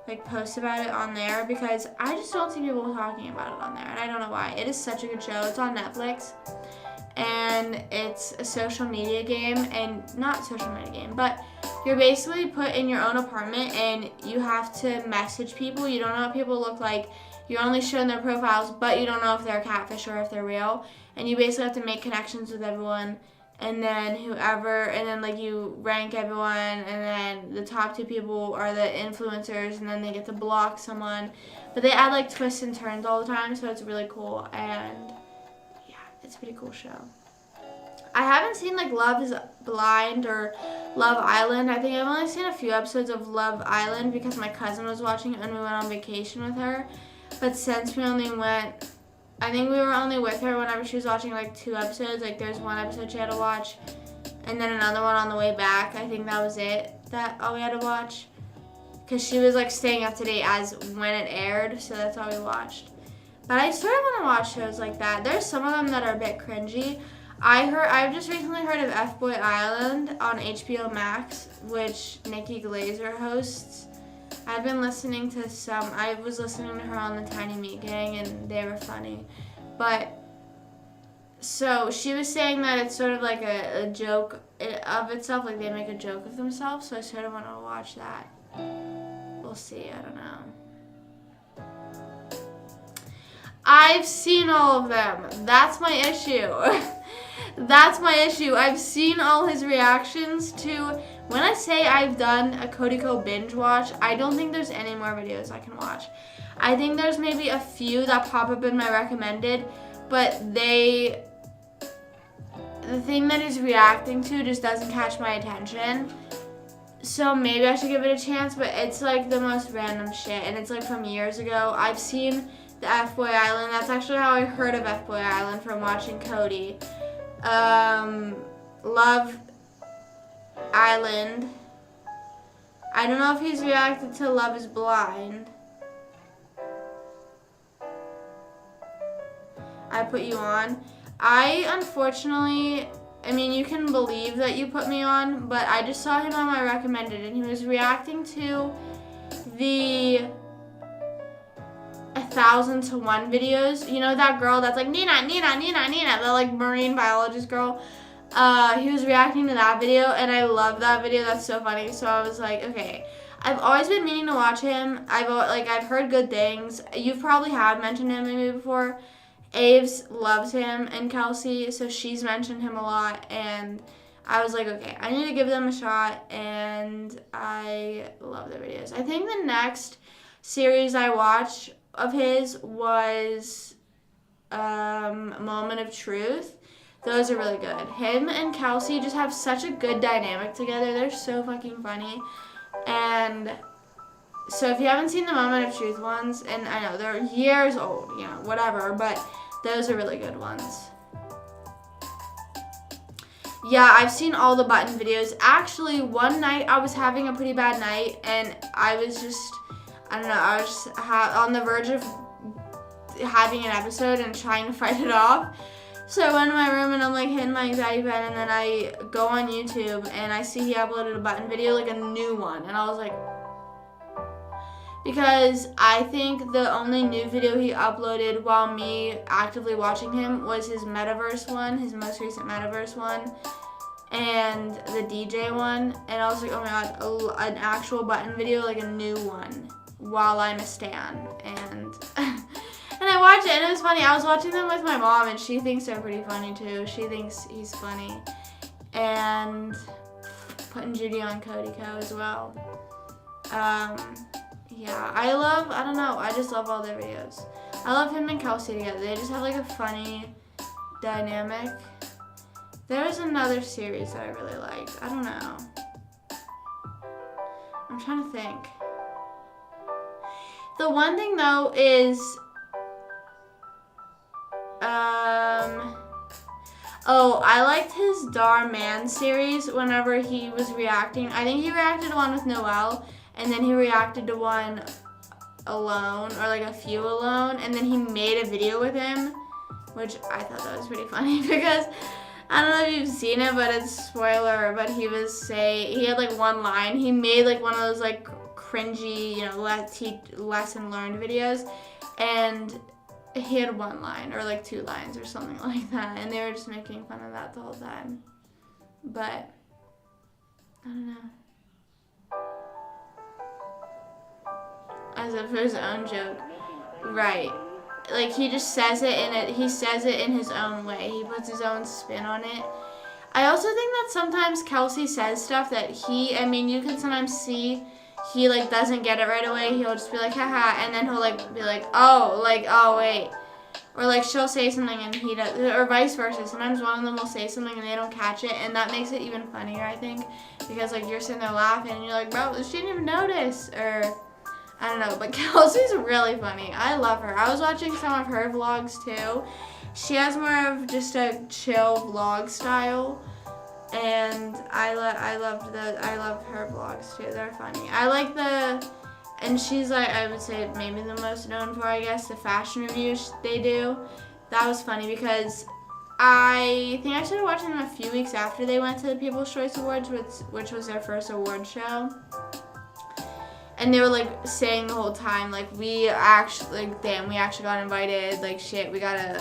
Like post about it on there because I just don't see people talking about it on there, and I don't know why. It is such a good show. It's on Netflix, and it's a social media game, and not social media game, but you're basically put in your own apartment and you have to message people. You don't know what people look like. You're only shown their profiles, but you don't know if they're catfish or if they're real, and you basically have to make connections with everyone. And then like you rank everyone, and then the top 2 people are the influencers, and then they get to block someone. But they add like twists and turns all the time, so it's really cool. And yeah, it's a pretty cool show. I haven't seen like Love is Blind or Love Island. I think I've only seen a few episodes of Love Island because my cousin was watching it and we went on vacation with her. But since we only went, I think we were only with her whenever she was watching like 2 episodes. Like there's one episode she had to watch and then another one on the way back. I think that was it, all we had to watch. Because she was like staying up to date as when it aired, so that's all we watched. But I sort of want to watch shows like that. There's some of them that are a bit cringy. I've just recently heard of F-Boy Island on HBO Max, which Nikki Glazer hosts. I've been listening to I was listening to her on the Tiny Meat Gang, and they were funny. But, so she was saying that it's sort of like a joke of itself, like they make a joke of themselves, so I sort of want to watch that. We'll see, I don't know. I've seen all of them. That's my issue. That's my issue. I've seen all his reactions to... When I say I've done a Cody Co binge watch, I don't think there's any more videos I can watch. I think there's maybe a few that pop up in my recommended, but the thing that he's reacting to just doesn't catch my attention. So maybe I should give it a chance, but it's like the most random shit, and it's like from years ago. I've seen the F-Boy Island. That's actually how I heard of F-Boy Island, from watching Cody. Love Island. I don't know if he's reacted to Love is Blind. I Put You On. Unfortunately, I mean, you can believe that you put me on, but I just saw him on my recommended, and he was reacting to the 1,000 to 1 videos. You know that girl that's like, Nina, the like marine biologist girl? He was reacting to that video, and I love that video. That's so funny. So I was like, okay. I've always been meaning to watch him. I've heard good things. You probably have mentioned him maybe before. Aves loves him, and Kelsey, so she's mentioned him a lot, and I was like, okay, I need to give them a shot, and I love their videos. I think the next series I watched of his was Moment of Truth. Those are really good. Him and Kelsey just have such a good dynamic together. They're so fucking funny. And so if you haven't seen the Moment of Truth ones, and I know they're years old, you know, whatever, but those are really good ones. Yeah, I've seen all the button videos. Actually, one night I was having a pretty bad night, and I was just, I don't know, I was just on the verge of having an episode and trying to fight it off. So I went in my room and I'm like hitting my anxiety bed, and then I go on YouTube and I see he uploaded a button video, like a new one, and I was like, because I think the only new video he uploaded while me actively watching him was his Metaverse one, his most recent Metaverse one, and the DJ one, and I was like, oh my god, an actual button video, like a new one, while I'm a stan, and I watched it and it was funny. I was watching them with my mom and she thinks they're pretty funny too. She thinks he's funny. And putting Judy on Cody Co as well. Yeah, I don't know, I just love all their videos. I love him and Kelsey together. They just have like a funny dynamic. There was another series that I really liked. I don't know. I'm trying to think. The one thing though is, oh, I liked his Dar Man series whenever he was reacting. I think he reacted to one with Noelle, and then he reacted to one alone, or like a few alone, and then he made a video with him, which I thought that was pretty funny because I don't know if you've seen it, but it's spoiler, but he had like one line. He made like one of those like cringy, you know, lesson learned videos, and he had one line or like 2 lines or something like that, and they were just making fun of that the whole time. But I don't know. As if for his own joke, right? Like he just says it he says it in his own way. He puts his own spin on it. I also think that sometimes Kelsey says stuff that you can sometimes see he like doesn't get it right away. He'll just be like, haha, and then he'll like be like, oh wait. Or like she'll say something and he does, or vice versa. Sometimes one of them will say something and they don't catch it, and that makes it even funnier, I think, because like you're sitting there laughing and you're like, bro, she didn't even notice, or I don't know. But Kelsey's really funny. I love her. I was watching some of her vlogs too. She has more of just a chill vlog style, and I love her vlogs too. They're funny. I like and she's like, I would say maybe the most known for, I guess, the fashion reviews they do. That was funny because I think I started watching them a few weeks after they went to the People's Choice Awards, which was their first award show. And they were like saying the whole time, like, we actually got invited, like, shit, we gotta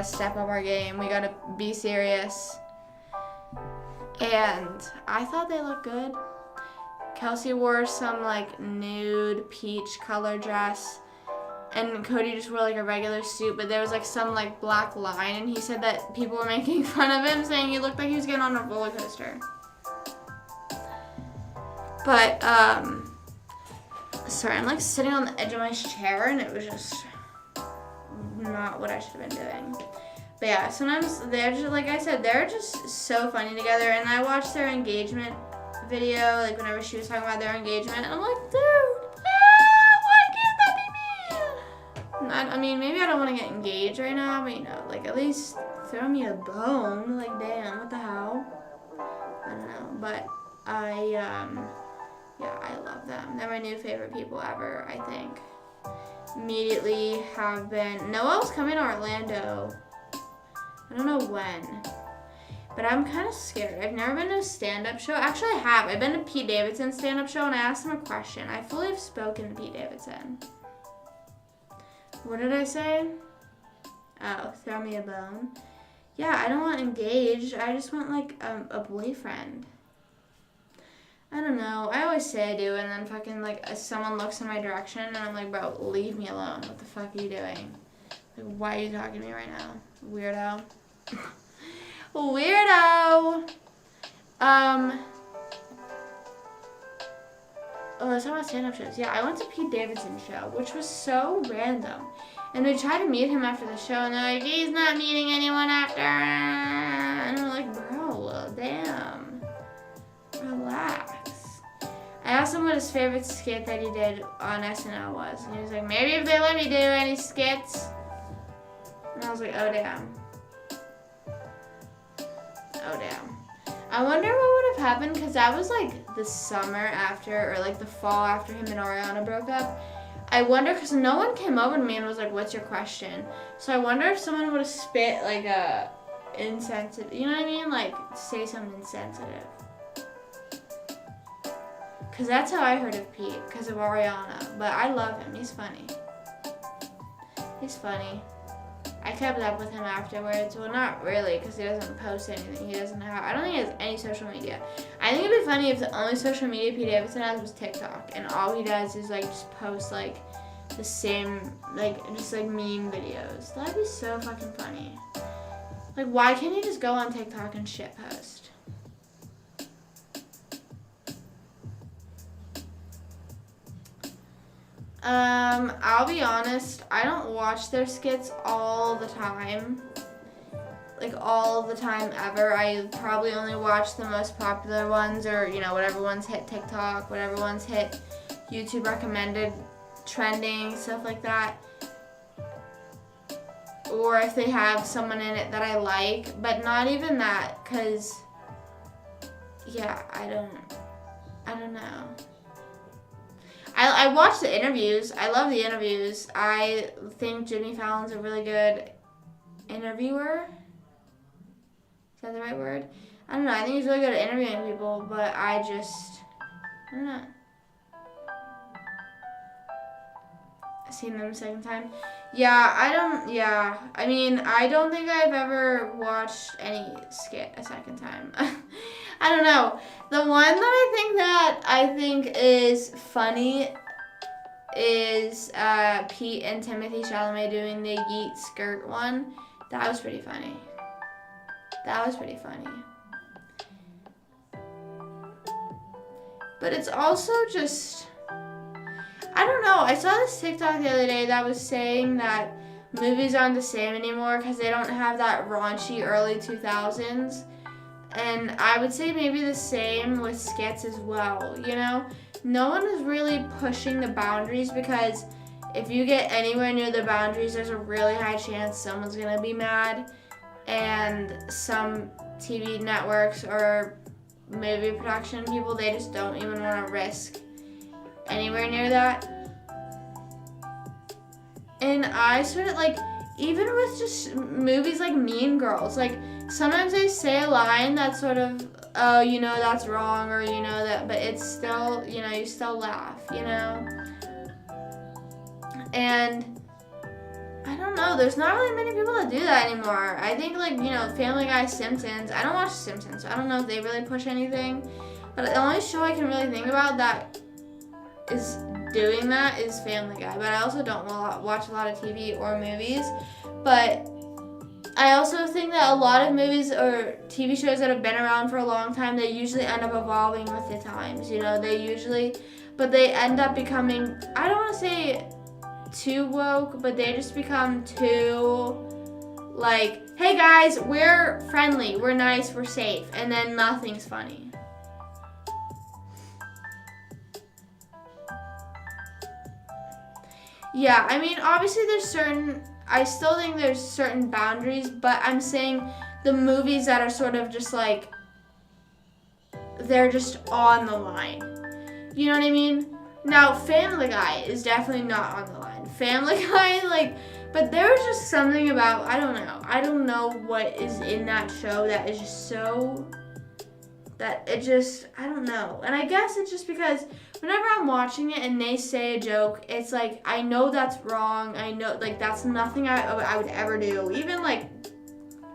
step up our game, we gotta be serious. And I thought they looked good. Kelsey wore some like nude peach color dress, and Cody just wore like a regular suit, but there was like some like black line, and he said that people were making fun of him, saying he looked like he was getting on a roller coaster. But sorry, I'm like sitting on the edge of my chair and it was just not what I should have been doing. But yeah, sometimes they're just, like I said, they're just so funny together, and I watched their engagement video, like whenever she was talking about their engagement, and I'm like, dude, why can't that be me? I mean, maybe I don't want to get engaged right now, but you know, like at least throw me a bone, like damn, what the hell? I don't know, but yeah, I love them. They're my new favorite people ever, I think. Immediately have been, Noelle's coming to Orlando. I don't know when. But I'm kind of scared. I've never been to a stand-up show. Actually, I have. I've been to Pete Davidson's stand-up show, and I asked him a question. I fully have spoken to Pete Davidson. What did I say? Oh, throw me a bone. Yeah, I don't want engaged. I just want, like, a boyfriend. I don't know. I always say I do, and then fucking, like, someone looks in my direction, and I'm like, bro, leave me alone. What the fuck are you doing? Like, why are you talking to me right now? Weirdo. Weirdo. Oh, let's talk about stand-up shows. Yeah, I went to Pete Davidson's show, which was so random. And we tried to meet him after the show, and they're like, he's not meeting anyone after. And I'm like, bro, damn. Relax. I asked him what his favorite skit that he did on SNL was. And he was like, maybe if they let me do any skits. And I was like, oh, damn. Oh, damn. I wonder what would have happened, because that was like the summer after, or like the fall after him and Ariana broke up. I wonder, because no one came over to me and was like, what's your question? So I wonder if someone would have spit like a insensitive, you know what I mean? Like, say something insensitive. Because that's how I heard of Pete, because of Ariana. But I love him. He's funny. He's funny. I kept up with him afterwards. Well, not really, because he doesn't post anything. He doesn't have, I don't think he has any social media. I think it'd be funny if the only social media Pete Davidson has was TikTok, and all he does is like just post like the same, like, just like meme videos. That'd be so fucking funny. Like, why can't you just go on TikTok and shitpost? I'll be honest, I don't watch their skits all the time. Like, all the time ever. I probably only watch the most popular ones, or, you know, whatever ones hit TikTok, whatever ones hit YouTube recommended, trending, stuff like that. Or if they have someone in it that I like, but not even that, because, yeah, I don't know. I watch the interviews. I love the interviews. I think Jimmy Fallon's a really good interviewer. Is that the right word? I don't know. I think he's really good at interviewing people, but I don't know. I've seen them a second time. I mean, I don't think I've ever watched any skit a second time. I don't know. The one that I think is funny is Pete and Timothy Chalamet doing the Yeet skirt one. That was pretty funny. But it's also just, I don't know. I saw this TikTok the other day that was saying that movies aren't the same anymore because they don't have that raunchy early 2000s. And I would say maybe the same with skits as well, you know? No one is really pushing the boundaries, because if you get anywhere near the boundaries, there's a really high chance someone's going to be mad. And some TV networks or movie production people, they just don't even want to risk anywhere near that. And I sort of, like, even with just movies like Mean Girls, like, sometimes they say a line that's sort of, oh, you know, that's wrong, or you know that, but it's still, you know, you still laugh, you know? And I don't know, there's not really many people that do that anymore. I think, like, you know, Family Guy, Simpsons, I don't watch Simpsons, so I don't know if they really push anything, but the only show I can really think about that is doing that is Family Guy. But I also don't watch a lot of TV or movies, but I also think that a lot of movies or TV shows that have been around for a long time, they usually end up evolving with the times, you know, but they end up becoming, I don't want to say too woke, but they just become too, like, hey guys, we're friendly, we're nice, we're safe, and then nothing's funny. Yeah, I mean, obviously I still think there's certain boundaries, but I'm saying the movies that are sort of just like, they're just on the line. You know what I mean? Now, Family Guy is definitely not on the line. Family Guy, like, but there was just something about, I don't know what is in that show that is just so, that it just, I don't know. And I guess it's just because whenever I'm watching it and they say a joke, it's like, I know that's wrong. I know, like, that's nothing I would ever do. Even, like,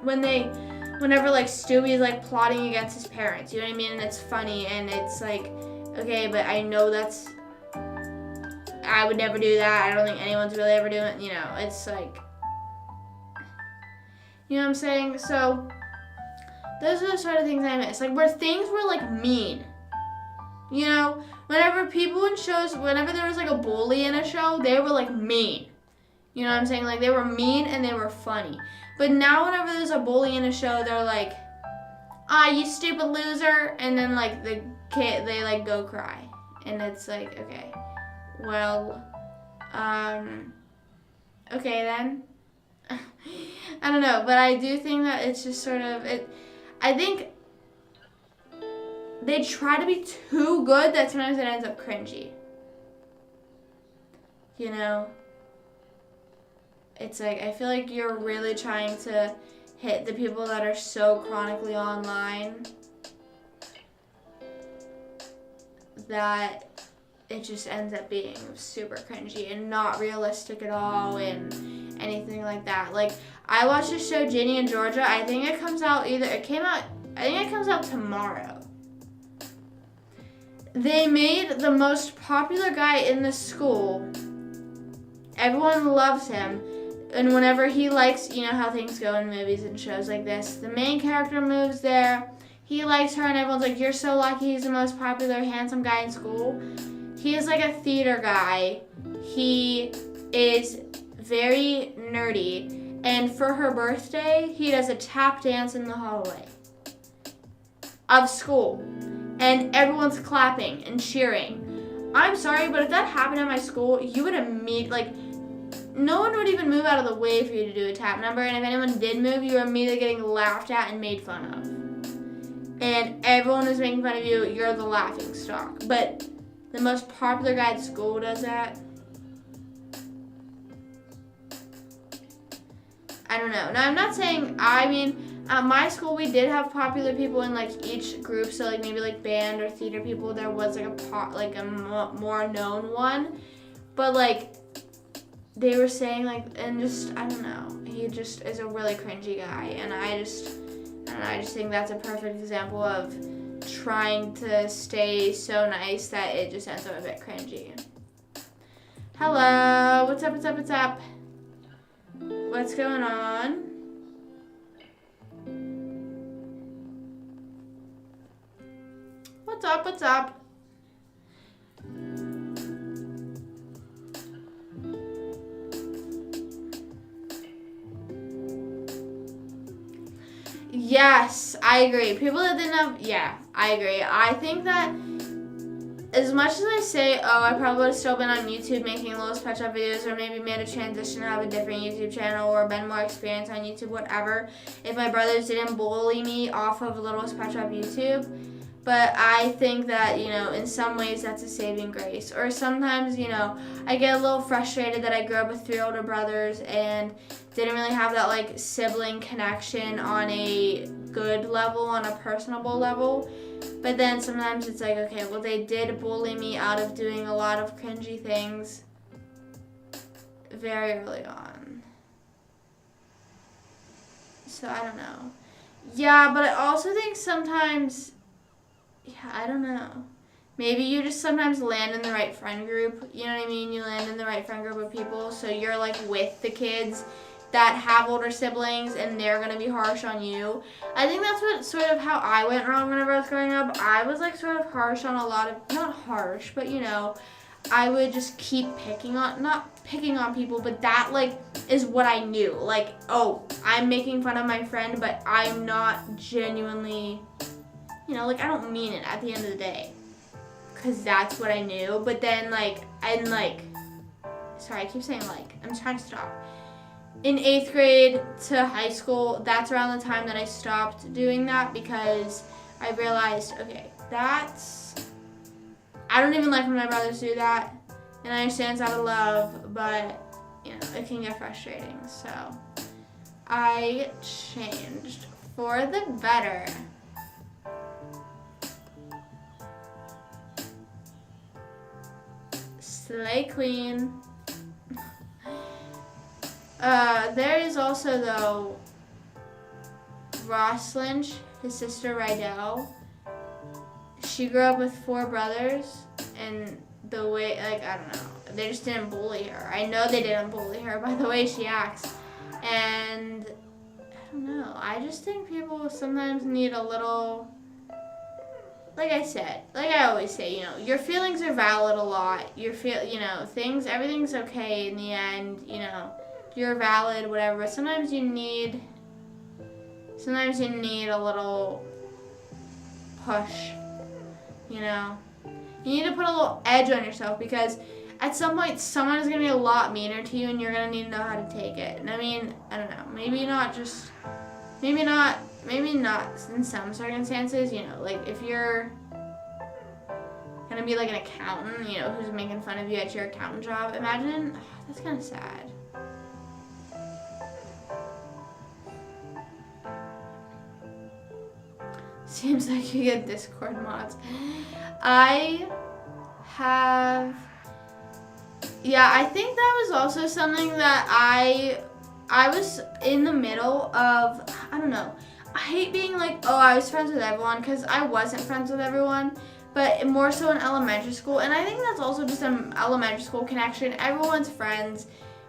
whenever, like, Stewie's, like, plotting against his parents, you know what I mean? And it's funny, and it's like, okay, but I know I would never do that. I don't think anyone's really ever doing it, you know? It's like, you know what I'm saying? So, those are the sort of things I miss. Like, where things were, like, mean. You know? Whenever people in shows, whenever there was, like, a bully in a show, they were, like, mean. You know what I'm saying? Like, they were mean and they were funny. But now whenever there's a bully in a show, they're like, you stupid loser. And then, like, the kid, they, like, go cry. And it's like, okay. Well, okay then. I don't know, but I do think that it's just sort of, I think they try to be too good that sometimes it ends up cringy. You know? It's like, I feel like you're really trying to hit the people that are so chronically online that it just ends up being super cringy and not realistic at all and anything like that. Like, I watched the show Ginny and Georgia. I think it comes out tomorrow. They made the most popular guy in the school everyone loves him. And whenever he likes, you know how things go in movies and shows like this, the main character moves there. He likes her, and everyone's like, you're so lucky, he's the most popular, handsome guy in school. He is like a theater guy. He is very nerdy. And for her birthday, he does a tap dance in the hallway of school. And everyone's clapping and cheering. I'm sorry, but if that happened at my school, you would no one would even move out of the way for you to do a tap number. And if anyone did move, you were immediately getting laughed at and made fun of. And everyone was making fun of you. You're the laughing stock. But the most popular guy at school does that. I don't know. Now, I'm not saying, at my school, we did have popular people in, like, each group. So, like, maybe, like, band or theater people. There was, like, a more known one. But, like, they were saying, like, and just, I don't know. He just is a really cringy guy. And I just think that's a perfect example of trying to stay so nice that it just ends up a bit cringy. Hello. What's up, what's up, what's up? What's going on? What's up, what's up? Yes, I agree. People that didn't have, yeah, I agree. I think that as much as I say, oh, I probably would have still been on YouTube making Littlest Pet Shop videos, or maybe made a transition to have a different YouTube channel, or been more experienced on YouTube, whatever, if my brothers didn't bully me off of Littlest Pet Shop YouTube. But I think that, you know, in some ways that's a saving grace. Or sometimes, you know, I get a little frustrated that I grew up with 3 older brothers and didn't really have that, like, sibling connection on a good level, on a personable level. But then sometimes it's like, okay, well, they did bully me out of doing a lot of cringy things very early on. So I don't know. Yeah, but I also think sometimes, yeah, I don't know. Maybe you just sometimes land in the right friend group. You know what I mean? You land in the right friend group of people. So you're like with the kids that have older siblings and they're going to be harsh on you. I think that's what sort of how I went wrong whenever I was growing up. I was like sort of harsh on a lot of, not harsh, but you know, I would just keep not picking on people, but that like is what I knew. Like, oh, I'm making fun of my friend, but I'm not genuinely, you know, like I don't mean it at the end of the day. Cause that's what I knew. But then sorry, I keep saying like, I'm trying to stop. In 8th grade to high school, that's around the time that I stopped doing that because I realized, okay, I don't even like when my brothers do that. And I understand it's out of love, but, you know, it can get frustrating. So I changed for the better. Slay queen. There is also, though, Ross Lynch, his sister Rydell. She grew up with 4 brothers, and the way, like, I don't know, they just didn't bully her. I know they didn't bully her by the way she acts. And, I don't know, I just think people sometimes need a little, like I said, like I always say, you know, your feelings are valid a lot. You know, everything's okay in the end, you know. You're valid, whatever, but sometimes you need a little push, you know. You need to put a little edge on yourself because at some point someone is going to be a lot meaner to you and you're going to need to know how to take it. And I mean, I don't know, maybe not in some circumstances, you know, like if you're going to be like an accountant, you know, who's making fun of you at your accountant job, imagine, that's kind of sad. Seems like you get Discord mods. I think that was also something that I was in the middle of, I don't know. I hate being like, oh, I was friends with everyone, because I wasn't friends with everyone, but more so in elementary school. And I think that's also just an elementary school connection. Everyone's friends.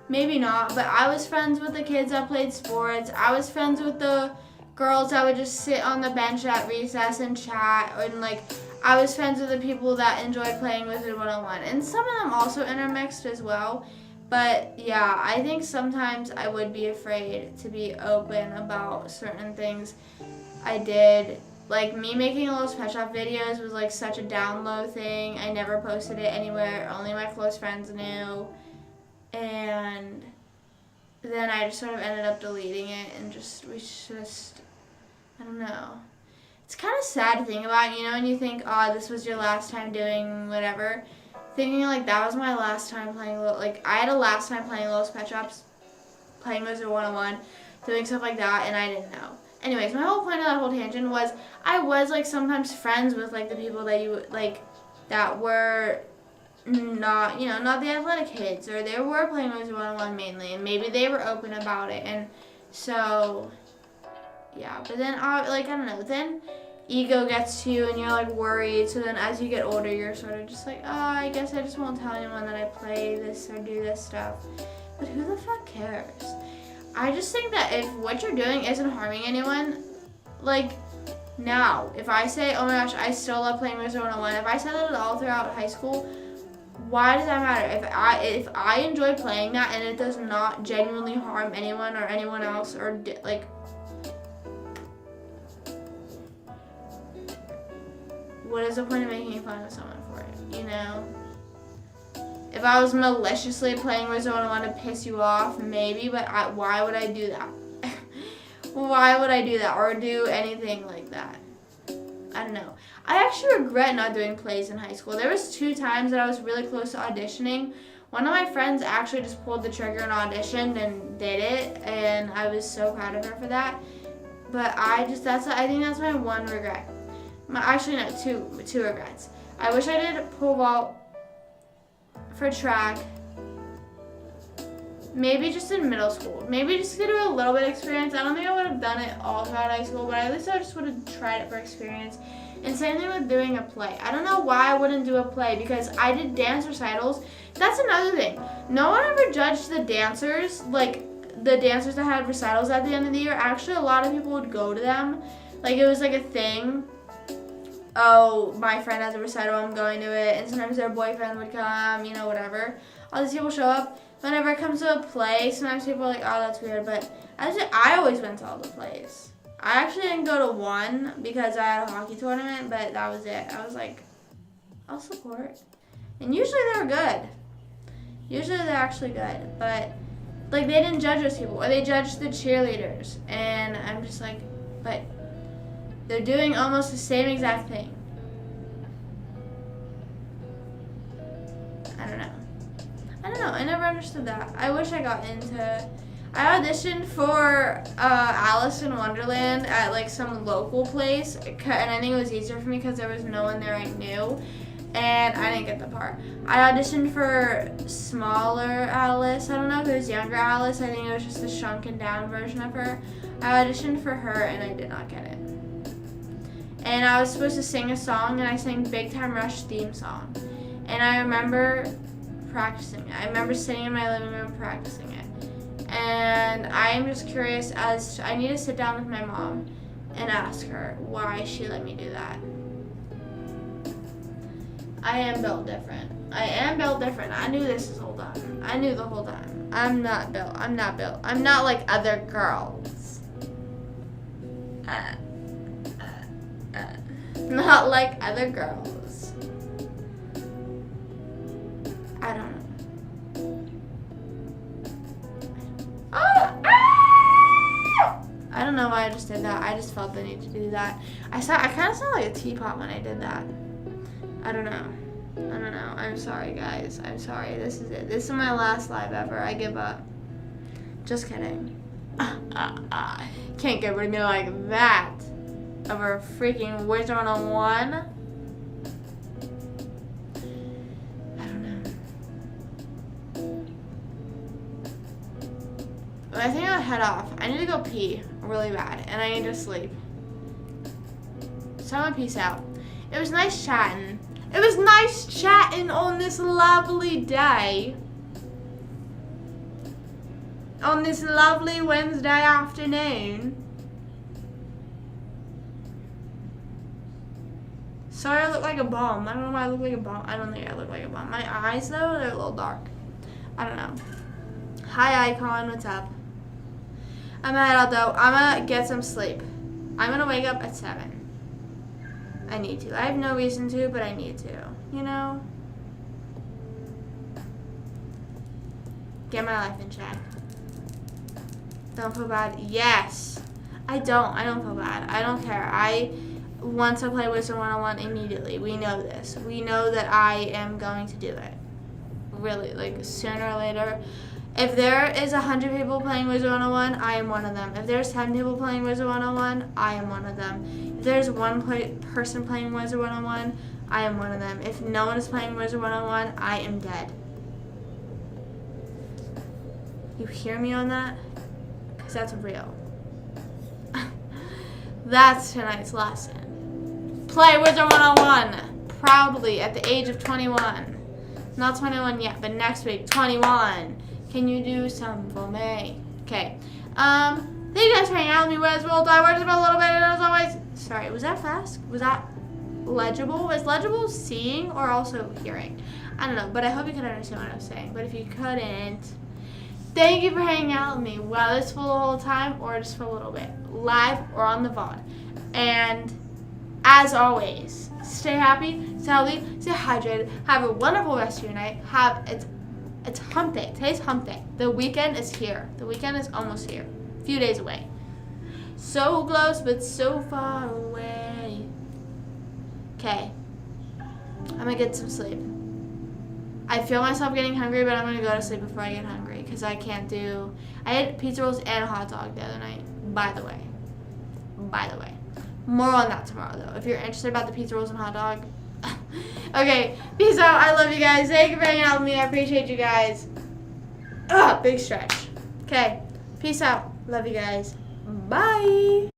maybe not, but I was friends with the kids that played sports. I was friends with the girls that would just sit on the bench at recess and chat, and like I was friends with the people that enjoyed playing Wizard 101, and some of them also intermixed as well. But yeah, I think sometimes I would be afraid to be open about certain things I did. Like me making Little Pet Shop videos was like such a down low thing. I never posted it anywhere. Only my close friends knew. And then I just sort of ended up deleting it and I don't know. It's kind of sad to think about, you know, and you think, oh, this was your last time doing whatever. Thinking like that was my last time playing, like I had a last time playing Little Pet Shops, playing Wizard 101, doing stuff like that, and I didn't know. Anyways, my whole point of that whole tangent was I was like sometimes friends with like the people that you like that were not, you know, not the athletic kids, or they were playing Wizard 101 mainly, and maybe they were open about it, and so yeah. But then I don't know, then ego gets to you and you're like worried, so then as you get older you're sort of just like, oh, I guess I just won't tell anyone that I play this or do this stuff. But who the fuck cares? I just think that if what you're doing isn't harming anyone, like now, if I say, oh my gosh, I still love playing Wizard 101, if I said that all throughout high school, why does that matter? If I enjoy playing that and it does not genuinely harm anyone or anyone else, or like, what is the point of making fun of someone for it, you know? If I was maliciously playing Wizard 101 to piss you off, maybe, but why would I do that? Why would I do that or do anything like that? I don't know. I actually regret not doing plays in high school. There was 2 times that I was really close to auditioning. One of my friends actually just pulled the trigger and auditioned and did it, and I was so proud of her for that. But I think that's my one regret. Actually, no, two regrets. I wish I did pole vault for track, maybe just in middle school. Maybe just to do a little bit of experience. I don't think I would have done it all throughout high school, but at least I just would have tried it for experience. And same thing with doing a play. I don't know why I wouldn't do a play, because I did dance recitals. That's another thing. No one ever judged the dancers, like the dancers that had recitals at the end of the year. Actually, a lot of people would go to them. Like it was like a thing. Oh, my friend has a recital, I'm going to it. And sometimes their boyfriend would come, you know, whatever. All these people show up. Whenever it comes to a play, sometimes people are like, oh, that's weird. But I always went to all the plays. I actually didn't go to one because I had a hockey tournament, but that was it. I was like, I'll support. And usually they were good. Usually they're actually good. But, like, they didn't judge those people. Or they judged the cheerleaders. And I'm just like, but they're doing almost the same exact thing. I don't know. I never understood that. I wish I got into... I auditioned for Alice in Wonderland at like some local place, and I think it was easier for me because there was no one there I knew, and I didn't get the part. I auditioned for smaller Alice. I don't know if it was younger Alice. I think it was just a shrunken down version of her. I auditioned for her, and I did not get it. And I was supposed to sing a song, and I sang Big Time Rush theme song. And I remember practicing it. I remember sitting in my living room practicing it. And I am just curious as to, I need to sit down with my mom and ask her why she let me do that. I am built different. I knew this the whole time. I knew the whole time. I'm not built. I'm not like other girls. Not like other girls. I don't know. I don't know why I just did that. I just felt the need to do that. I kind of sound like a teapot when I did that. I don't know. I'm sorry, guys. I'm sorry. This is it. This is my last live ever. I give up. Just kidding. Can't get rid of me like that. Over a freaking Wizard 101. I don't know. I think I'll head off. I need to go pee really bad, and I need to sleep. So I'm gonna peace out. It was nice chatting. on this lovely day. on this lovely Wednesday afternoon. Sorry, I look like a bum. I don't know why I look like a bum. I don't think I look like a bum. My eyes, though, they're a little dark. I don't know. Hi, Icon. What's up? I'm gonna head out, though. I'm gonna get some sleep. I'm gonna wake up at 7. I need to. I have no reason to, but I need to. You know? Get my life in check. Don't feel bad. Yes. I don't feel bad. I don't care. Once I play Wizard 101 immediately. We know this. We know that I am going to do it. Really, like sooner or later. If there is 100 people playing Wizard 101, I am one of them. If there's 10 people playing Wizard 101, I am one of them. If there's one person playing Wizard 101, I am one of them. If no one is playing Wizard 101, I am dead. You hear me on that? Because that's real. That's tonight's lesson. Play Wizard 101 proudly at the age of 21. Not 21 yet, but next week, 21. Can you do something for me? Okay. Thank you guys for hanging out with me. Where's Roll Die? Words about a little bit, and as always, sorry, was that fast? Was that legible? Was legible seeing or also hearing? I don't know, but I hope you could understand what I was saying. But if you couldn't, thank you for hanging out with me, whether it's for the whole time or just for a little bit, live or on the VOD. And as always, stay happy, stay healthy, stay hydrated. Have a wonderful rest of your night. It's hump day. Today's hump day. The weekend is here. The weekend is almost here. A few days away. So close, but so far away. Okay. I'm gonna get some sleep. I feel myself getting hungry, but I'm gonna go to sleep before I get hungry because I can't do. I had pizza rolls and a hot dog the other night. By the way. More on that tomorrow, though. If you're interested about the pizza rolls and hot dog. Okay, peace out. I love you guys. Thank you for hanging out with me. I appreciate you guys. Big stretch. Okay, peace out. Love you guys. Bye.